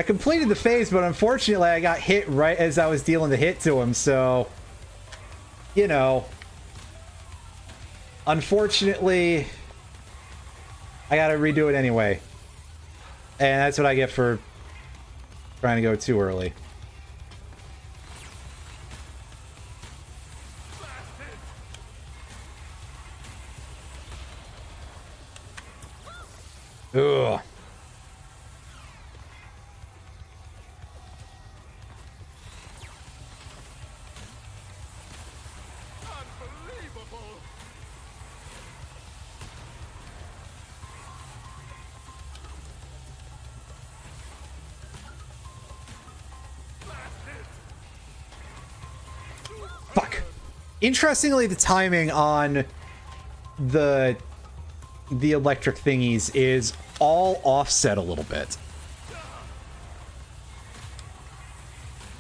completed the phase, but unfortunately I got hit right as I was dealing the hit to him, so you know, unfortunately I gotta redo it anyway. And that's what I get for trying to go too early. Ugh. Fuck. Interestingly, the timing on the electric thingies is all offset a little bit.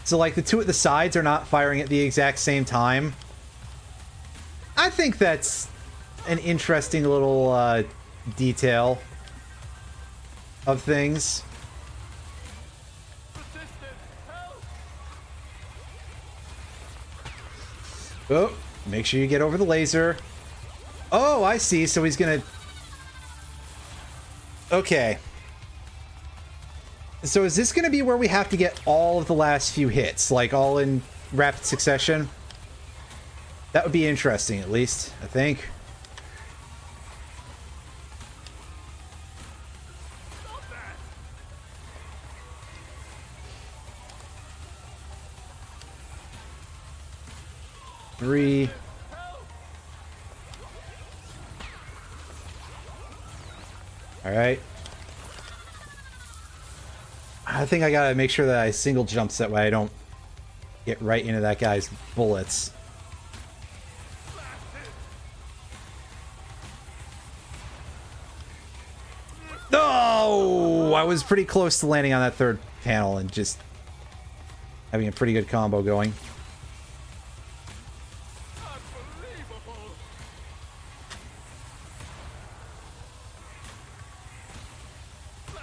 So like the two at the sides are not firing at the exact same time. I think that's an interesting little detail of things. Oh, make sure you get over the laser. Oh, I see. So he's gonna... Okay. So is this gonna be where we have to get all of the last few hits? Like, all in rapid succession? That would be interesting, at least, I think. Three. All right. I think I gotta make sure that I single jumps that way I don't get right into that guy's bullets. No! I was pretty close to landing on that third panel and just having a pretty good combo going.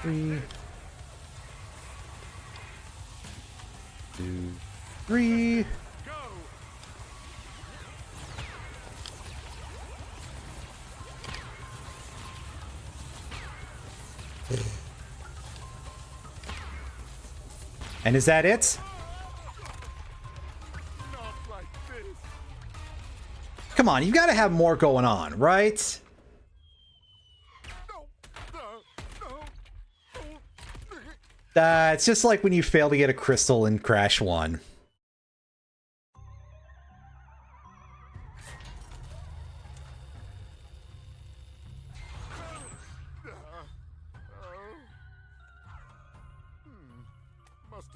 Three. 2, 3. And is that it? Come on, you gotta have more going on, right? It's just like when you fail to get a crystal in Crash 1.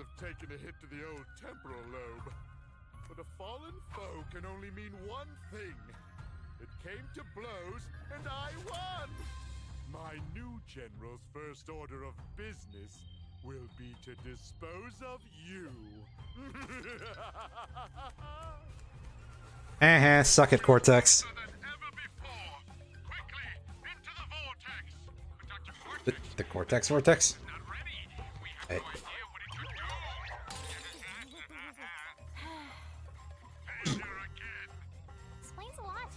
have taken a hit to the old temporal lobe. But a fallen foe can only mean one thing. It came to blows, and I won! My new general's first order of business will be to dispose of you. Suck it, Cortex. Than ever before. Quickly, into the vortex. But Dr. Cortex The Cortex Vortex? is not ready. We have Hey. no idea what it could do. Failure again. Explains a lot.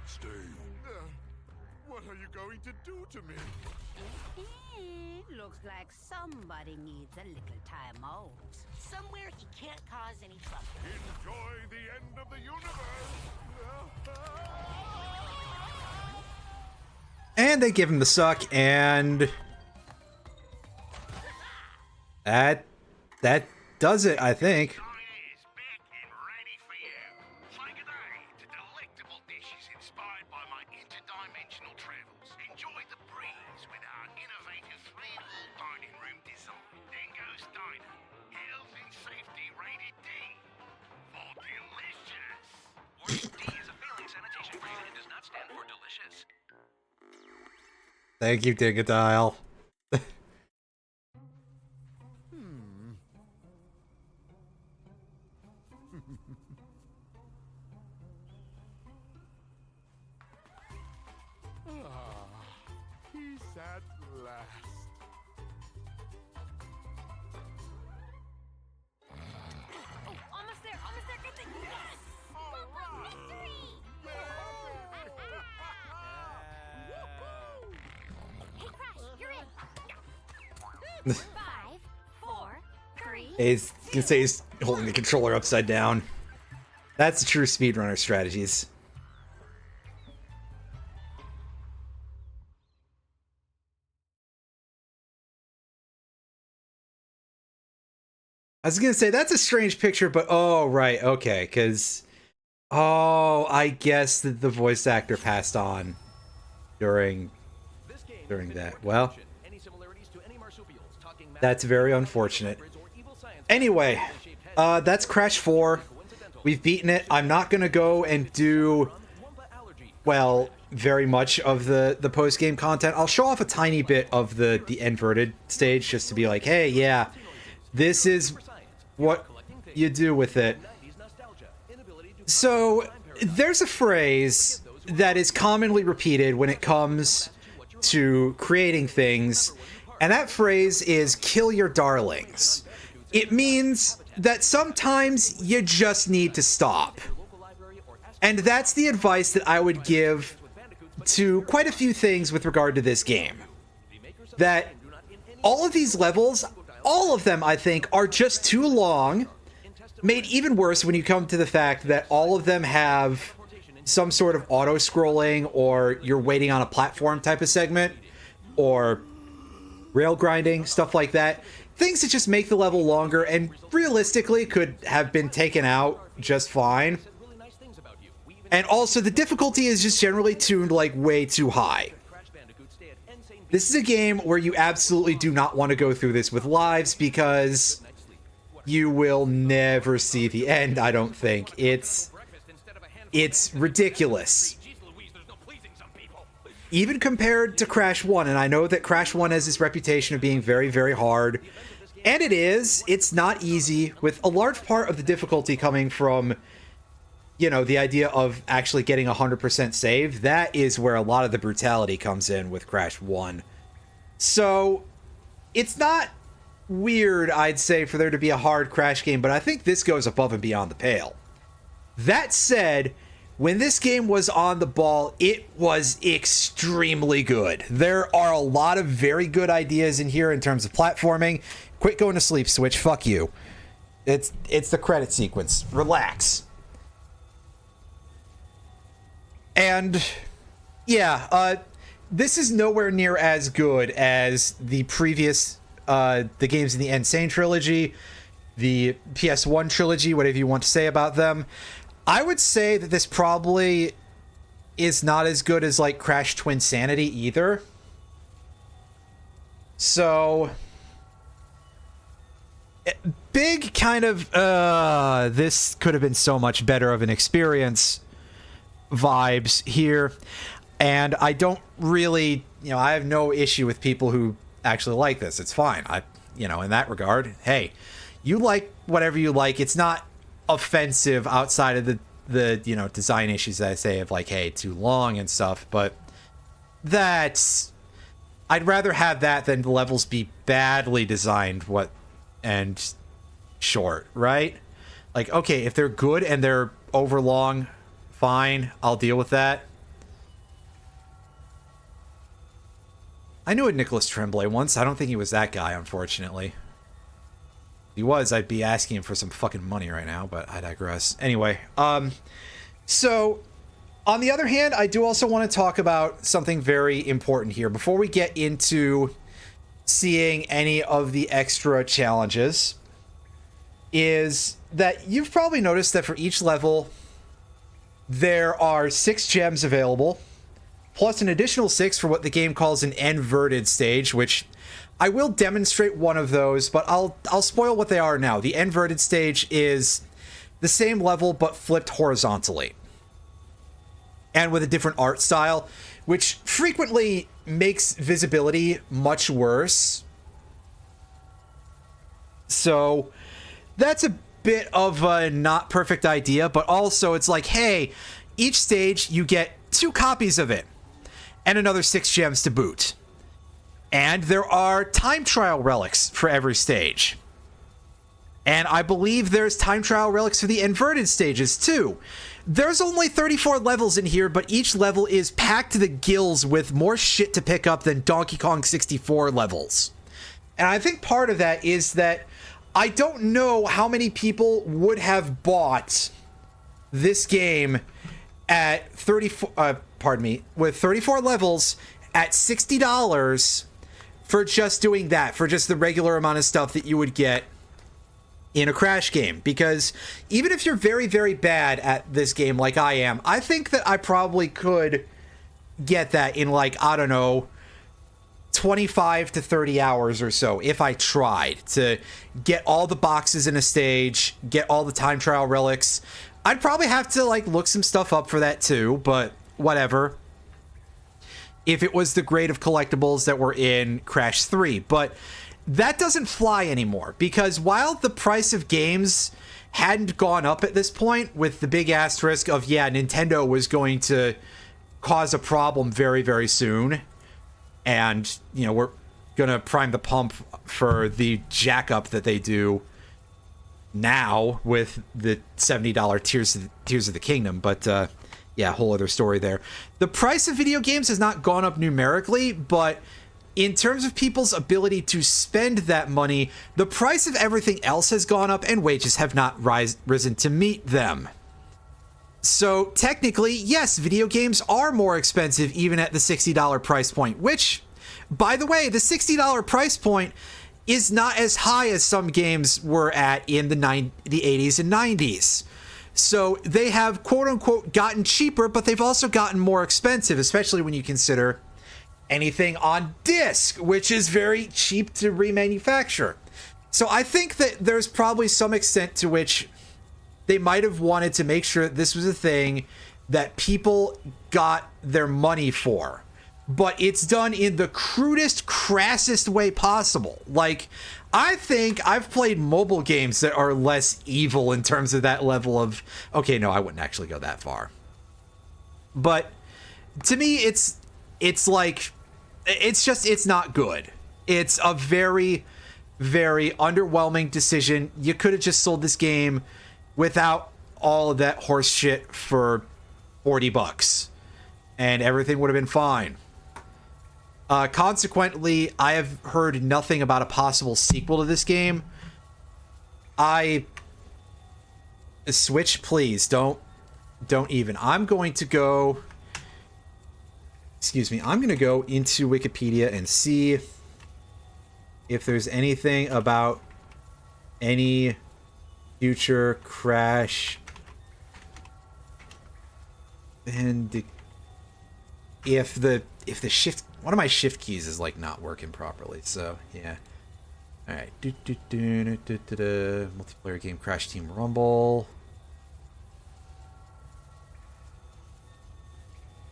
Stay. What are you going to do to me? Looks like somebody needs a little time out. Somewhere he can't cause any trouble. Enjoy the end of the universe. And they give him the suck, and that does it, I think. is back and ready for you. Say good day to delectable dishes inspired by my interdimensional travels. Enjoy the breeze with our innovative 3-in-1 dining room design. Then goes diner. Health and safety rated D. For delicious. Warning, D is a failing sanitation grade and does not stand for delicious. Thank you, Dingodile. Peace at last. Oh, almost there, good thing. Yes! Victory! Hey, Crash, you're in. 5, 4, 3. He's gonna say he's holding the controller upside down. That's the true speedrunner strategies. I was gonna say that's a strange picture, but oh right, okay, because I guess that the voice actor passed on during This game During has been that, worked well, to mention any similarities to any marsupials talking that's very unfortunate. hybrids or evil science Anyway, shaped heads. that's Crash 4. We've beaten it. I'm not gonna go and do Wumpa allergy. well very much of the post game content. I'll show off a tiny bit of the inverted stage just to be like, hey, yeah, this is what you do with it. 90s nostalgia. Inability to So there's a phrase that is commonly repeated when it comes to creating things, and that phrase is kill your darlings. It means that sometimes you just need to stop. And that's the advice that I would give to quite a few things with regard to this game. That all of these levels, all of them, I think, are just too long. Made even worse when you come to the fact that all of them have some sort of auto-scrolling, or you're waiting on a platform type of segment, or rail grinding, stuff like that. Things that just make the level longer and realistically could have been taken out just fine. really nice things about you. We even And also, the difficulty is just generally tuned like way too high. Crash Bandicoot stay at insane This is a game where you absolutely do not want to go through this with lives, because you will never see the end, I don't think. It's ridiculous. Even compared to Crash 1, and I know that Crash 1 has this reputation of being very, very hard. And it is. It's not easy, with a large part of the difficulty coming from, you know, the idea of actually getting 100% save. That is where a lot of the brutality comes in with Crash 1. So, it's not weird, I'd say, for there to be a hard Crash game, but I think this goes above and beyond the pale. That said, when this game was on the ball, it was extremely good. There are a lot of very good ideas in here in terms of platforming. Quit going to sleep, Switch. Fuck you. It's the credit sequence. Relax. And yeah, this is nowhere near as good as the previous the games in the Insane trilogy, the PS1 trilogy, whatever you want to say about them. I would say that this probably is not as good as like Crash Twinsanity either. So big kind of this could have been so much better of an experience vibes here. And I don't really, I have no issue with people who actually like this. It's fine. In that regard, hey, you like whatever you like. It's not offensive outside of the design issues that I say of like, hey, too long and stuff. But I'd rather have that than the levels be badly designed and short, right? Like, okay, if they're good and they're overlong, fine, I'll deal with that. I knew a Nicholas Tremblay once. I don't think he was that guy, unfortunately. If he was, I'd be asking him for some fucking money right now, but I digress. Anyway, so on the other hand, I do also want to talk about something very important here before we get into seeing any of the extra challenges, is that you've probably noticed that for each level, there are 6 gems available, plus an additional 6 for what the game calls an inverted stage, which I will demonstrate one of those, but I'll spoil what they are now. The inverted stage is the same level, but flipped horizontally, and with a different art style, which frequently makes visibility much worse. So that's a bit of a not perfect idea, but also it's like, hey, each stage you get 2 copies of it and another 6 gems to boot. And there are time trial relics for every stage. And I believe there's time trial relics for the inverted stages too. There's only 34 levels in here, but each level is packed to the gills with more shit to pick up than Donkey Kong 64 levels. And I think part of that is that I don't know how many people would have bought this game at with 34 levels at $60 for just doing that, for just the regular amount of stuff that you would get in a Crash game. Because even if you're very, very bad at this game like I am, I think that I probably could get that in, like, I don't know, 25 to 30 hours or so if I tried to get all the boxes in a stage, get all the time trial relics. I'd probably have to, like, look some stuff up for that too, but whatever. If it was the grade of collectibles that were in Crash 3. But that doesn't fly anymore, because while the price of games hadn't gone up at this point, with the big asterisk of, yeah, Nintendo was going to cause a problem very, very soon, and, we're gonna prime the pump for the jack up that they do now with the $70 Tears of the Kingdom. But yeah, whole other story there. The price of video games has not gone up numerically, but in terms of people's ability to spend that money, the price of everything else has gone up, and wages have not risen to meet them. So technically, yes, video games are more expensive even at the $60 price point, which, by the way, the $60 price point is not as high as some games were at in the 80s and 90s. So they have, quote unquote, gotten cheaper, but they've also gotten more expensive, especially when you consider anything on disc, which is very cheap to remanufacture. So I think that there's probably some extent to which they might have wanted to make sure that this was a thing that people got their money for, but it's done in the crudest, crassest way possible. Like, I think I've played mobile games that are less evil in terms of that level of, okay, no, I wouldn't actually go that far. But to me, it's like, it's not good. It's a very, very underwhelming decision. You could have just sold this game without all of that horse shit for $40 and everything would have been fine. Consequently, I have heard nothing about a possible sequel to this game. Switch, please, don't even. I'm going to go into Wikipedia and see if there's anything about any future Crash and if the shift, one of my shift keys is like not working properly, so yeah. Alright. Multiplayer game Crash Team Rumble.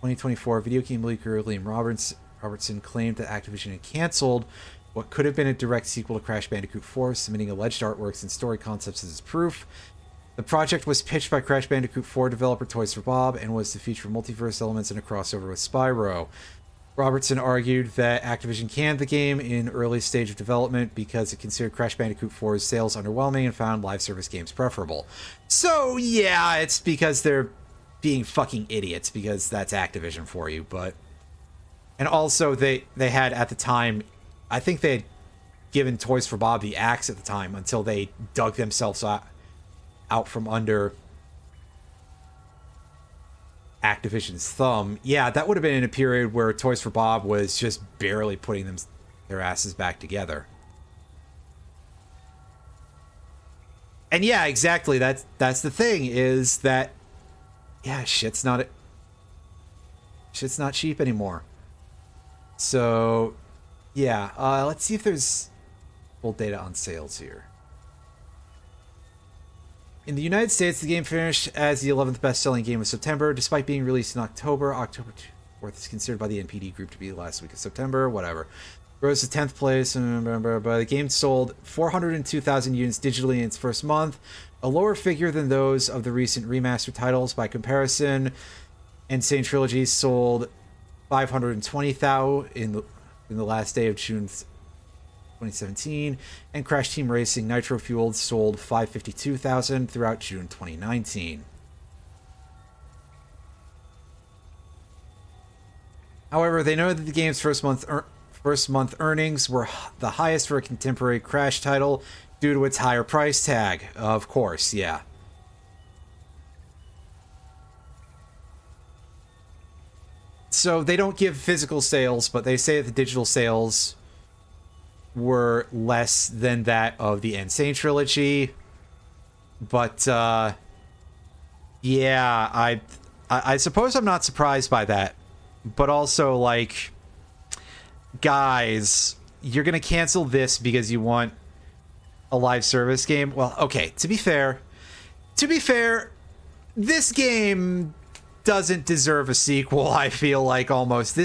2024 video game leaker Liam Robertson claimed that Activision had canceled what could have been a direct sequel to Crash Bandicoot 4, submitting alleged artworks and story concepts as proof. The project was pitched by Crash Bandicoot 4 developer Toys for Bob and was to feature multiverse elements and a crossover with Spyro. Robertson argued that Activision canned the game in early stage of development because it considered Crash Bandicoot 4's sales underwhelming and found live service games preferable. So yeah, it's because they're being fucking idiots, because that's Activision for you. But and also they had at the time, I think they had given Toys for Bob the axe at the time until they dug themselves out from under Activision's thumb. Yeah, that would have been in a period where Toys for Bob was just barely putting their asses back together. And yeah, exactly. That's the thing, is that yeah, shit's not cheap anymore. So yeah, let's see if there's full data on sales here. In the United States, the game finished as the 11th best-selling game of September, despite being released in October. October 4th is considered by the NPD Group to be the last week of September, whatever. Rose to 10th place, but the game sold 402,000 units digitally in its first month, a lower figure than those of the recent remastered titles. By comparison, Insane Trilogy sold 520,000 in the last day of June 2017, and Crash Team Racing Nitro Fueled sold 552,000 throughout June 2019. However, they know that the game's first month earnings were the highest for a contemporary Crash title due to its higher price tag. Of course, yeah. So they don't give physical sales, but they say that the digital sales were less than that of the Insane Trilogy. But yeah, I suppose I'm not surprised by that. But also, like, guys, you're gonna cancel this because you want a live service game? Well, okay, to be fair, this game doesn't deserve a sequel, I feel like, almost.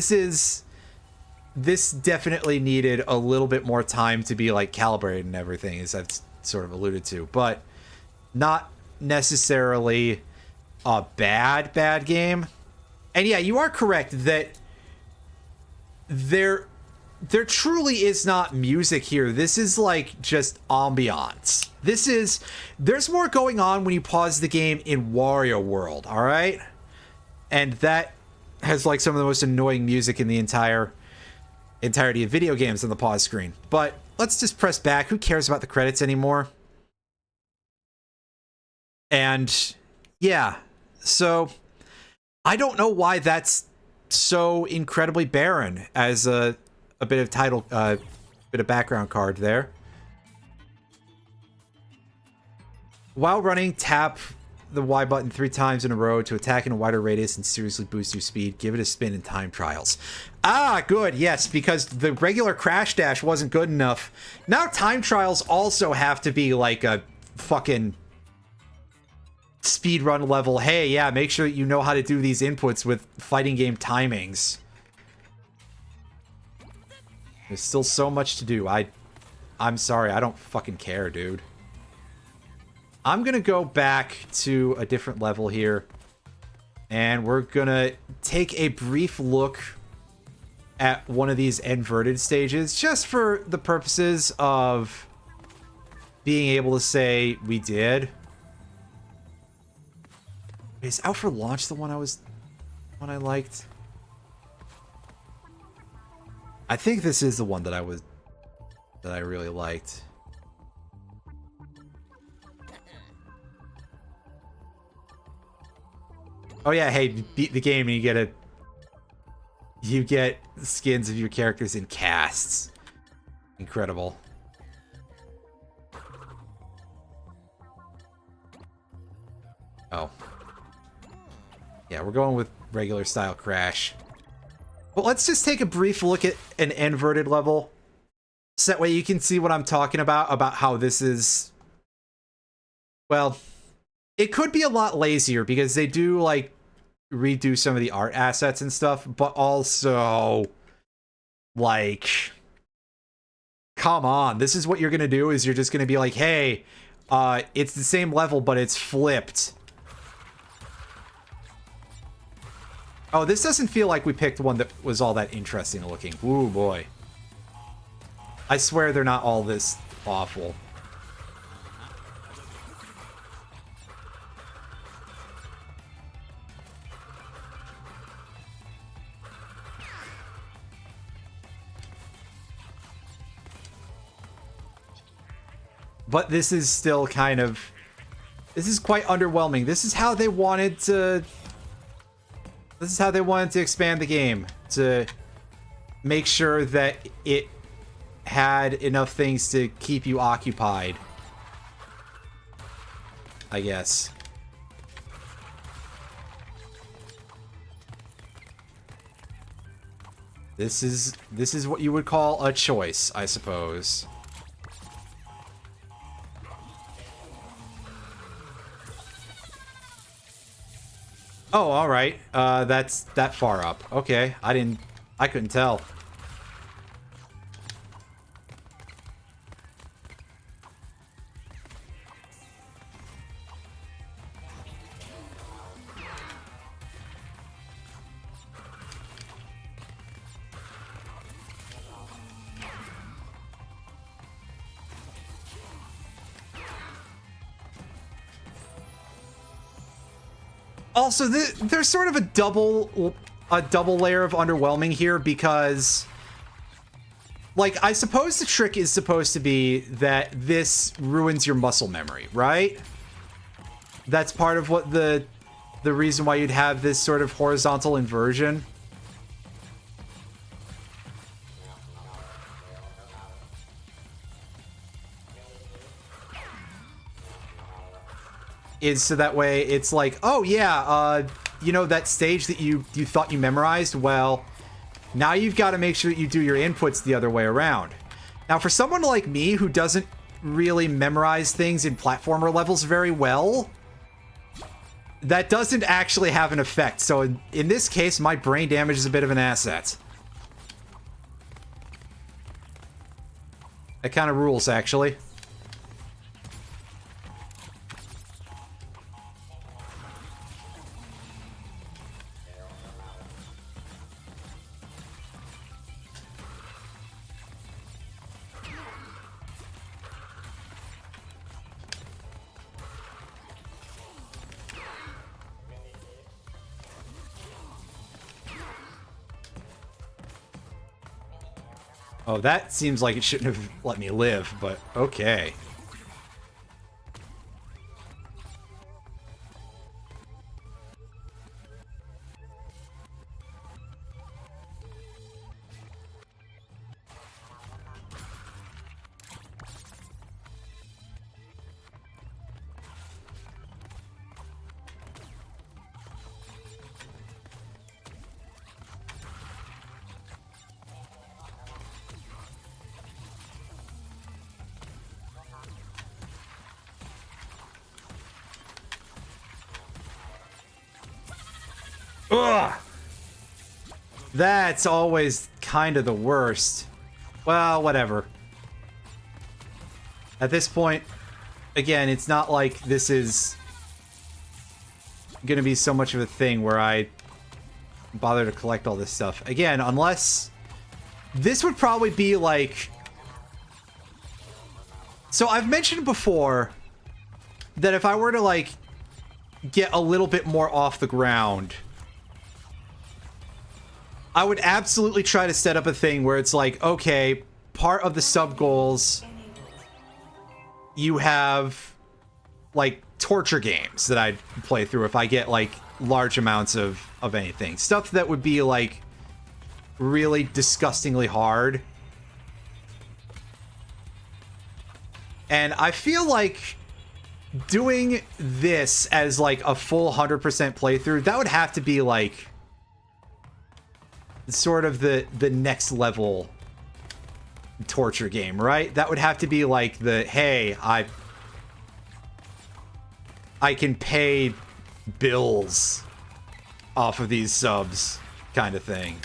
This definitely needed a little bit more time to be, like, calibrated and everything, as I've sort of alluded to. But not necessarily a bad game. And yeah, you are correct that there truly is not music here. This is like just ambiance. There's more going on when you pause the game in Wario World, all right? And that has like some of the most annoying music in the entirety of video games on the pause screen. But let's just press back. Who cares about the credits anymore? And yeah, so I don't know why that's so incredibly barren as a bit of title, bit of background card there. While running, tap the Y button 3 times in a row to attack in a wider radius and seriously boost your speed. Give it a spin in time trials. Ah, good, yes, because the regular Crash Dash wasn't good enough. Now time trials also have to be like a fucking speedrun level. Hey, yeah, make sure you know how to do these inputs with fighting game timings. There's still so much to do. I'm sorry, I don't fucking care, dude. I'm gonna go back to a different level here, and we're gonna take a brief look at one of these inverted stages, just for the purposes of being able to say we did. Is Out for Launch the one I liked? I think this is the one that I really liked. Oh yeah, hey, beat the game and you get skins of your characters in casts. Incredible. Oh. Yeah, we're going with regular style Crash. But let's just take a brief look at an inverted level. So that way you can see what I'm talking about how this is... Well, it could be a lot lazier because they do, like, redo some of the art assets and stuff, but also, like, come on, this is what you're gonna do, is you're just gonna be like, hey, it's the same level, but it's flipped. Oh, this doesn't feel like we picked one that was all that interesting looking. Ooh, boy. I swear they're not all this awful. But this is still kind of... This is quite underwhelming. This is how they wanted to... This is how they wanted to expand the game. To make sure that it had enough things to keep you occupied. I guess. This is what you would call a choice, I suppose. Oh, all right. That's that far up. Okay, I couldn't tell. Also, there's sort of a double layer of underwhelming here because, like, I suppose the trick is supposed to be that this ruins your muscle memory, right? That's part of what the reason why you'd have this sort of horizontal inversion. Is so that way it's like, oh yeah, you know that stage that you thought you memorized? Well, now you've got to make sure that you do your inputs the other way around. Now, for someone like me who doesn't really memorize things in platformer levels very well, that doesn't actually have an effect. So in this case, my brain damage is a bit of an asset. That kind of rules, actually. Oh, that seems like it shouldn't have let me live, but okay. Ugh! That's always kind of the worst. Well, whatever. At this point, again, it's not like this is gonna be so much of a thing where I bother to collect all this stuff. Again, unless... This would probably be like... So I've mentioned before that if I were to, like, get a little bit more off the ground, I would absolutely try to set up a thing where it's like, okay, part of the sub-goals, you have, like, torture games that I'd play through if I get, like, large amounts of anything. Stuff that would be, like, really disgustingly hard. And I feel like doing this as, like, a full 100% playthrough, that would have to be, like... sort of the next level torture game, right? That would have to be like the, hey, I can pay bills off of these subs kind of thing.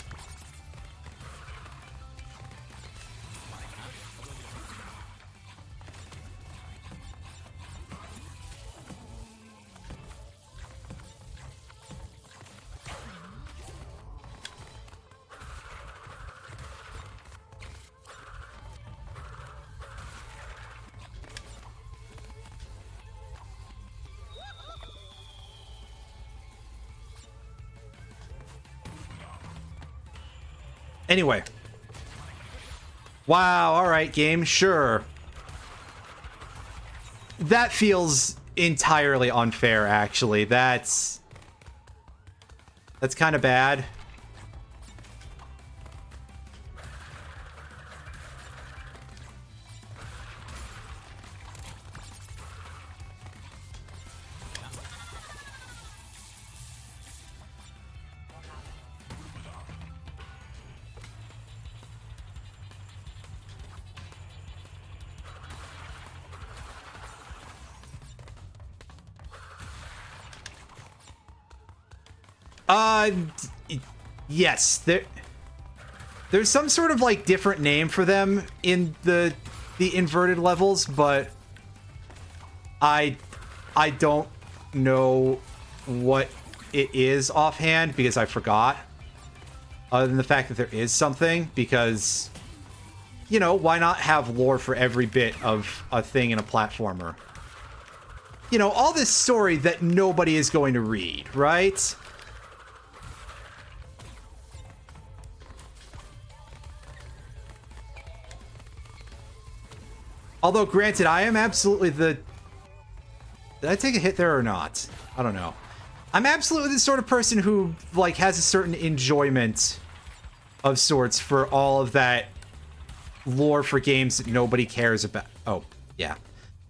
Anyway. Wow, alright, game, sure. That feels entirely unfair, actually. That's kind of bad. Yes, there's some sort of like different name for them in the inverted levels, but I don't know what it is offhand because I forgot. Other than the fact that there is something, because, you know, why not have lore for every bit of a thing in a platformer? You know, all this story that nobody is going to read, right? Although, granted, I am absolutely the... Did I take a hit there or not? I don't know. I'm absolutely the sort of person who, like, has a certain enjoyment of sorts for all of that lore for games that nobody cares about. Oh, yeah.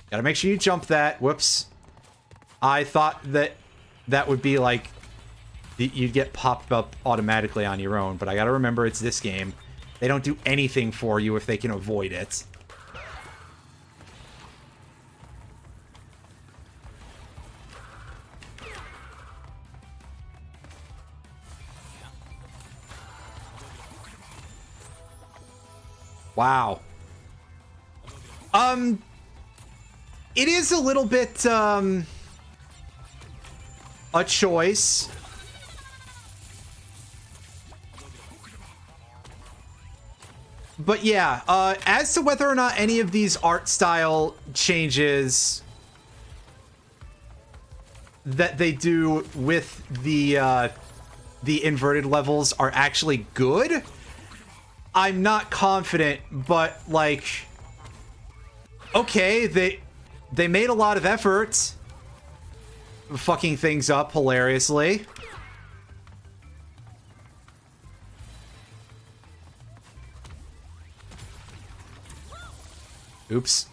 Gotta make sure you jump that. Whoops. I thought that that would be, like, you'd get popped up automatically on your own, but I gotta remember it's this game. They don't do anything for you if they can avoid it. Wow. It is a little bit, a choice. But yeah, as to whether or not any of these art style changes that they do with the inverted levels are actually good, I'm not confident, but, like, okay, they made a lot of effort fucking things up hilariously. Oops.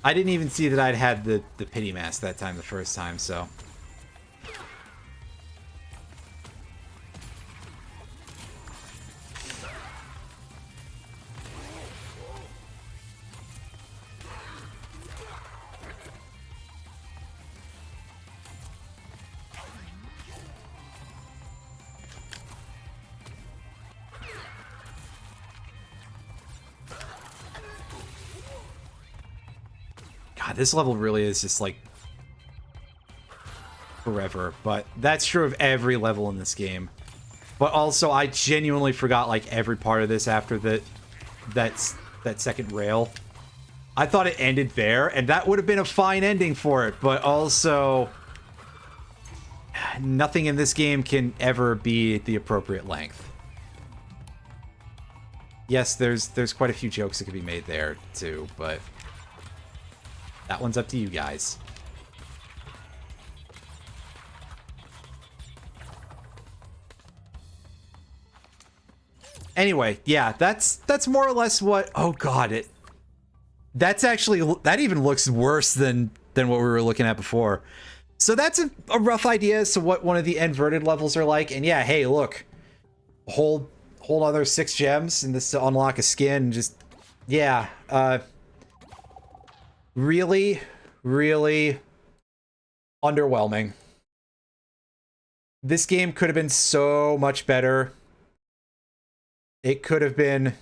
I didn't even see that I'd had the pity mask that time the first time, so... God, this level really is just, like, forever. But that's true of every level in this game. But also, I genuinely forgot, like, every part of this after that second rail. I thought it ended there, and that would have been a fine ending for it. But also, nothing in this game can ever be the appropriate length. Yes, there's quite a few jokes that could be made there, too, but... that one's up to you guys. Anyway, yeah, that's more or less what... oh god, that's actually... that even looks worse than than what we were looking at before. So that's a rough idea as to what one of the inverted levels are like. And yeah, hey, look, whole other 6 gems in this to unlock a skin. Just yeah, really, really underwhelming. This game could have been so much better. It could have been,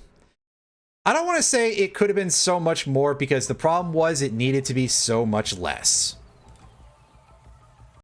I don't want to say it could have been so much more, because the problem was it needed to be so much less.